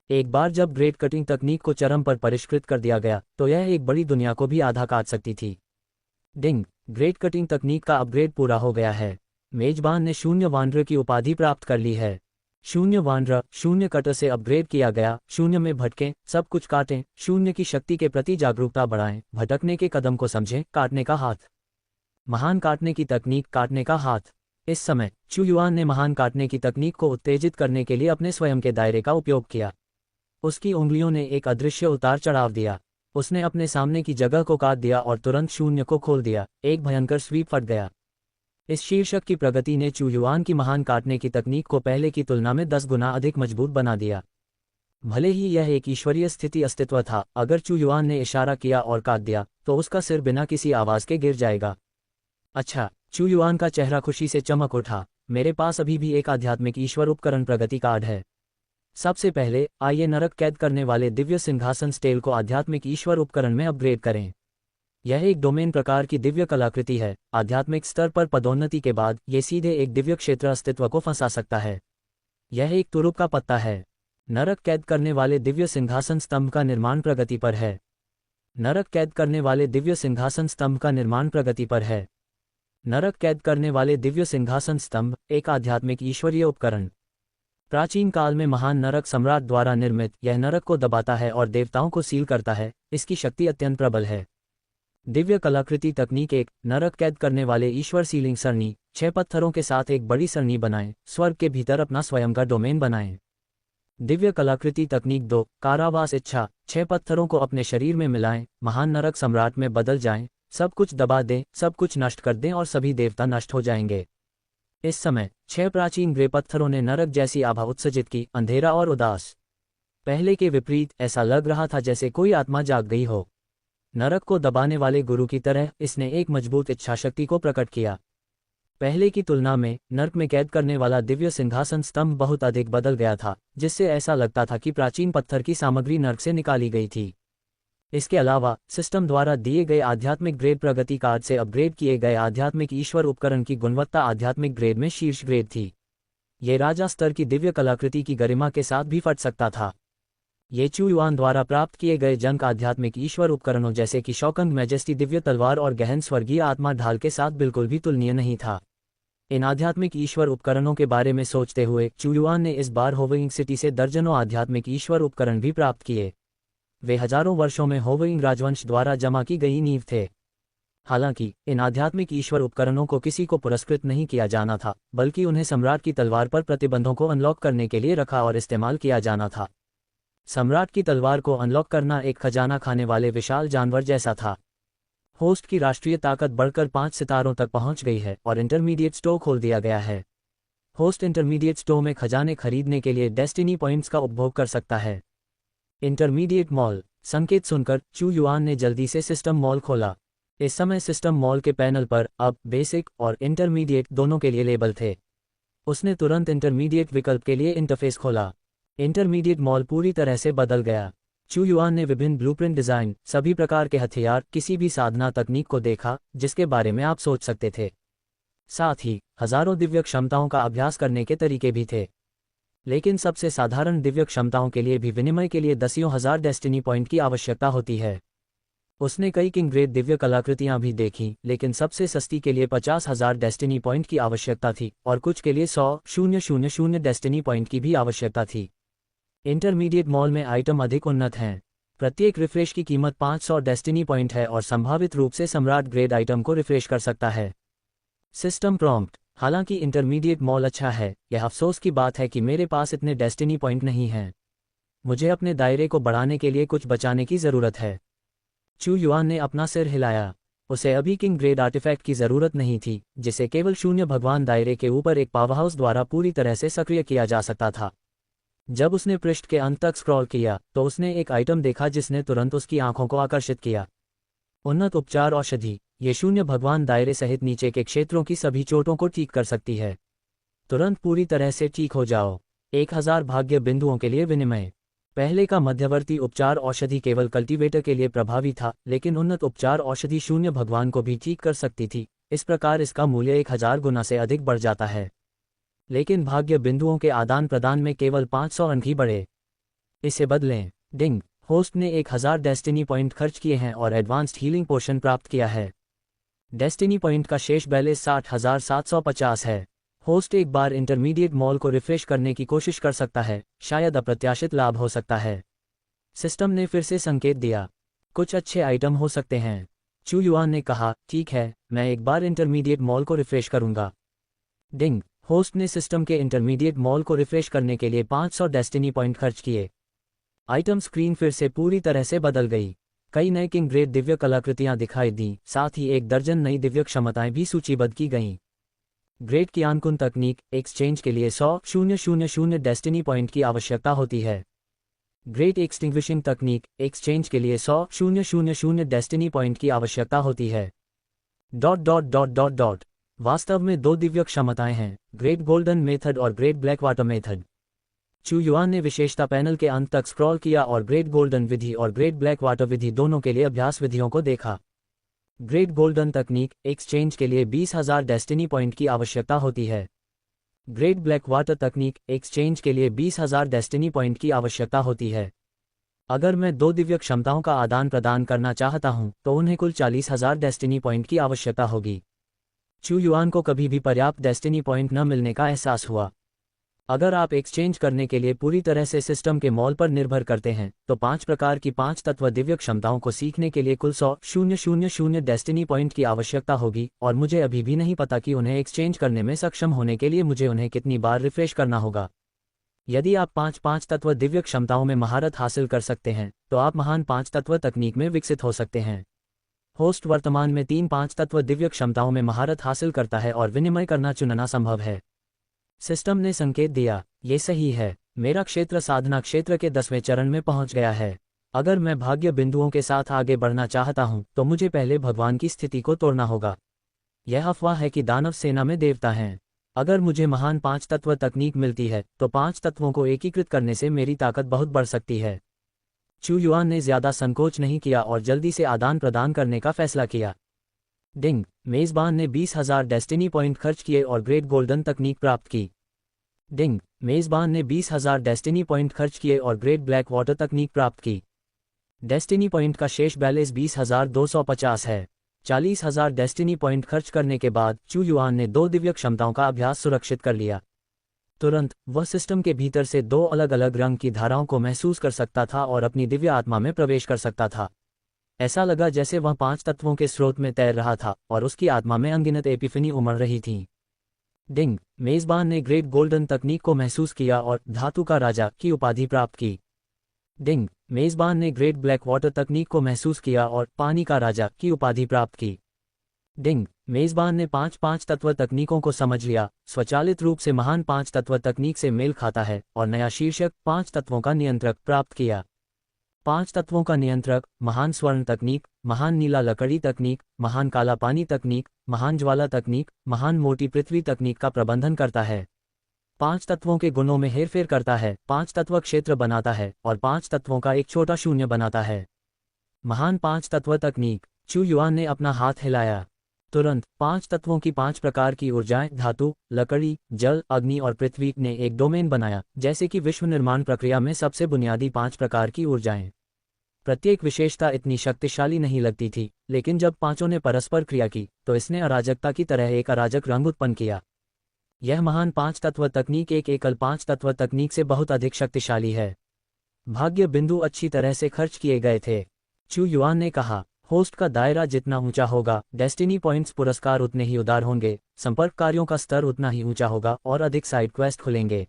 एक बार जब ग्रेड कटिंग तकनीक को चरम पर परिष्कृत कर दिया गया तो यह एक बड़ी दुनिया को भी आधा काट सकती थी। डिंग, ग्रेड कटिंग तकनीक का अपग्रेड पूरा हो गया है। मेजबान ने शून्य वानडर की उपाधि प्राप्त कर ली है। शून्य वानडर, शून्य कटर से अपग्रेड किया गया। शून्य में भटकें, सब कुछ काटें, शून्य की शक्ति के प्रति जागरूकता बढ़ाएं, भटकने के कदम को समझें, काटने का हाथ। महान काटने की तकनीक, काटने का हाथ। इस समय चू युआन ने महान काटने की तकनीक को उत्तेजित करने के लिए अपने स्वयं के दायरे का उपयोग किया। उसकी उंगलियों ने एक अदृश्य उतार चढ़ाव दिया। उसने अपने सामने की जगह को काट दिया और तुरंत शून्य को खोल दिया। एक भयंकर स्वीप फट गया। इस शीर्षक की प्रगति ने चू युआन की महान काटने की तकनीक को पहले की तुलना में 10 गुना अधिक मजबूत बना दिया। भले ही यह एक ईश्वरीय स्थिति अस्तित्व था, अगर चू युआन ने इशारा किया और काट दिया तो उसका सिर बिना किसी आवाज के गिर जाएगा। अच्छा, चू युआन का चेहरा खुशी से चमक उठा। मेरे पास अभी भी एक आध्यात्मिक ईश्वर उपकरण प्रगति कार्ड है। सबसे पहले आइए नरक कैद करने वाले दिव्य सिंहासन स्टेल को आध्यात्मिक ईश्वर उपकरण में अपग्रेड करें। यह एक डोमेन प्रकार की दिव्य कलाकृति है। आध्यात्मिक स्तर पर पदोन्नति के बाद ये सीधे एक दिव्य क्षेत्र अस्तित्व को फंसा सकता है। यह एक तुरुप का पत्ता है। नरक कैद करने वाले दिव्य सिंहासन स्तंभ का निर्माण प्रगति पर है। नरक कैद करने वाले दिव्य सिंहासन स्तंभ का निर्माण प्रगति पर है। नरक कैद करने वाले दिव्य सिंहासन स्तंभ, एक आध्यात्मिक ईश्वरीय उपकरण। प्राचीन काल में महान नरक सम्राट द्वारा निर्मित, यह नरक को दबाता है और देवताओं को सील करता है। इसकी शक्ति अत्यंत प्रबल है। दिव्य कलाकृति तकनीक 1, नरक कैद करने वाले ईश्वर सीलिंग सरणी। 6 पत्थरों के साथ एक बड़ी सरणी बनाएं, स्वर्ग के भीतर अपना स्वयं का डोमेन बनाएं। दिव्य कलाकृति तकनीक 2, कारावास इच्छा। 6 पत्थरों को अपने शरीर में मिलाएं, महान नरक सम्राट में बदल जाएं, सब कुछ दबा दें, सब कुछ नष्ट कर दें और सभी देवता नष्ट हो जाएंगे। इस समय 6 प्राचीन ग्रे पत्थरों ने नरक जैसी आभा उत्सर्जित की, अंधेरा और उदास। पहले के विपरीत, ऐसा लग रहा था जैसे कोई आत्मा जाग गई हो। नरक को दबाने वाले गुरु की तरह इसने एक मजबूत इच्छाशक्ति को प्रकट किया। पहले की तुलना में नरक में कैद करने वाला दिव्य सिंहासन स्तंभ बहुत अधिक बदल गया था, जिससे ऐसा लगता था कि प्राचीन पत्थर की सामग्री नरक से निकाली गई थी। इसके अलावा सिस्टम द्वारा दिए गए आध्यात्मिक ग्रेड प्रगति कार्ड से अपग्रेड किए गए आध्यात्मिक ईश्वर उपकरण की गुणवत्ता आध्यात्मिक ग्रेड में शीर्ष ग्रेड थी। ये राजा स्तर की दिव्य कलाकृति की गरिमा के साथ भी फट सकता था। ये चू युआन द्वारा प्राप्त किए गए जंक आध्यात्मिक ईश्वर उपकरणों जैसे कि शौकंग मैजेस्टी दिव्य तलवार और गहन स्वर्गीय आत्मा ढाल के साथ बिल्कुल भी तुलनीय नहीं था। इन आध्यात्मिक ईश्वर उपकरणों के बारे में सोचते हुए चू युआन ने इस बार होवेइंग सिटी से दर्जनों आध्यात्मिक ईश्वर उपकरण भी प्राप्त किए। वे हजारों वर्षों में होवेइंग राजवंश द्वारा जमा की गई नींव थे। हालांकि इन आध्यात्मिक ईश्वर उपकरणों को किसी को पुरस्कृत नहीं किया जाना था, बल्कि उन्हें सम्राट की तलवार पर प्रतिबंधों को अनलॉक करने के लिए रखा और इस्तेमाल किया जाना था। सम्राट की तलवार को अनलॉक करना एक खजाना खाने वाले विशाल जानवर जैसा था। होस्ट की राष्ट्रीय ताकत बढ़कर 5 सितारों तक पहुंच गई है और इंटरमीडिएट स्टोर खोल दिया गया है। होस्ट इंटरमीडिएट स्टोर में खजाने खरीदने के लिए डेस्टिनी पॉइंट्स का उपभोग कर सकता है। Intermediate mall. संकेत सुनकर चू युआन ने जल्दी से सिस्टम मॉल खोला। इस समय सिस्टम मॉल के पैनल पर अब बेसिक और इंटरमीडिएट दोनों के लिए लेबल थे। उसने तुरंत इंटरमीडिएट विकल्प के लिए इंटरफेस खोला। इंटरमीडिएट मॉल पूरी तरह से बदल गया। चू युआन ने विभिन्न ब्लूप्रिंट डिजाइन, सभी प्रकार के हथियार, किसी भी साधना तकनीक को देखा जिसके बारे में आप सोच सकते थे। साथ ही हजारों दिव्य क्षमताओं का अभ्यास करने के तरीके भी थे। लेकिन सबसे साधारण दिव्य क्षमताओं के लिए भी विनिमय के लिए दसियों हजार डेस्टिनी पॉइंट की आवश्यकता होती है। उसने कई किंग ग्रेड दिव्य कलाकृतियां भी देखीं, लेकिन सबसे सस्ती के लिए 50,000 डेस्टिनी पॉइंट की आवश्यकता थी और कुछ के लिए 100,000 डेस्टिनी पॉइंट की भी आवश्यकता थी। इंटरमीडिएट मॉल में आइटम अधिक उन्नत हैं। प्रत्येक रिफ्रेश की कीमत 500 डेस्टिनी पॉइंट है और संभावित रूप से सम्राट ग्रेड आइटम को रिफ्रेश कर सकता है। System prompt. हालांकि इंटरमीडिएट मॉल अच्छा है, यह अफसोस की बात है कि मेरे पास इतने डेस्टिनी पॉइंट नहीं हैं। मुझे अपने दायरे को बढ़ाने के लिए कुछ बचाने की ज़रूरत है। चू युआन ने अपना सिर हिलाया। उसे अभी किंग ग्रेड आर्टिफैक्ट की ज़रूरत नहीं थी, जिसे केवल शून्य भगवान दायरे के ऊपर एक पावरहाउस द्वारा पूरी तरह से सक्रिय किया जा सकता था। जब उसने पृष्ठ के अंत तक स्क्रॉल किया तो उसने एक आइटम देखा जिसने तुरंत उसकी आंखों को आकर्षित किया। उन्नत उपचार औषधि। ये शून्य भगवान दायरे सहित नीचे के क्षेत्रों की सभी चोटों को ठीक कर सकती है। तुरंत पूरी तरह से ठीक हो जाओ। 1000 भाग्य बिंदुओं के लिए विनिमय। पहले का मध्यवर्ती उपचार औषधि केवल कल्टीवेटर के लिए प्रभावी था, लेकिन उन्नत उपचार औषधि शून्य भगवान को भी ठीक कर सकती थी। इस प्रकार इसका मूल्य 1000 गुना से अधिक बढ़ जाता है। लेकिन भाग्य बिंदुओं के आदान प्रदान में केवल 500 अंक ही बढ़े। इसे बदलें। डिंग, होस्ट ने 1000 डेस्टिनी पॉइंट खर्च किए हैं और एडवांस्ड हीलिंग पोशन प्राप्त किया है। डेस्टिनी पॉइंट का शेष बैलेंस 60,750 है। होस्ट एक बार इंटरमीडिएट मॉल को रिफ्रेश करने की कोशिश कर सकता है, शायद अप्रत्याशित लाभ हो सकता है। सिस्टम ने फिर से संकेत दिया, कुछ अच्छे आइटम हो सकते हैं। चू युआन ने कहा, ठीक है, मैं एक बार इंटरमीडिएट मॉल को रिफ्रेश करूंगा। डिंग, होस्ट ने सिस्टम के इंटरमीडिएट मॉल को रिफ्रेश करने के लिए 500 डेस्टिनी पॉइंट खर्च किए। आइटम स्क्रीन फिर से पूरी तरह से बदल गई। कई नए किंग ग्रेड दिव्य कलाकृतियां दिखाई दी, साथ ही 1 दर्जन नई दिव्य क्षमताएं भी सूचीबद्ध की गईं। ग्रेट कियानकुन तकनीक एक्सचेंज के लिए 100,000 डेस्टिनी पॉइंट की आवश्यकता होती है। ग्रेट एक्सटिंग्विशिंग तकनीक एक्सचेंज के लिए 100,000 डेस्टिनी पॉइंट की आवश्यकता होती है। ... वास्तव में 2 दिव्य क्षमताएं हैं, ग्रेट गोल्डन मेथड और ग्रेट ब्लैक वाटर मेथड। चू युआन ने विशेषता पैनल के अंत तक स्क्रॉल किया और ग्रेट गोल्डन विधि और ग्रेट ब्लैक वाटर विधि दोनों के लिए अभ्यास विधियों को देखा। ग्रेट गोल्डन तकनीक एक्सचेंज के लिए 20,000 डेस्टिनी पॉइंट की आवश्यकता होती है। ग्रेट ब्लैक वाटर तकनीक एक्सचेंज के लिए 20,000 डेस्टिनी पॉइंट की आवश्यकता होती है। अगर मैं 2 दिव्य क्षमताओं का आदान प्रदान करना चाहता हूं, तो उन्हें कुल 40,000 डेस्टिनी पॉइंट की आवश्यकता होगी। चू युआन को कभी भी पर्याप्त डेस्टिनी पॉइंट न मिलने का एहसास हुआ। अगर आप एक्सचेंज करने के लिए पूरी तरह से सिस्टम के मॉल पर निर्भर करते हैं, तो 5 प्रकार की 5 तत्व दिव्य क्षमताओं को सीखने के लिए कुल 100,000 डेस्टिनी पॉइंट की आवश्यकता होगी, और मुझे अभी भी नहीं पता कि उन्हें एक्सचेंज करने में सक्षम होने के लिए मुझे उन्हें कितनी बार रिफ्रेश करना होगा। यदि आप 5 तत्व दिव्य क्षमताओं में महारत हासिल कर सकते हैं, तो आप महान 5 तत्व तकनीक में विकसित हो सकते हैं। होस्ट वर्तमान में 5 तत्व दिव्य क्षमताओं में महारत हासिल करता है और विनिमय करना चुनना संभव है। सिस्टम ने संकेत दिया, ये सही है, मेरा क्षेत्र साधना क्षेत्र के 10वें चरण में पहुंच गया है। अगर मैं भाग्य बिंदुओं के साथ आगे बढ़ना चाहता हूं, तो मुझे पहले भगवान की स्थिति को तोड़ना होगा। यह अफवाह है कि दानव सेना में देवता हैं। अगर मुझे महान 5 तत्व तकनीक मिलती है, तो 5 तत्वों को एकीकृत करने से मेरी ताकत बहुत बढ़ सकती है। चू युआन ने ज्यादा संकोच नहीं किया और जल्दी से आदान प्रदान करने का फैसला किया। डिंग, मेजबान ने 20,000 डेस्टिनी पॉइंट खर्च किए और ग्रेट गोल्डन तकनीक प्राप्त की। डिंग, मेजबान ने 20,000 डेस्टिनी पॉइंट खर्च किए और ग्रेट ब्लैक वाटर तकनीक प्राप्त की। डेस्टिनी पॉइंट का शेष बैलेंस 20,250 है। 40,000 डेस्टिनी पॉइंट खर्च करने के बाद चू युआन ने 2 दिव्य क्षमताओं का अभ्यास सुरक्षित कर लिया। तुरंत वह सिस्टम के भीतर से 2 अलग अलग रंग की धाराओं को महसूस कर सकता था और अपनी दिव्य आत्मा में प्रवेश कर सकता था। ऐसा लगा जैसे वह 5 तत्वों के स्रोत में तैर रहा था और उसकी आत्मा में अनगिनत एपिफनी उमड़ रही थी। डिंग, मेजबान ने ग्रेट गोल्डन तकनीक को महसूस किया और धातु का राजा की उपाधि प्राप्त की। डिंग, मेजबान ने ग्रेट ब्लैक वाटर तकनीक को महसूस किया और पानी का राजा की उपाधि प्राप्त की। डिंग, मेजबान ने 5 तत्व तकनीकों को समझ लिया, स्वचालित रूप से महान 5 तत्व तकनीक से मेल खाता है, और नया शीर्षक 5 तत्वों का नियंत्रक प्राप्त किया। 5 तत्वों का नियंत्रक महान स्वर्ण तकनीक, महान नीला लकड़ी तकनीक, महान काला पानी तकनीक, महान ज्वाला तकनीक, महान मोटी पृथ्वी तकनीक का प्रबंधन करता है। 5 तत्वों के गुणों में हेरफेर करता है, 5 तत्व क्षेत्र बनाता है और 5 तत्वों का एक छोटा शून्य बनाता है। महान 5 तत्व तकनीक। चू युआन ने अपना हाथ हिलाया। तुरंत 5 तत्वों की 5 प्रकार की ऊर्जाएं धातु, लकड़ी, जल, अग्नि और पृथ्वी ने एक डोमेन बनाया, जैसे कि विश्व निर्माण प्रक्रिया में सबसे बुनियादी 5 प्रकार की ऊर्जाएं। प्रत्येक विशेषता इतनी शक्तिशाली नहीं लगती थी, लेकिन जब पांचों ने परस्पर क्रिया की, तो इसने अराजकता की तरह एक अराजक रंग उत्पन्न किया। यह महान 5 तत्व तकनीक एक एकल 5 तत्व तकनीक से बहुत अधिक शक्तिशाली है। भाग्य बिंदु अच्छी तरह से खर्च किए गए थे। चू युआन ने कहा, होस्ट का दायरा जितना ऊंचा होगा, डेस्टिनी पॉइंट्स पुरस्कार उतने ही उदार होंगे, संपर्क कार्यों का स्तर उतना ही ऊंचा होगा और अधिक साइड क्वेस्ट खुलेंगे।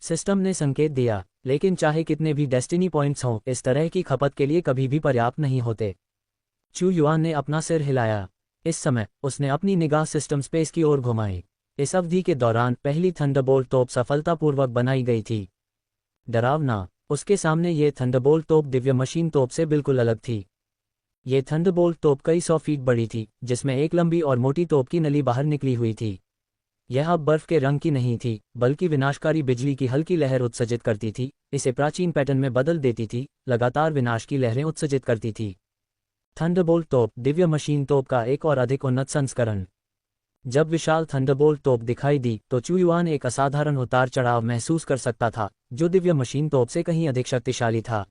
सिस्टम ने संकेत दिया, लेकिन चाहे कितने भी डेस्टिनी पॉइंट्स हों, इस तरह की खपत के लिए कभी भी पर्याप्त नहीं होते। चू युआन ने अपना सिर हिलाया। इस समय उसने अपनी निगाह सिस्टम स्पेस की ओर घुमाई। इस अवधि के दौरान पहली थंडरबोल्ट तोप सफलतापूर्वक बनाई गई थी। डरावना, उसके सामने ये थंडरबोल्ट तोप दिव्य मशीन तोप से बिल्कुल अलग थी। ये थंडरबोल्ट तोप कई 100 फीट बड़ी थी, जिसमें एक लंबी और मोटी तोप की नली बाहर निकली हुई थी। यह अब बर्फ के रंग की नहीं थी, बल्कि विनाशकारी बिजली की हल्की लहर उत्सर्जित करती थी, इसे प्राचीन पैटर्न में बदल देती थी, लगातार विनाश की लहरें उत्सर्जित करती थी। थंडरबोल्ट तोप, दिव्य मशीन तोप का एक और अधिक उन्नत संस्करण। जब विशाल थंडरबोल्ट तोप दिखाई दी तो चू युआन एक असाधारण उतार चढ़ाव महसूस कर सकता था, जो दिव्य मशीन तोप से कहीं अधिक शक्तिशाली था।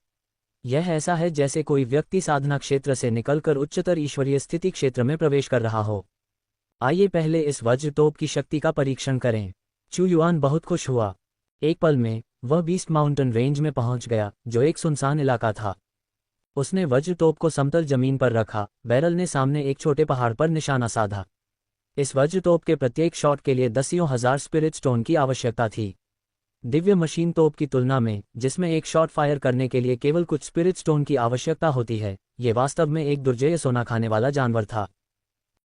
यह ऐसा है जैसे कोई व्यक्ति साधना क्षेत्र से निकलकर उच्चतर ईश्वरीय स्थिति क्षेत्र में प्रवेश कर रहा हो। आइए पहले इस वज्र तोप की शक्ति का परीक्षण करें। चू युआन बहुत खुश हुआ। एक पल में वह बीस्ट माउंटेन रेंज में पहुंच गया, जो एक सुनसान इलाका था। उसने वज्र तोप को समतल जमीन पर रखा, बैरल ने सामने एक छोटे पहाड़ पर निशाना साधा। इस वज्र तोप के प्रत्येक शॉट के लिए दसियों हजार स्पिरिट स्टोन की आवश्यकता थी। दिव्य मशीन तोप की तुलना में, जिसमें एक शॉट फायर करने के लिए केवल कुछ स्पिरिट स्टोन की आवश्यकता होती है, ये वास्तव में एक दुर्जेय सोना खाने वाला जानवर था।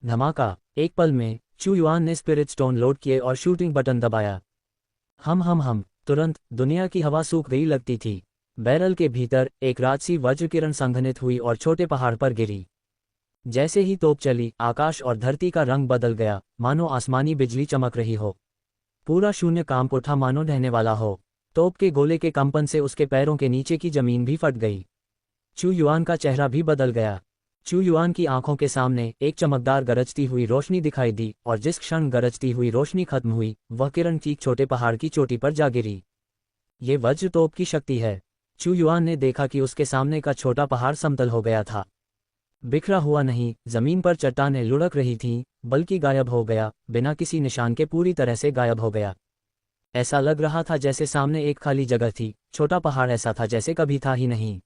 धमाका! एक पल में चू युआन ने स्पिरिट स्टोन लोड किए और शूटिंग बटन दबाया। हम तुरंत दुनिया की हवा सूख गई लगती थी। बैरल के भीतर एक राजसी वज्र किरण संघनित हुई और छोटे पहाड़ पर गिरी। जैसे ही तोप चली, आकाश और धरती का रंग बदल गया, मानो आसमानी बिजली चमक रही हो। पूरा शून्य कांप उठा, मानो ढहने वाला हो। तोप के गोले के कंपन से उसके पैरों के नीचे की जमीन भी फट गई। चू युआन का चेहरा भी बदल गया। चू युआन की आंखों के सामने एक चमकदार गरजती हुई रोशनी दिखाई दी, और जिस क्षण गरजती हुई रोशनी खत्म हुई, वह किरण ठीक छोटे पहाड़ की चोटी पर जा गिरी। ये वज्र तोप की शक्ति है। चू युआन ने देखा कि उसके सामने का छोटा पहाड़ समतल हो गया था। बिखरा हुआ नहीं, जमीन पर चट्टानें लुढ़क रही थीं, बल्कि गायब हो गया, बिना किसी निशान के पूरी तरह से गायब हो गया। ऐसा लग रहा था जैसे सामने एक खाली जगह थी। छोटा पहाड़ ऐसा था जैसे कभी था ही नहीं।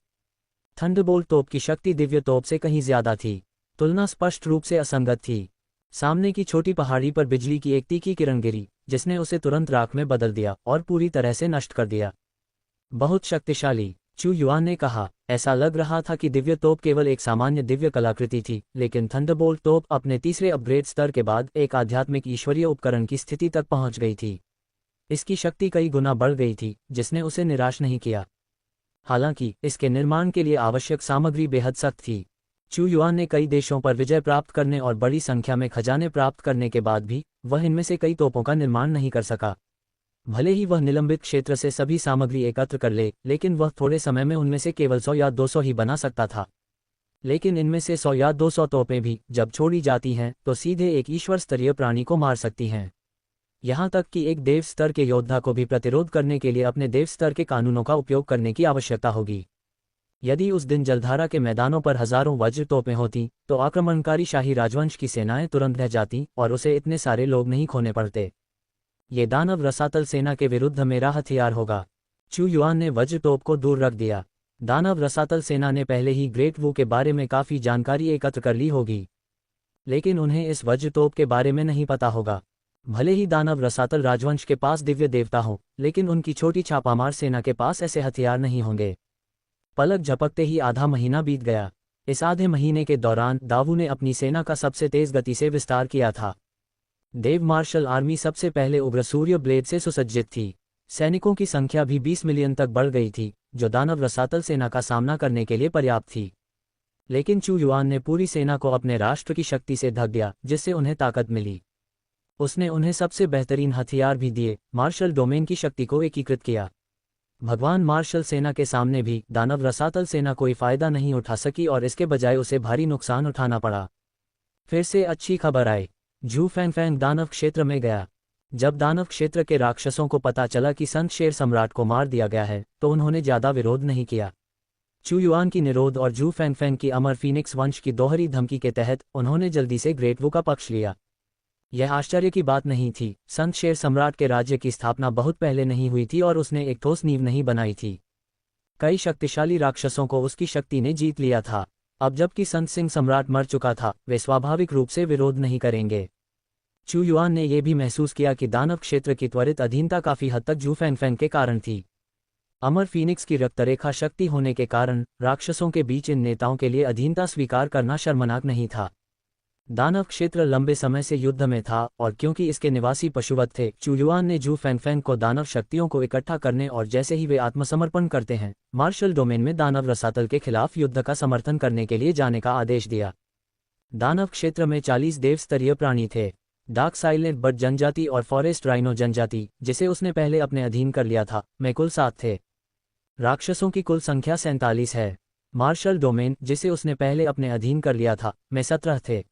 थंडरबोल्ट तोप की शक्ति दिव्य तोप से कहीं ज्यादा थी। तुलना स्पष्ट रूप से असंगत थी। सामने की छोटी पहाड़ी पर बिजली की एक तीखी किरण गिरी, जिसने उसे तुरंत राख में बदल दिया और पूरी तरह से नष्ट कर दिया। बहुत शक्तिशाली, चू युआन ने कहा। ऐसा लग रहा था कि दिव्य तोप केवल एक सामान्य दिव्य कलाकृति थी, लेकिन थंडरबोल्ट तोप अपने तीसरे अपग्रेड स्तर के बाद एक आध्यात्मिक ईश्वरीय उपकरण की स्थिति तक पहुंच गई थी। इसकी शक्ति कई गुना बढ़ गई थी, जिसने उसे निराश नहीं किया। हालांकि इसके निर्माण के लिए आवश्यक सामग्री बेहद सख्त थी। चू युआन ने कई देशों पर विजय प्राप्त करने और बड़ी संख्या में खजाने प्राप्त करने के बाद भी वह इनमें से कई तोपों का निर्माण नहीं कर सका। भले ही वह निलंबित क्षेत्र से सभी सामग्री एकत्र कर ले, लेकिन वह थोड़े समय में उनमें से केवल 100 या 200 ही बना सकता था। लेकिन इनमें से 100 या 200 तोपें भी जब छोड़ी जाती हैं तो सीधे एक ईश्वर स्तरीय प्राणी को मार सकती हैं। यहाँ तक कि एक देव स्तर के योद्धा को भी प्रतिरोध करने के लिए अपने देव स्तर के कानूनों का उपयोग करने की आवश्यकता होगी। यदि उस दिन जलधारा के मैदानों पर हजारों वज्र तोपें होती, तो आक्रमणकारी शाही राजवंश की सेनाएं तुरंत रह जाती और उसे इतने सारे लोग नहीं खोने पड़ते। ये दानव रसातल सेना के विरुद्ध मेरा हथियार होगा। चू युआन ने वज्र तोप को दूर रख दिया। दानव रसातल सेना ने पहले ही ग्रेट वू के बारे में काफी जानकारी एकत्र कर ली होगी, लेकिन उन्हें इस वज्र तोप के बारे में नहीं पता होगा। भले ही दानव रसातल राजवंश के पास दिव्य देवता हो, लेकिन उनकी छोटी छापामार सेना के पास ऐसे हथियार नहीं होंगे। पलक झपकते ही आधा महीना बीत गया। इस आधे महीने के दौरान दावू ने अपनी सेना का सबसे तेज गति से विस्तार किया था। देव मार्शल आर्मी सबसे पहले उग्र सूर्य ब्लेड से सुसज्जित थी। सैनिकों की संख्या भी 20 मिलियन तक बढ़ गई थी, जो दानव रसातल सेना का सामना करने के लिए पर्याप्त थी। लेकिन चू युआन ने पूरी सेना को अपने राष्ट्र की शक्ति से ढक दिया, जिससे उन्हें ताकत मिली। उसने उन्हें सबसे बेहतरीन हथियार भी दिए, मार्शल डोमेन की शक्ति को एकीकृत किया। भगवान मार्शल सेना के सामने भी दानव रसातल सेना कोई फायदा नहीं उठा सकी और इसके बजाय उसे भारी नुकसान उठाना पड़ा। फिर से अच्छी खबर आई। झू फैंगफैंग दानव क्षेत्र में गया। जब दानव क्षेत्र के राक्षसों को पता चला कि संत शेर सम्राट को मार दिया गया है, तो उन्होंने ज्यादा विरोध नहीं किया। चू युआन की निरोध और झू फैंगफैंग की अमर फीनिक्स वंश की दोहरी धमकी के तहत उन्होंने जल्दी से ग्रेट वू का पक्ष लिया। यह आश्चर्य की बात नहीं थी। संत शेर सम्राट के राज्य की स्थापना बहुत पहले नहीं हुई थी और उसने एक ठोस नींव नहीं बनाई थी। कई शक्तिशाली राक्षसों को उसकी शक्ति ने जीत लिया था। अब जबकि संत सिंह सम्राट मर चुका था, वे स्वाभाविक रूप से विरोध नहीं करेंगे। चू युआन ने यह भी महसूस किया कि दानव क्षेत्र की त्वरित अधीनता काफी हद तक झू फैंगफैंग के कारण थी। अमर फीनिक्स की रक्तरेखा शक्ति होने के कारण राक्षसों के बीच इन नेताओं के लिए अधीनता स्वीकार करना शर्मनाक नहीं था। दानव क्षेत्र लंबे समय से युद्ध में था और क्योंकि इसके निवासी पशुवत थे, चू युआन ने जू फेंगफेंग को दानव शक्तियों को इकट्ठा करने और जैसे ही वे आत्मसमर्पण करते हैं, मार्शल डोमेन में दानव रसातल के खिलाफ युद्ध का समर्थन करने के लिए जाने का आदेश दिया। दानव क्षेत्र में 40 देवस्तरीय प्राणी थे। डार्क साइलेंट बर्ड जनजाति और फॉरेस्ट राइनो जनजाति, जिसे उसने पहले अपने अधीन कर लिया था, में कुल 7 थे। राक्षसों की कुल संख्या 47 है। मार्शल डोमेन, जिसे उसने पहले अपने अधीन कर लिया था, में 17 थे।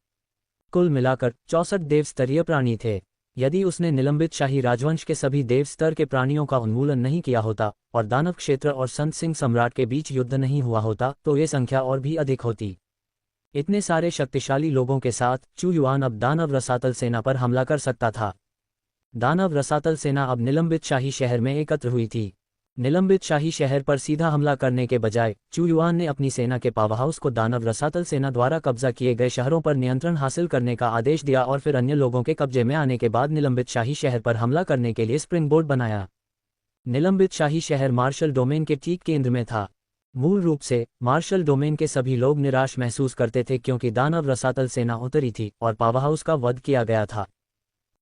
कुल मिलाकर 64 देवस्तरीय प्राणी थे। यदि उसने निलंबित शाही राजवंश के सभी देव स्तर के प्राणियों का उन्मूलन नहीं किया होता और दानव क्षेत्र और संत सिंह सम्राट के बीच युद्ध नहीं हुआ होता तो ये संख्या और भी अधिक होती। इतने सारे शक्तिशाली लोगों के साथ चू युआन अब दानव रसातल सेना पर हमला कर सकता था। दानव रसातल सेना अब निलंबित शाही शहर में एकत्र हुई थी। निलंबित शाही शहर पर सीधा हमला करने के बजाय चू युआन ने अपनी सेना के पावरहाउस को दानव रसातल सेना द्वारा कब्जा किए गए शहरों पर नियंत्रण हासिल करने का आदेश दिया और फिर अन्य लोगों के कब्जे में आने के बाद निलंबित शाही शहर पर हमला करने के लिए स्प्रिंग बोर्ड बनाया। निलंबित शाही शहर मार्शल डोमेन के ठीक केंद्र में था। मूल रूप से मार्शल डोमेन के सभी लोग निराश महसूस करते थे क्योंकि दानव रसातल सेना उतरी थी और पावरहाउस का वध किया गया था।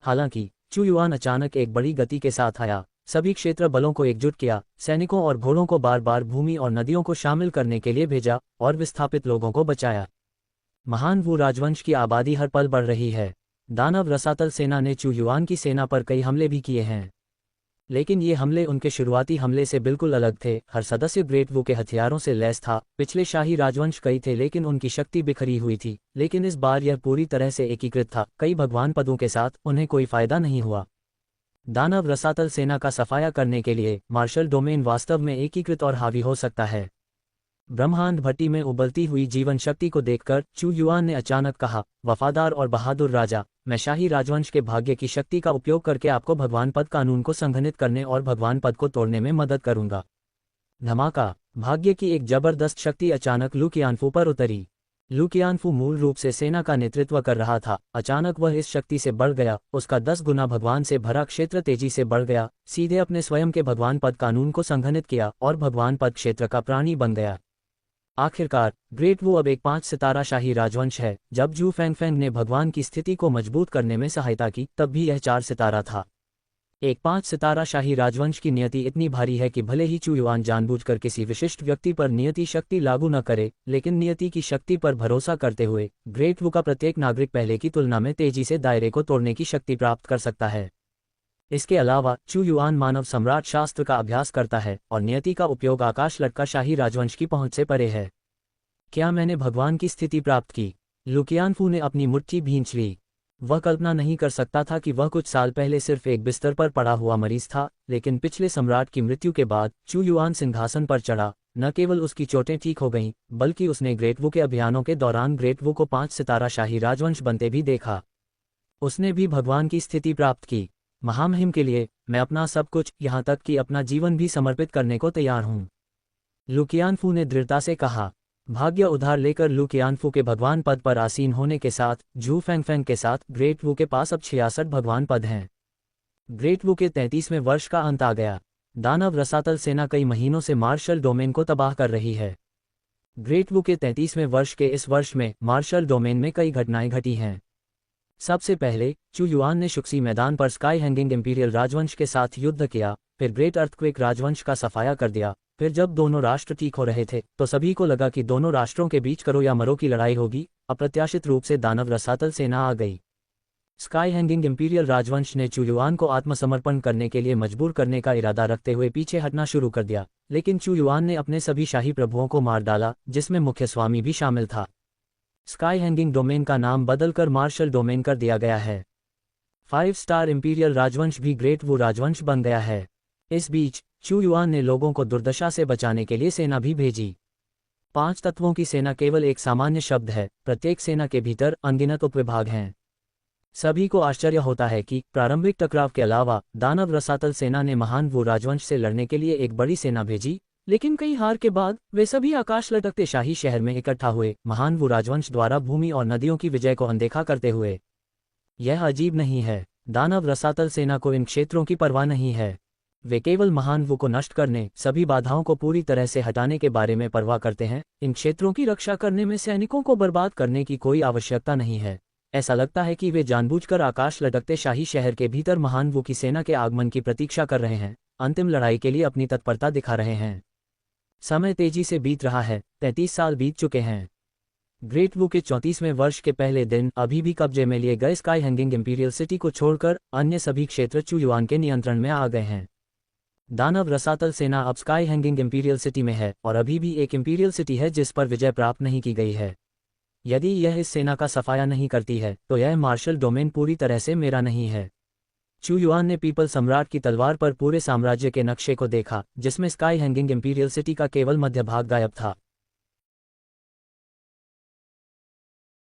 हालांकि चू युआन अचानक एक बड़ी गति के साथ आया, सभी क्षेत्र बलों को एकजुट किया, सैनिकों और घोड़ों को बार बार भूमि और नदियों को शामिल करने के लिए भेजा और विस्थापित लोगों को बचाया। महान वू राजवंश की आबादी हर पल बढ़ रही है। दानव रसातल सेना ने चू युआन की सेना पर कई हमले भी किए हैं, लेकिन ये हमले उनके शुरुआती हमले से बिल्कुल अलग थे। हर सदस्य ग्रेट वू के हथियारों से लैस था। पिछले शाही राजवंश कई थे लेकिन उनकी शक्ति बिखरी हुई थी, लेकिन इस बार यह पूरी तरह से एकीकृत था। कई भगवान पदों के साथ उन्हें कोई फायदा नहीं हुआ। दानव रसातल सेना का सफाया करने के लिए मार्शल डोमेन वास्तव में एकीकृत और हावी हो सकता है। ब्रह्मांड भट्टी में उबलती हुई जीवन शक्ति को देखकर चू युआन ने अचानक कहा, वफादार और बहादुर राजा, मैं शाही राजवंश के भाग्य की शक्ति का उपयोग करके आपको भगवान पद कानून को संघनित करने और भगवान पद को तोड़ने में मदद करूंगा। धमाका! भाग्य की एक जबरदस्त शक्ति अचानक लू कियानफू पर उतरी। लू कियानफू मूल रूप से सेना का नेतृत्व कर रहा था। अचानक वह इस शक्ति से बढ़ गया। उसका 10 गुना भगवान से भरा क्षेत्र तेजी से बढ़ गया, सीधे अपने स्वयं के भगवान पद कानून को संघनित किया और भगवान पद क्षेत्र का प्राणी बन गया। आखिरकार ग्रेट वू अब एक 5 सितारा शाही राजवंश है। जब जू फेंगफेंग ने भगवान की स्थिति को मजबूत करने में सहायता की तब भी यह 4 सितारा था। एक 5 सितारा शाही राजवंश की नियति इतनी भारी है कि भले ही चू युआन जानबूझकर किसी विशिष्ट व्यक्ति पर नियति शक्ति लागू न करे, लेकिन नियति की शक्ति पर भरोसा करते हुए ग्रेट वू का प्रत्येक नागरिक पहले की तुलना में तेजी से दायरे को तोड़ने की शक्ति प्राप्त कर सकता है। इसके अलावा चू युआन मानव सम्राट शास्त्र का अभ्यास करता है और नियति का उपयोग आकाश लटका शाही राजवंश की पहुंच से परे है। क्या मैंने भगवान की स्थिति प्राप्त की? लू कियानफू ने अपनी मुट्ठी भींच ली। वह कल्पना नहीं कर सकता था कि वह कुछ साल पहले सिर्फ एक बिस्तर पर पड़ा हुआ मरीज था, लेकिन पिछले सम्राट की मृत्यु के बाद चू युआन सिंहासन पर चढ़ा। न केवल उसकी चोटें ठीक हो गईं, बल्कि उसने ग्रेट वू के अभियानों के दौरान ग्रेट वू को 5 सितारा शाही राजवंश बनते भी देखा। उसने भी भगवान की स्थिति प्राप्त की। महामहिम के लिए मैं अपना सब कुछ, यहाँ तक कि अपना जीवन भी समर्पित करने को तैयार हूँ, लू कियानफू ने दृढ़ता से कहा। भाग्य उधार लेकर लू कियानफू के भगवान पद पर आसीन होने के साथ जू फेंगफेंग के साथ ग्रेट वू के पास अब 66 भगवान पद हैं। ग्रेट वू के 33वें वर्ष का अंत आ गया। दानव रसातल सेना कई महीनों से मार्शल डोमेन को तबाह कर रही है। ग्रेट वू के 33वें वर्ष के इस वर्ष में मार्शल डोमेन में कई घटनाएं घटी हैं। सबसे पहले चू युआन ने शुक्सी मैदान पर स्काई हैंगिंग इंपीरियल राजवंश के साथ युद्ध किया, फिर ग्रेट अर्थक्वेक राजवंश का सफाया कर दिया। फिर जब दोनों राष्ट्र ठीक हो रहे थे तो सभी को लगा कि दोनों राष्ट्रों के बीच करो या मरो की लड़ाई होगी। अप्रत्याशित रूप से दानव रसातल सेना आ गई। स्काई हैंगिंग इंपीरियल राजवंश ने चू युआन को आत्मसमर्पण करने के लिए मजबूर करने का इरादा रखते हुए पीछे हटना शुरू कर दिया, लेकिन चू युआन ने अपने सभी शाही प्रभुओं को मार डाला, जिसमें मुख्य स्वामी भी शामिल था। स्काई हैंगिंग डोमेन का नाम बदलकर मार्शल डोमेन कर दिया गया है। 5 स्टार इंपीरियल राजवंश भी ग्रेट वू राजवंश बन गया है। इस बीच चू युआन ने लोगों को दुर्दशा से बचाने के लिए सेना भी भेजी। 5 तत्वों की सेना केवल एक सामान्य शब्द है। प्रत्येक सेना के भीतर अनगिनत उपविभाग हैं। सभी को आश्चर्य होता है कि प्रारंभिक टकराव के अलावा दानव रसातल सेना ने महान वू राजवंश से लड़ने के लिए एक बड़ी सेना भेजी, लेकिन कई हार के बाद वे सभी आकाश लटकते शाही शहर में इकट्ठा हुए, महान वू राजवंश द्वारा भूमि और नदियों की विजय को अनदेखा करते हुए। यह अजीब नहीं है। दानव रसातल सेना को इन क्षेत्रों की परवाह नहीं है। वे केवल महान वू को नष्ट करने, सभी बाधाओं को पूरी तरह से हटाने के बारे में परवाह करते हैं। इन क्षेत्रों की रक्षा करने में सैनिकों को बर्बाद करने की कोई आवश्यकता नहीं है। ऐसा लगता है कि वे जानबूझकर आकाश लटकते शाही शहर के भीतर महान वू की सेना के आगमन की प्रतीक्षा कर रहे हैं, अंतिम लड़ाई के लिए अपनी तत्परता दिखा रहे हैं। समय तेजी से बीत रहा है, 33 साल बीत चुके हैं। ग्रेट वू के 34वें वर्ष के पहले दिन अभी भी कब्जे में लिए गए स्काई हैंगिंग इंपीरियल सिटी को छोड़कर अन्य सभी क्षेत्र चू युआन के नियंत्रण में आ गए हैं। दानव रसातल सेना अब स्काई हैंगिंग इंपीरियल सिटी में है और अभी भी एक इंपीरियल सिटी है जिस पर विजय प्राप्त नहीं की गई है। यदि यह इस सेना का सफाया नहीं करती है तो यह मार्शल डोमेन पूरी तरह से मेरा नहीं है। चू युआन ने पीपल सम्राट की तलवार पर पूरे साम्राज्य के नक्शे को देखा, जिसमें स्काई हैंगिंग इंपीरियल सिटी का केवल मध्य भाग गायब था।